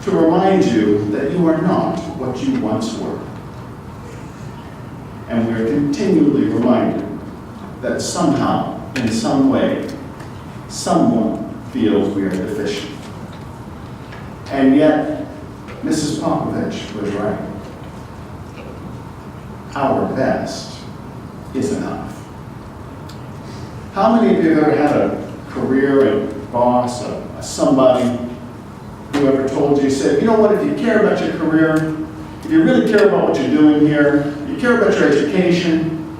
To remind you that you are not what you once were. And we are continually reminded that somehow, in some way, someone feels we are deficient. And yet, Mrs. Popovich was right. Our best is enough. How many of you have ever had a career, a boss, a somebody who ever told you, said, you know what, if you care about your career, if you really care about what you're doing here, you care about your education,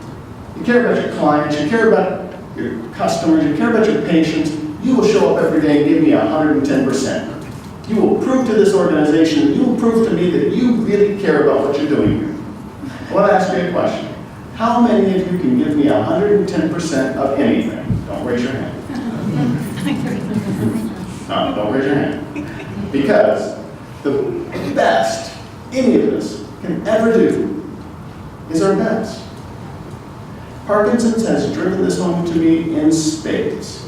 you care about your clients, you care about your customers, you care about your patients, you will show up every day and give me 110%. You will prove to this organization, you will prove to me that you really care about what you're doing here. I want to ask you a question. How many of you can give me 110% of anything? Don't raise your hand. No, don't raise your hand. Because the best any of us can ever do is our best. Parkinson's has driven this home to me in spades.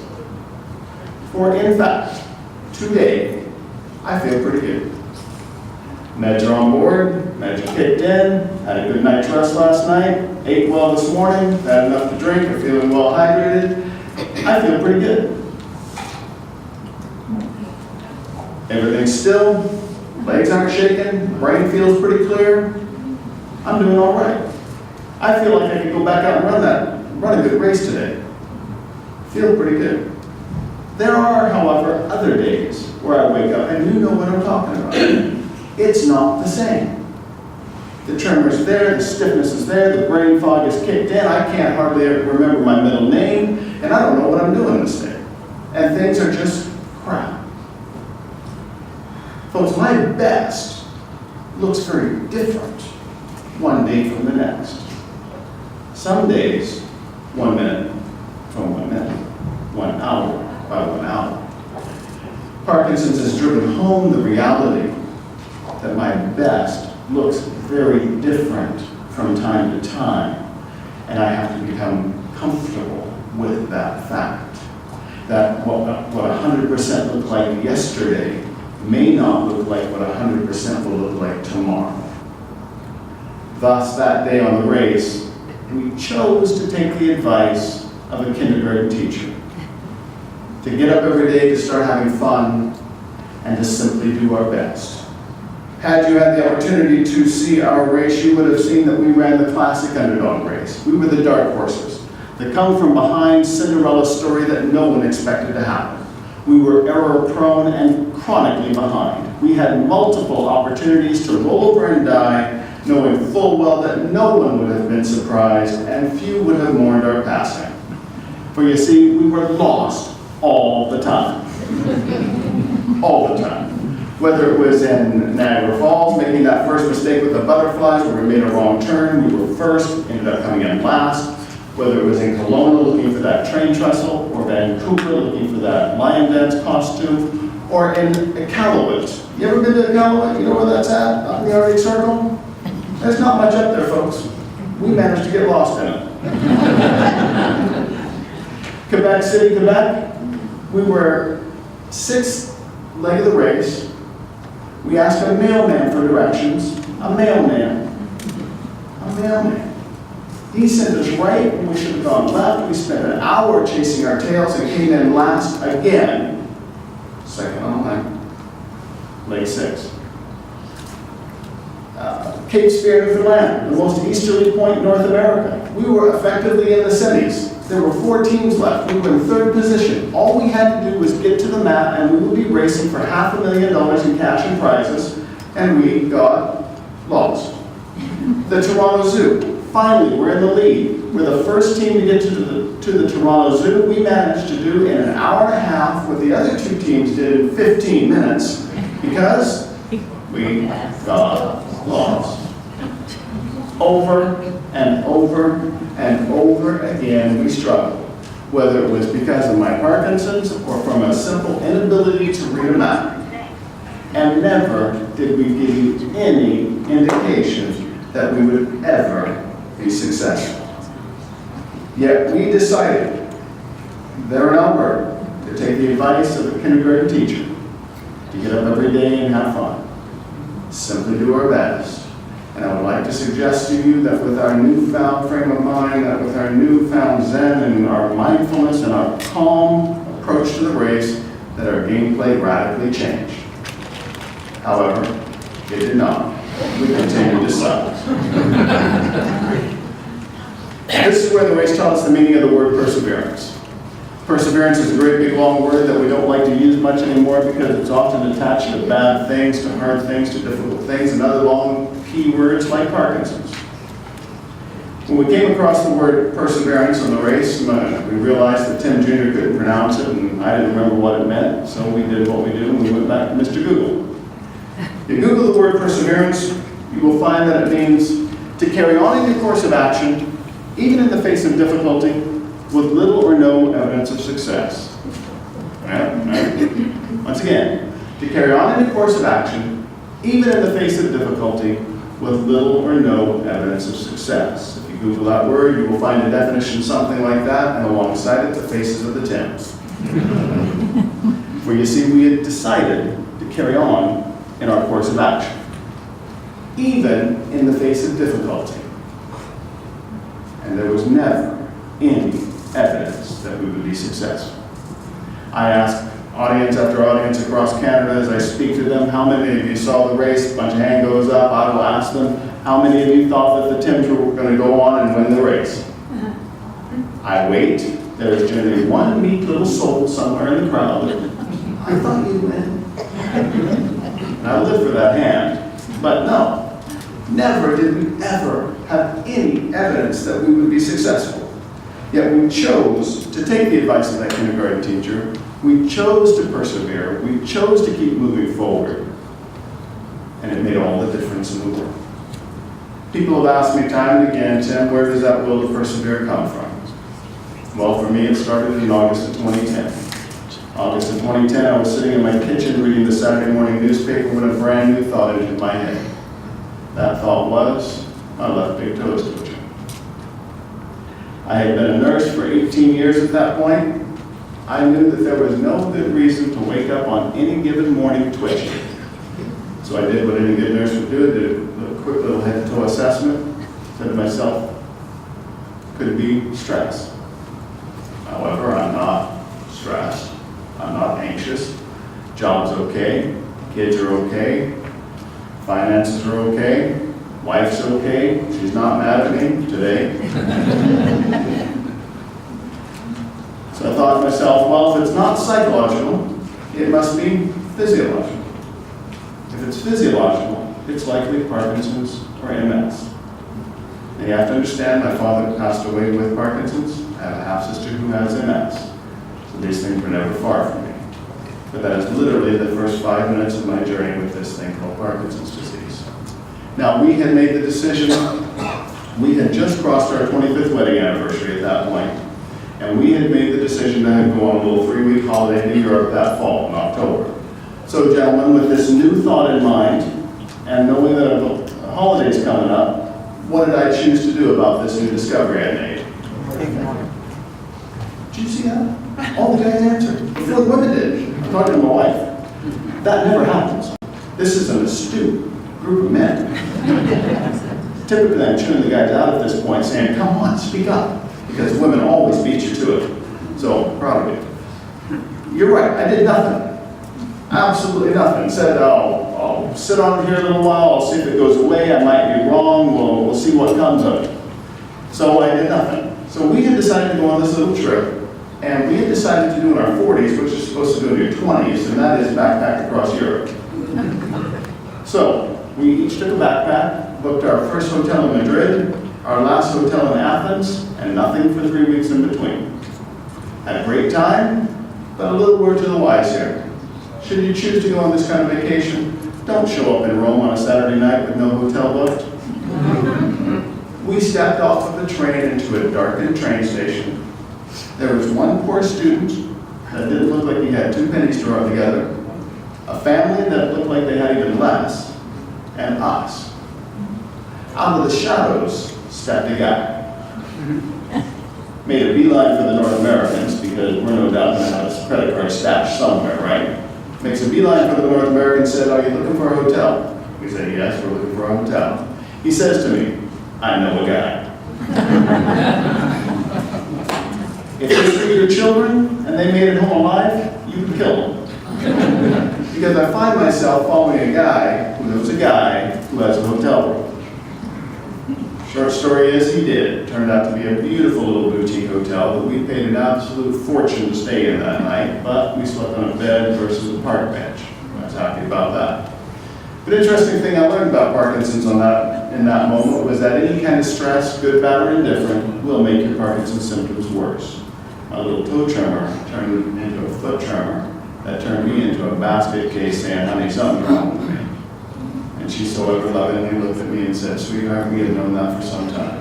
For in fact, today, I feel pretty good. Meds are on board, meds are kicked in, had a good night's rest last night, ate well this morning, had enough to drink, I'm feeling well hydrated. I feel pretty good. Everything's still, legs aren't shaking, brain feels pretty clear. I'm doing all right. I feel like I could go back out and run a good race today. Feel pretty good. There are, however, other days where I wake up and you know what I'm talking about. It's not the same. The tremor's there, the stiffness is there, the brain fog is kicked in, I can't hardly ever remember my middle name, and I don't know what I'm doing this day. And things are just crap. Folks, my best looks very different one day from the next. Some days, 1 minute from 1 minute, 1 hour by 1 hour. Parkinson's has driven home the reality that my best looks very different from time to time, and I have to become comfortable with that fact. That what 100% looked like yesterday may not look like what 100% will look like tomorrow. Thus, that day on the race, we chose to take the advice of a kindergarten teacher. To get up every day, to start having fun, and to simply do our best. Had you had the opportunity to see our race, you would have seen that we ran the classic underdog race. We were the dark horses, the come from behind Cinderella story that no one expected to happen. We were error prone and chronically behind. We had multiple opportunities to roll over and die, knowing full well that no one would have been surprised and few would have mourned our passing. For you see, we were lost all the time. All the time. Whether it was in Niagara Falls, making that first mistake with the butterflies where we made a wrong turn, we were first, ended up coming in last. Whether it was in Kelowna looking for that train trestle, or Vancouver looking for that lion dance costume, or in Iqaluit. You ever been to Iqaluit? You know where that's at? Up in the Arctic Circle? There's not much up there, folks. We managed to get lost in it. Quebec City, Quebec, we were sixth leg of the race. We asked a mailman for directions. A mailman. A mailman. He sent us right when we should have gone left. We spent an hour chasing our tails and came in last again. Second on line. Leg 6. Cape Spear, Newfoundland, the most easterly point in North America. We were effectively in the semis. There were 4 teams left. We were in 3rd position. All we had to do was get to the mat and we would be racing for $500,000 in cash and prizes, and we got lost. The Toronto Zoo. Finally, we're in the lead. We're the first team to get to the Toronto Zoo. We managed to do in an hour and a half what the other 2 teams did in 15 minutes because we got lost. Over and over and over again, we struggled. Whether it was because of my Parkinson's or from a simple inability to read a map. And never did we give you any indication that we would ever be successful. Yet we decided, there in Alberta, to take the advice of a kindergarten teacher, to get up every day and have fun. Simply do our best. And I would like to suggest to you that with our newfound frame of mind, that with our newfound zen and our mindfulness and our calm approach to the race, that our gameplay radically changed. However, It did not. We continued to suck. This is where the race taught us the meaning of the word perseverance. Perseverance is a great big long word that we don't like to use much anymore because it's often attached to bad things, to hard things, to difficult things, and other long key words like Parkinson's. When we came across the word perseverance on the race, we realized that Tim Jr. couldn't pronounce it and I didn't remember what it meant, so we did what we do and we went back to Mr. Google. If you Google the word perseverance, you will find that it means to carry on in your course of action, even in the face of difficulty, with little or no evidence of success. Once again, to carry on in your course of action, even in the face of difficulty, with little or no evidence of success. If you Google that word, you will find a definition something like that, and alongside it, the faces of the Tims. Where you see, we had decided to carry on in our course of action, even in the face of difficulty. And there was never any evidence that we would be successful. I ask audience after audience across Canada as I speak to them, how many of you saw the race? A bunch of hand goes up. I will ask them, how many of you thought that the Tims were going to go on and win the race? I wait. There's generally one meek little soul somewhere in the crowd. I thought you'd win. And I live for that hand. But no, never did we ever have any evidence that we would be successful. Yet we chose to take the advice of that kindergarten teacher. We chose to persevere. We chose to keep moving forward. And it made all the difference in the world. People have asked me time and again, Tim, where does that will to persevere come from? Well, for me, it started in August of 2010. August of 2010, I was sitting in my kitchen reading the Saturday morning newspaper when a brand new thought entered my head. That thought was, my left big toe is twitching. I had been a nurse for 18 years at that point. I knew that there was no good reason to wake up on any given morning twitching. So I did what any good nurse would do, did a quick little head-to-toe assessment, said to myself, could it be stress? However, I'm not stressed. I'm not anxious. Job's okay. Kids are okay. Finances are okay. Wife's okay. She's not mad at me today. So I thought to myself, well, if it's not psychological, it must be physiological. If it's physiological, it's likely Parkinson's or MS. And you have to understand, my father passed away with Parkinson's. I have a half-sister who has MS. So these things were never far from me. But that is literally the first 5 minutes of my journey with this thing called Parkinson's disease. Now, we had made the decision, we had just crossed our 25th wedding anniversary at that point, and we had made the decision to go on a little 3-week holiday to Europe that fall in October. So, gentlemen, with this new thought in mind, and knowing that a holiday's coming up, what did I choose to do about this new discovery I made? Did you see that? All the guys answered. Before the women did. I'm talking to my wife. That never happens. This is an astute group of men. Typically, I'm tuning the guys out at this point saying, come on, speak up. Because women always beat you to it. So, proud of you. You're right, I did nothing. Absolutely nothing. Said, I'll sit on here a little while, I'll see if it goes away, I might be wrong, we'll see what comes of it. So I did nothing. So we had decided to go on this little trip, and we had decided to do in our 40s, which you're supposed to do in your 20s, and that is backpack across Europe. So we each took a backpack, booked our first hotel in Madrid, our last hotel in Athens, and nothing for 3 weeks in between. Had a great time, but a little word to the wise here. Should you choose to go on this kind of vacation, don't show up in Rome on a Saturday night with no hotel booked. We stepped off of the train into a darkened train station. There was one poor student that didn't look like he had 2 pennies to rub together, a family that looked like they had even less, and us. Out of the shadows stepped a guy. Made a beeline for the North Americans because we're no doubt going to have his credit card stashed somewhere, right? Makes a beeline for the North Americans, said, are you looking for a hotel? We said, yes, we're looking for a hotel. He says to me, I know a guy. If they were your children and they made it home alive, you would kill them. because I find myself following a guy who knows a guy who has a hotel room. Short story is, he did. It turned out to be a beautiful little boutique hotel that we paid an absolute fortune to stay in that night, but we slept on a bed versus a park bench. I was happy about that. But interesting thing I learned about Parkinson's in that moment was that any kind of stress, good, bad, or indifferent, will make your Parkinson's symptoms worse. My little toe tremor turned into a foot tremor that turned me into a basket case saying, honey, something's wrong with me. And she so ever lovingly looked at me and said, sweetheart, we have known that for some time.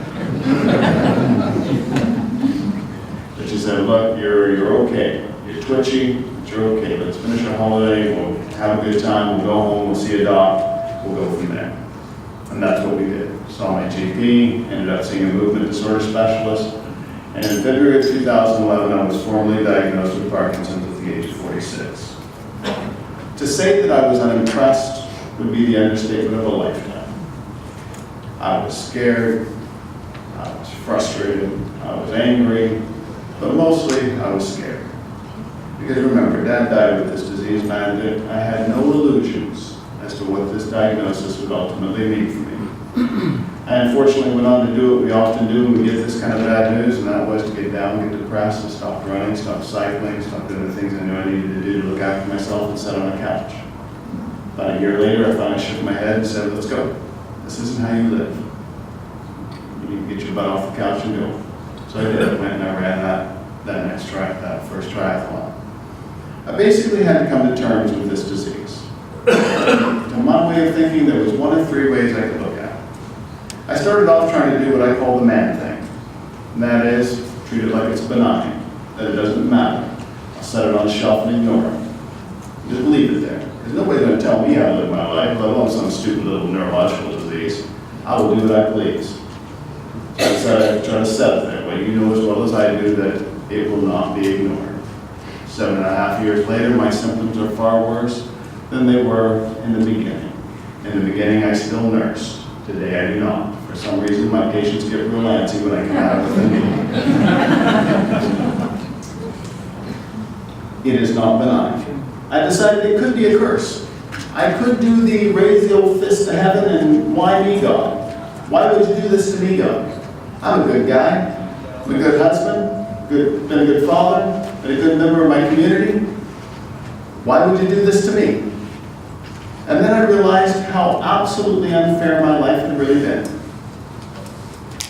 But she said, look, you're okay. You're twitchy, but you're okay. Let's finish our holiday, we'll have a good time, we'll go home, we'll see a doc, we'll go from there. And that's what we did. Saw my GP, ended up seeing a movement disorder specialist, and in February of 2011, I was formally diagnosed with Parkinson's at the age of 46. To say that I was unimpressed would be the understatement of a lifetime. I was scared, I was frustrated, I was angry, but mostly I was scared. Because remember, Dad died with this disease, and I had no illusions as to what this diagnosis would ultimately mean for me. I unfortunately went on to do what we often do when we get this kind of bad news, and that was to get down, get depressed, and stop running, stop cycling, stop doing the things I knew I needed to do to look after myself and sit on a couch. About a year later, I finally shook my head and said, let's go. This isn't how you live. You need to get your butt off the couch and go. So I did. I went and I ran that first triathlon. I basically had to come to terms with this disease. In my way of thinking, there was one of three ways I could look at it. I started off trying to do what I call the man thing. And that is, treat it like it's benign, that it doesn't matter. I'll set it on a shelf and ignore it. Just leave it there. There's nobody going to tell me how to live my life, let alone some stupid little neurological disease. I will do what I please. So I decided to try to set it there, but you know as well as I do that it will not be ignored. 7.5 years later, my symptoms are far worse than they were in the beginning. In the beginning, I still nursed. Today, I do not. For some reason, my patients get real antsy when I come out with a knee. It is not benign. I decided it could be a curse. I could do the raise the old fist to heaven and why me, God? Why would you do this to me, God? I'm a good guy. I'm a good husband. Been a good father. Been a good member of my community. Why would you do this to me? And then I realized how absolutely unfair my life had really been.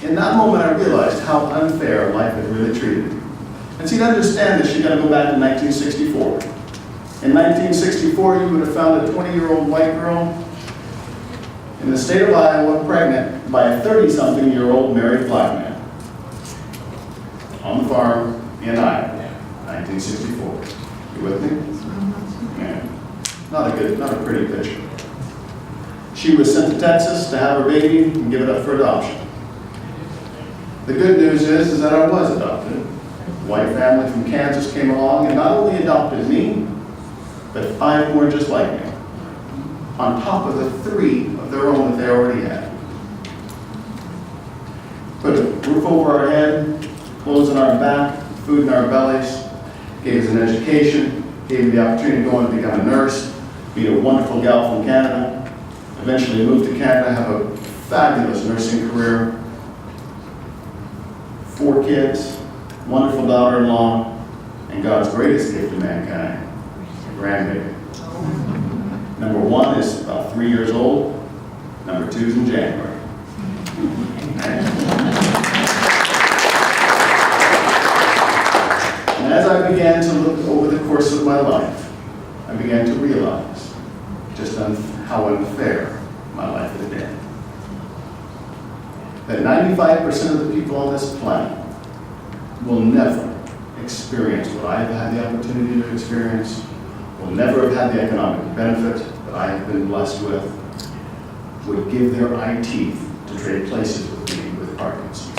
In that moment, I realized how unfair life had really treated me. And see, to understand this, you got to go back to 1964. In 1964, you would have found a 20-year-old white girl in the state of Iowa pregnant by a 30-something-year-old married black man on the farm in Iowa, 1964. You with me? Yeah. Not a pretty picture. She was sent to Texas to have her baby and give it up for adoption. The good news is that I was adopted. A white family from Kansas came along and not only adopted me, but 5 more just like me, on top of the 3 of their own that they already had. Put a roof over our head, clothes on our back, food in our bellies, gave us an education, gave me the opportunity to go on and become a nurse, be a wonderful gal from Canada, eventually moved to Canada, have a fabulous nursing career, 4 kids, wonderful daughter-in-law, and God's greatest gift to mankind, a grandbaby. Number 1 is about 3 years old. Number 2 is in January. And as I began to look over the course of my life, I began to realize just how unfair my life had been. That 95% of the people on this planet will never experience what I've had the opportunity to experience, will never have had the economic benefit that I have been blessed with, would give their eye teeth to trade places with me with Parkinson's.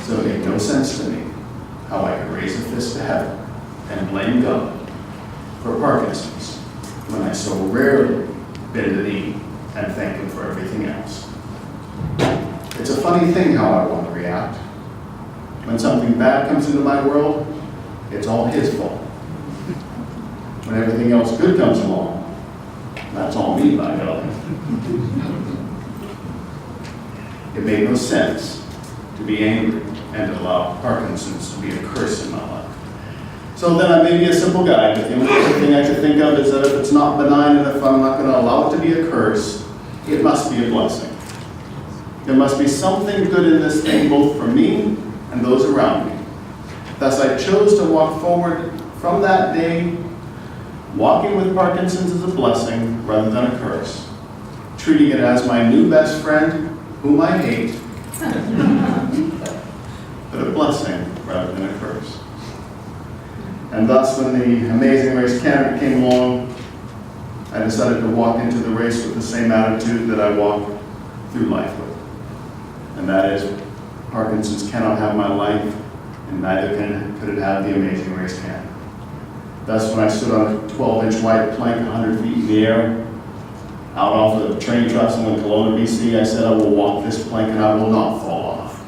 So it made no sense to me how I could raise a fist to heaven and blame God for Parkinson's when I so rarely bend the knee and thank Him for everything else. It's a funny thing how I want to react. When something bad comes into my world, it's all His fault. when everything else good comes along. That's all me, by golly. It made no sense to be angry and to allow Parkinson's to be a curse in my life. So then I may be a simple guy, but the only thing I could think of is that if it's not benign and if I'm not going to allow it to be a curse, it must be a blessing. There must be something good in this thing, both for me and those around me. Thus I chose to walk forward from that day, walking with Parkinson's as a blessing rather than a curse, treating it as my new best friend, whom I hate, but a blessing rather than a curse. And thus, when the Amazing Race candidate came along, I decided to walk into the race with the same attitude that I walk through life with. And that is, Parkinson's cannot have my life, and neither could it have the Amazing Race candidate. Thus, when I stood on a 12-inch wide plank 100 feet in the air, out off the train trestle in Kelowna, BC, I said, I will walk this plank and I will not fall off.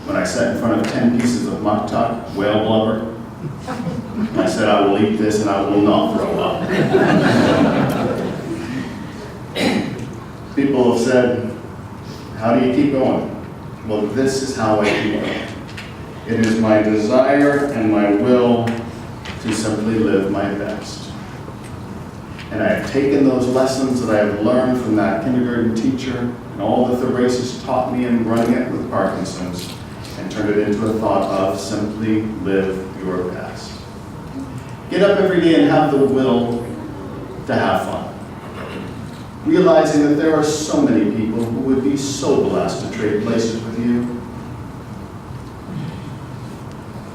When I sat in front of 10 pieces of muck tuck, whale blubber, I said, I will eat this and I will not throw up. People have said, how do you keep going? Well, this is how I keep going. It is my desire and my will to simply live my best. And I have taken those lessons that I have learned from that kindergarten teacher and all that the races taught me in running it with Parkinson's and turned it into a thought of simply live your best. Get up every day and have the will to have fun. Realizing that there are so many people who would be so blessed to trade places with you.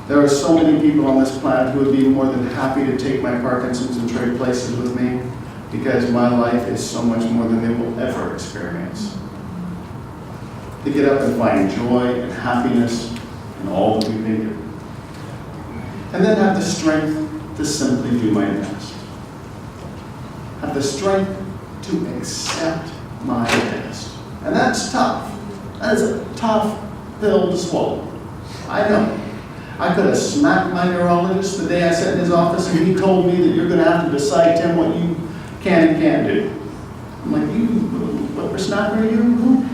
There are so many people on this planet who would be more than happy to take my Parkinson's and trade places with me because my life is so much more than they will ever experience. To get up and find joy and happiness in all that we've been given. And then have the strength to simply do my best. Have the strength to accept my best. And that's tough. That is a tough pill to swallow. I know. I could have smacked my neurologist the day I sat in his office and he told me that you're going to have to decide, Tim, what you can and can't do. I'm like, you, what whippersnapper are you? Who?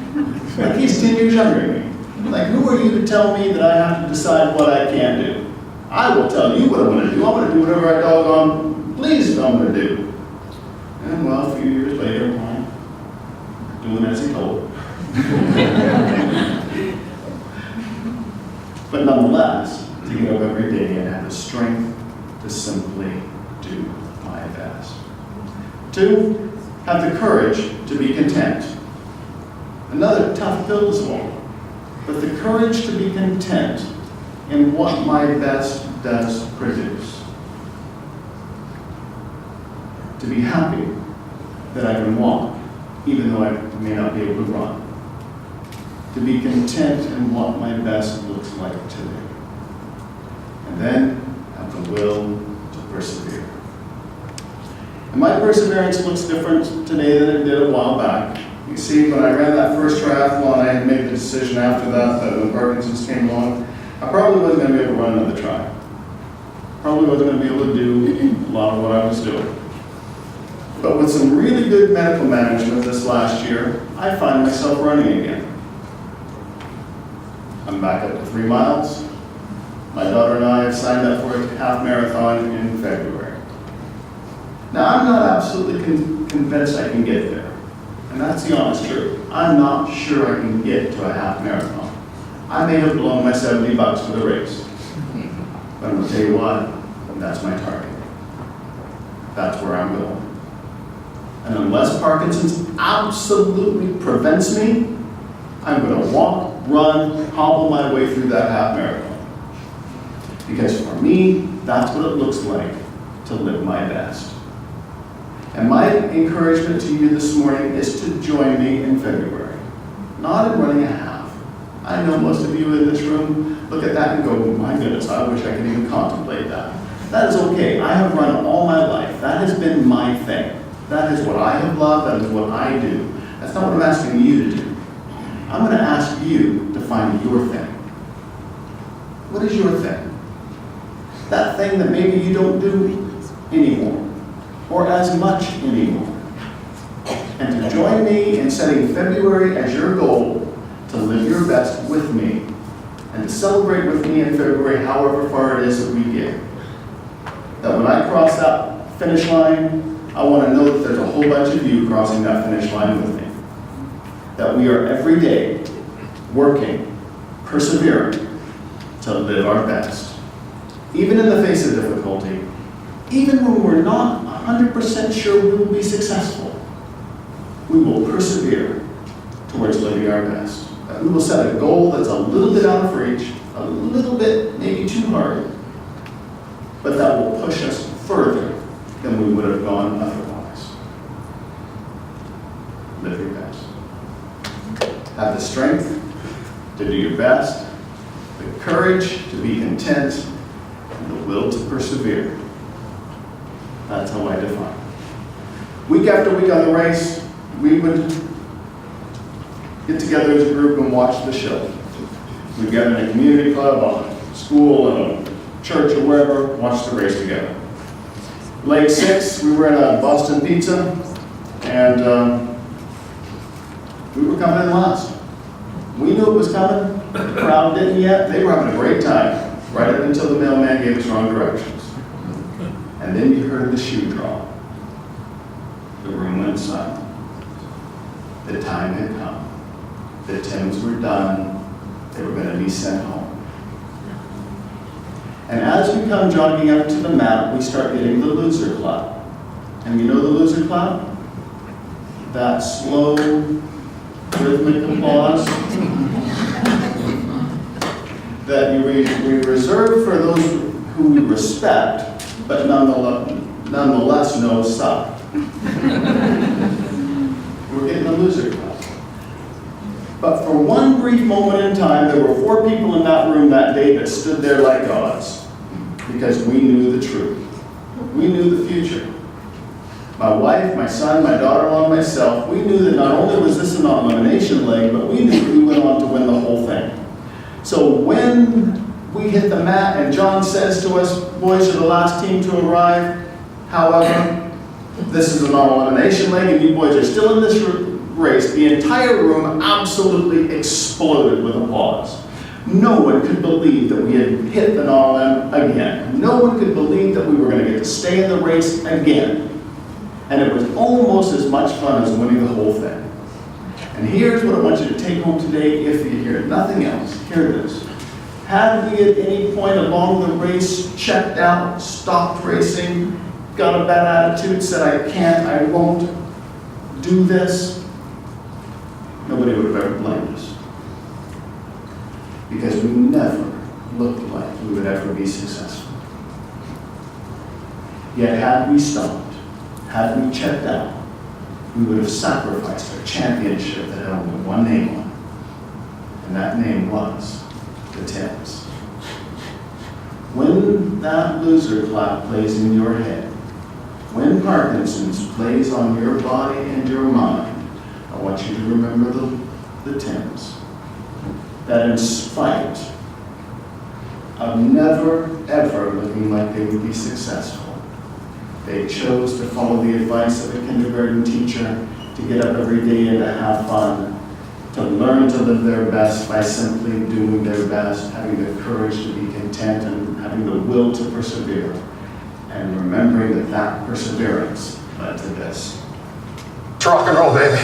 Like, he's 10 years younger than me. Like, who are you to tell me that I have to decide what I can do? I will tell you what I'm going to do. I'm going to do whatever I doggone please I'm going to do. And well, a few years later, I'm doing as he told. But nonetheless, to get up every day and have the strength to simply do my best. 2, have the courage to be content. Another tough pill to swallow, but the courage to be content in what my best does produce. To be happy that I can walk, even though I may not be able to run. To be content in what my best looks like today. And then have the will to persevere. And my perseverance looks different today than it did a while back. You see, when I ran that first triathlon, I had made the decision after that when Parkinson's came along, I probably wasn't going to be able to run another try. Probably wasn't going to be able to do a lot of what I was doing. But with some really good medical management this last year, I find myself running again. I'm back up to 3 miles. My daughter and I have signed up for a half marathon in February. Now, I'm not absolutely convinced I can get there. And that's the honest truth. I'm not sure I can get to a half marathon. I may have blown my $70 for the race. But I'm going to tell you what, that's my target. That's where I'm going. And unless Parkinson's absolutely prevents me, I'm going to walk, run, hobble my way through that half marathon. Because for me, that's what it looks like to live my best. And my encouragement to you this morning is to join me in February. Not in running a half. I know most of you in this room look at that and go, my goodness, I wish I could even contemplate that. That is okay. I have run all my life. That has been my thing. That is what I have loved. That is what I do. That's not what I'm asking you to do. I'm going to ask you to find your thing. What is your thing? That thing that maybe you don't do anymore, or as much anymore. And to join me in setting February as your goal to live your best with me, and to celebrate with me in February however far it is that we get. That when I cross that finish line, I want to know that there's a whole bunch of you crossing that finish line with me. That we are every day working, persevering to live our best. Even in the face of difficulty, even when we're not 100% sure we will be successful, we will persevere towards living our best. That we will set a goal that's a little bit out of reach, a little bit maybe too hard, but that will push us further than we would have gone otherwise. Live your best. Have the strength to do your best, the courage to be content, and the will to persevere. That's how I define it. Week after week on the race, we would get together as a group and watch the show. We'd gather in a community club, a school, and a church, or wherever, watch the race together. Leg 6, we were in a Boston Pizza, and we were coming in last. We knew it was coming. The crowd didn't yet. They were having a great time, right up until the mailman gave us wrong directions. And then you heard the shoe drop. The room went silent. The time had come. The Tims were done. They were going to be sent home. And as we come jogging up to the mat, we start getting the loser clap. And you know the loser clap? That slow, rhythmic applause that we reserve for those who we respect, but nonetheless know suck. We're getting the loser clap. But for one brief moment in time, there were 4 people in that room that day that stood there like gods, because we knew the truth. We knew the future. My wife, my son, my daughter-in-law, and myself, we knew that not only was this a non-elimination leg, but we knew we went on to win the whole thing. So when we hit the mat and John says to us, boys are the last team to arrive, however, this is a non-elimination leg and you boys are still in this race, the entire room absolutely exploded with applause. No one could believe that we had hit the non-elim again. No one could believe that we were going to get to stay in the race again. And it was almost as much fun as winning the whole thing. And here's what I want you to take home today if you hear nothing else. Hear this. Had we at any point along the race checked out, stopped racing, got a bad attitude, said I can't, I won't do this, nobody would have ever blamed us. Because we never looked like we would ever be successful. Yet had we stopped, had we checked out, we would have sacrificed a championship that had only one name on it. And that name was the Tims. When that loser clap plays in your head, when Parkinson's plays on your body and your mind, I want you to remember the Tims. That in spite of never, ever looking like they would be successful, they chose to follow the advice of a kindergarten teacher to get up every day and to have fun, to learn to live their best by simply doing their best, having the courage to be content and having the will to persevere, and remembering that that perseverance led to this. It's rock and roll, baby.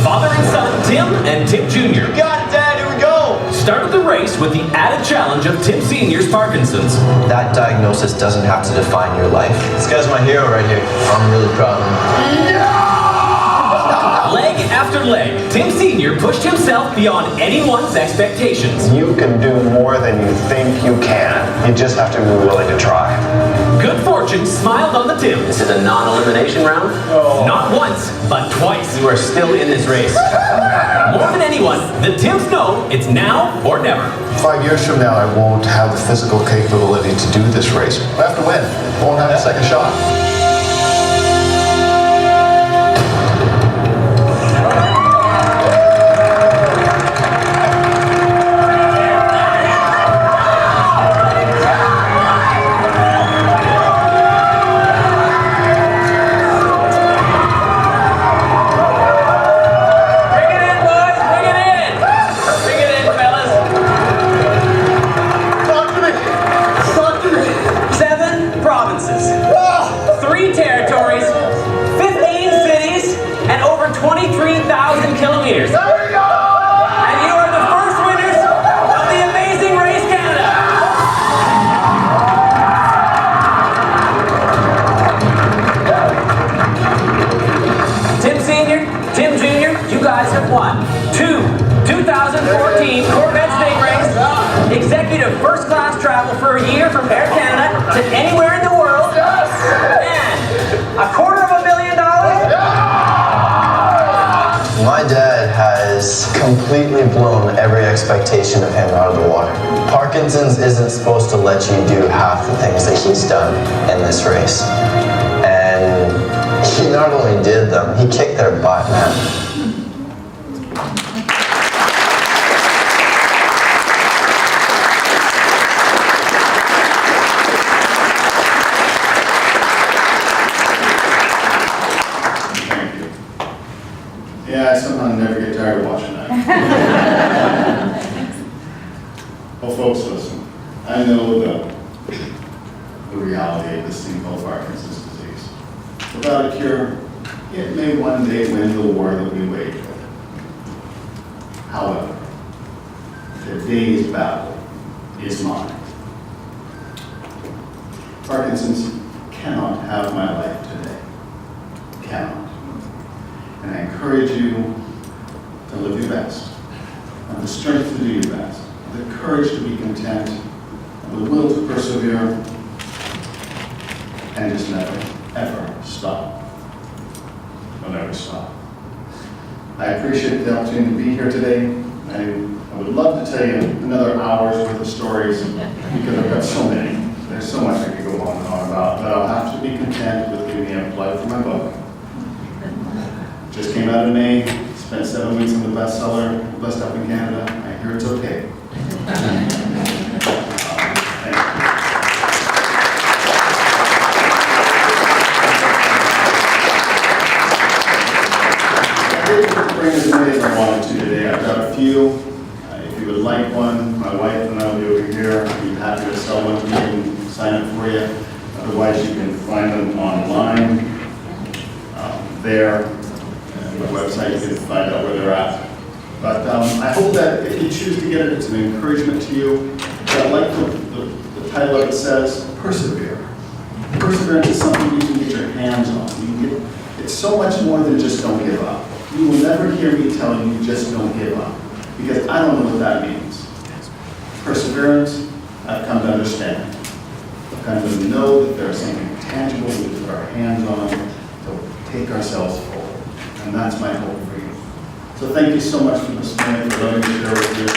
Father and son, Tim and Tim Jr. Got it, Dad, here we go! started the race with the added challenge of Tim Sr.'s Parkinson's. That diagnosis doesn't have to define your life. This guy's my hero right here. I'm really proud of him. Leg after leg, Tim Sr. pushed himself beyond anyone's expectations. You can do more than you think you can. You just have to be willing to try. Good fortune smiled on the Tims. Is it a non-elimination round? No. Not once, but twice. You are still in this race. More than anyone, the Tims know it's now or never. 5 years from now, I won't have the physical capability to do this race. I have to win. I won't have a second shot. first-class travel for a year from Air Canada to anywhere in the world. And $250,000. My dad has completely blown every expectation of him out of the water. Parkinson's isn't supposed to let you do half the things that he's done in this race. And he not only did them, he kicked their butt, man. Yeah, I somehow never get tired of watching that. Well, folks, listen. I know the reality of this thing called Parkinson's disease. Without a cure, it may one day win the war that we wage with it. However, today's battle is mine. Parkinson's cannot have my life today. Cannot. And I encourage you to live your best, have the strength to do your best, the courage to be content, and the will to persevere, and just never, ever stop. Don't ever stop. I appreciate the opportunity to be here today. I would love to tell you another hour's worth of stories because I've got so many. There's so much I could go on and on about, but I'll have to be content with giving you a plug for my book. Just came out in May, spent 7 weeks on the bestseller list up in Canada. I hear it's okay. I didn't bring as many as I wanted to today. I've got a few. If you would like one, my wife and I will be over here. I'd be happy to sell one to you and sign up for you. Otherwise, you can find them online there. My website, you can find out where they're at. But I hope that if you choose to get it, it's an encouragement to you. But I like the title of it says, persevere. Perseverance is something you can get your hands on. It's so much more than just don't give up. You will never hear me tell you just don't give up, because I don't know what that means. Perseverance, I've come to understand. I've come to know that there's something tangible we put our hands on to take ourselves forward. And that's my hope for you. So thank you so much for this morning, for letting me share with you.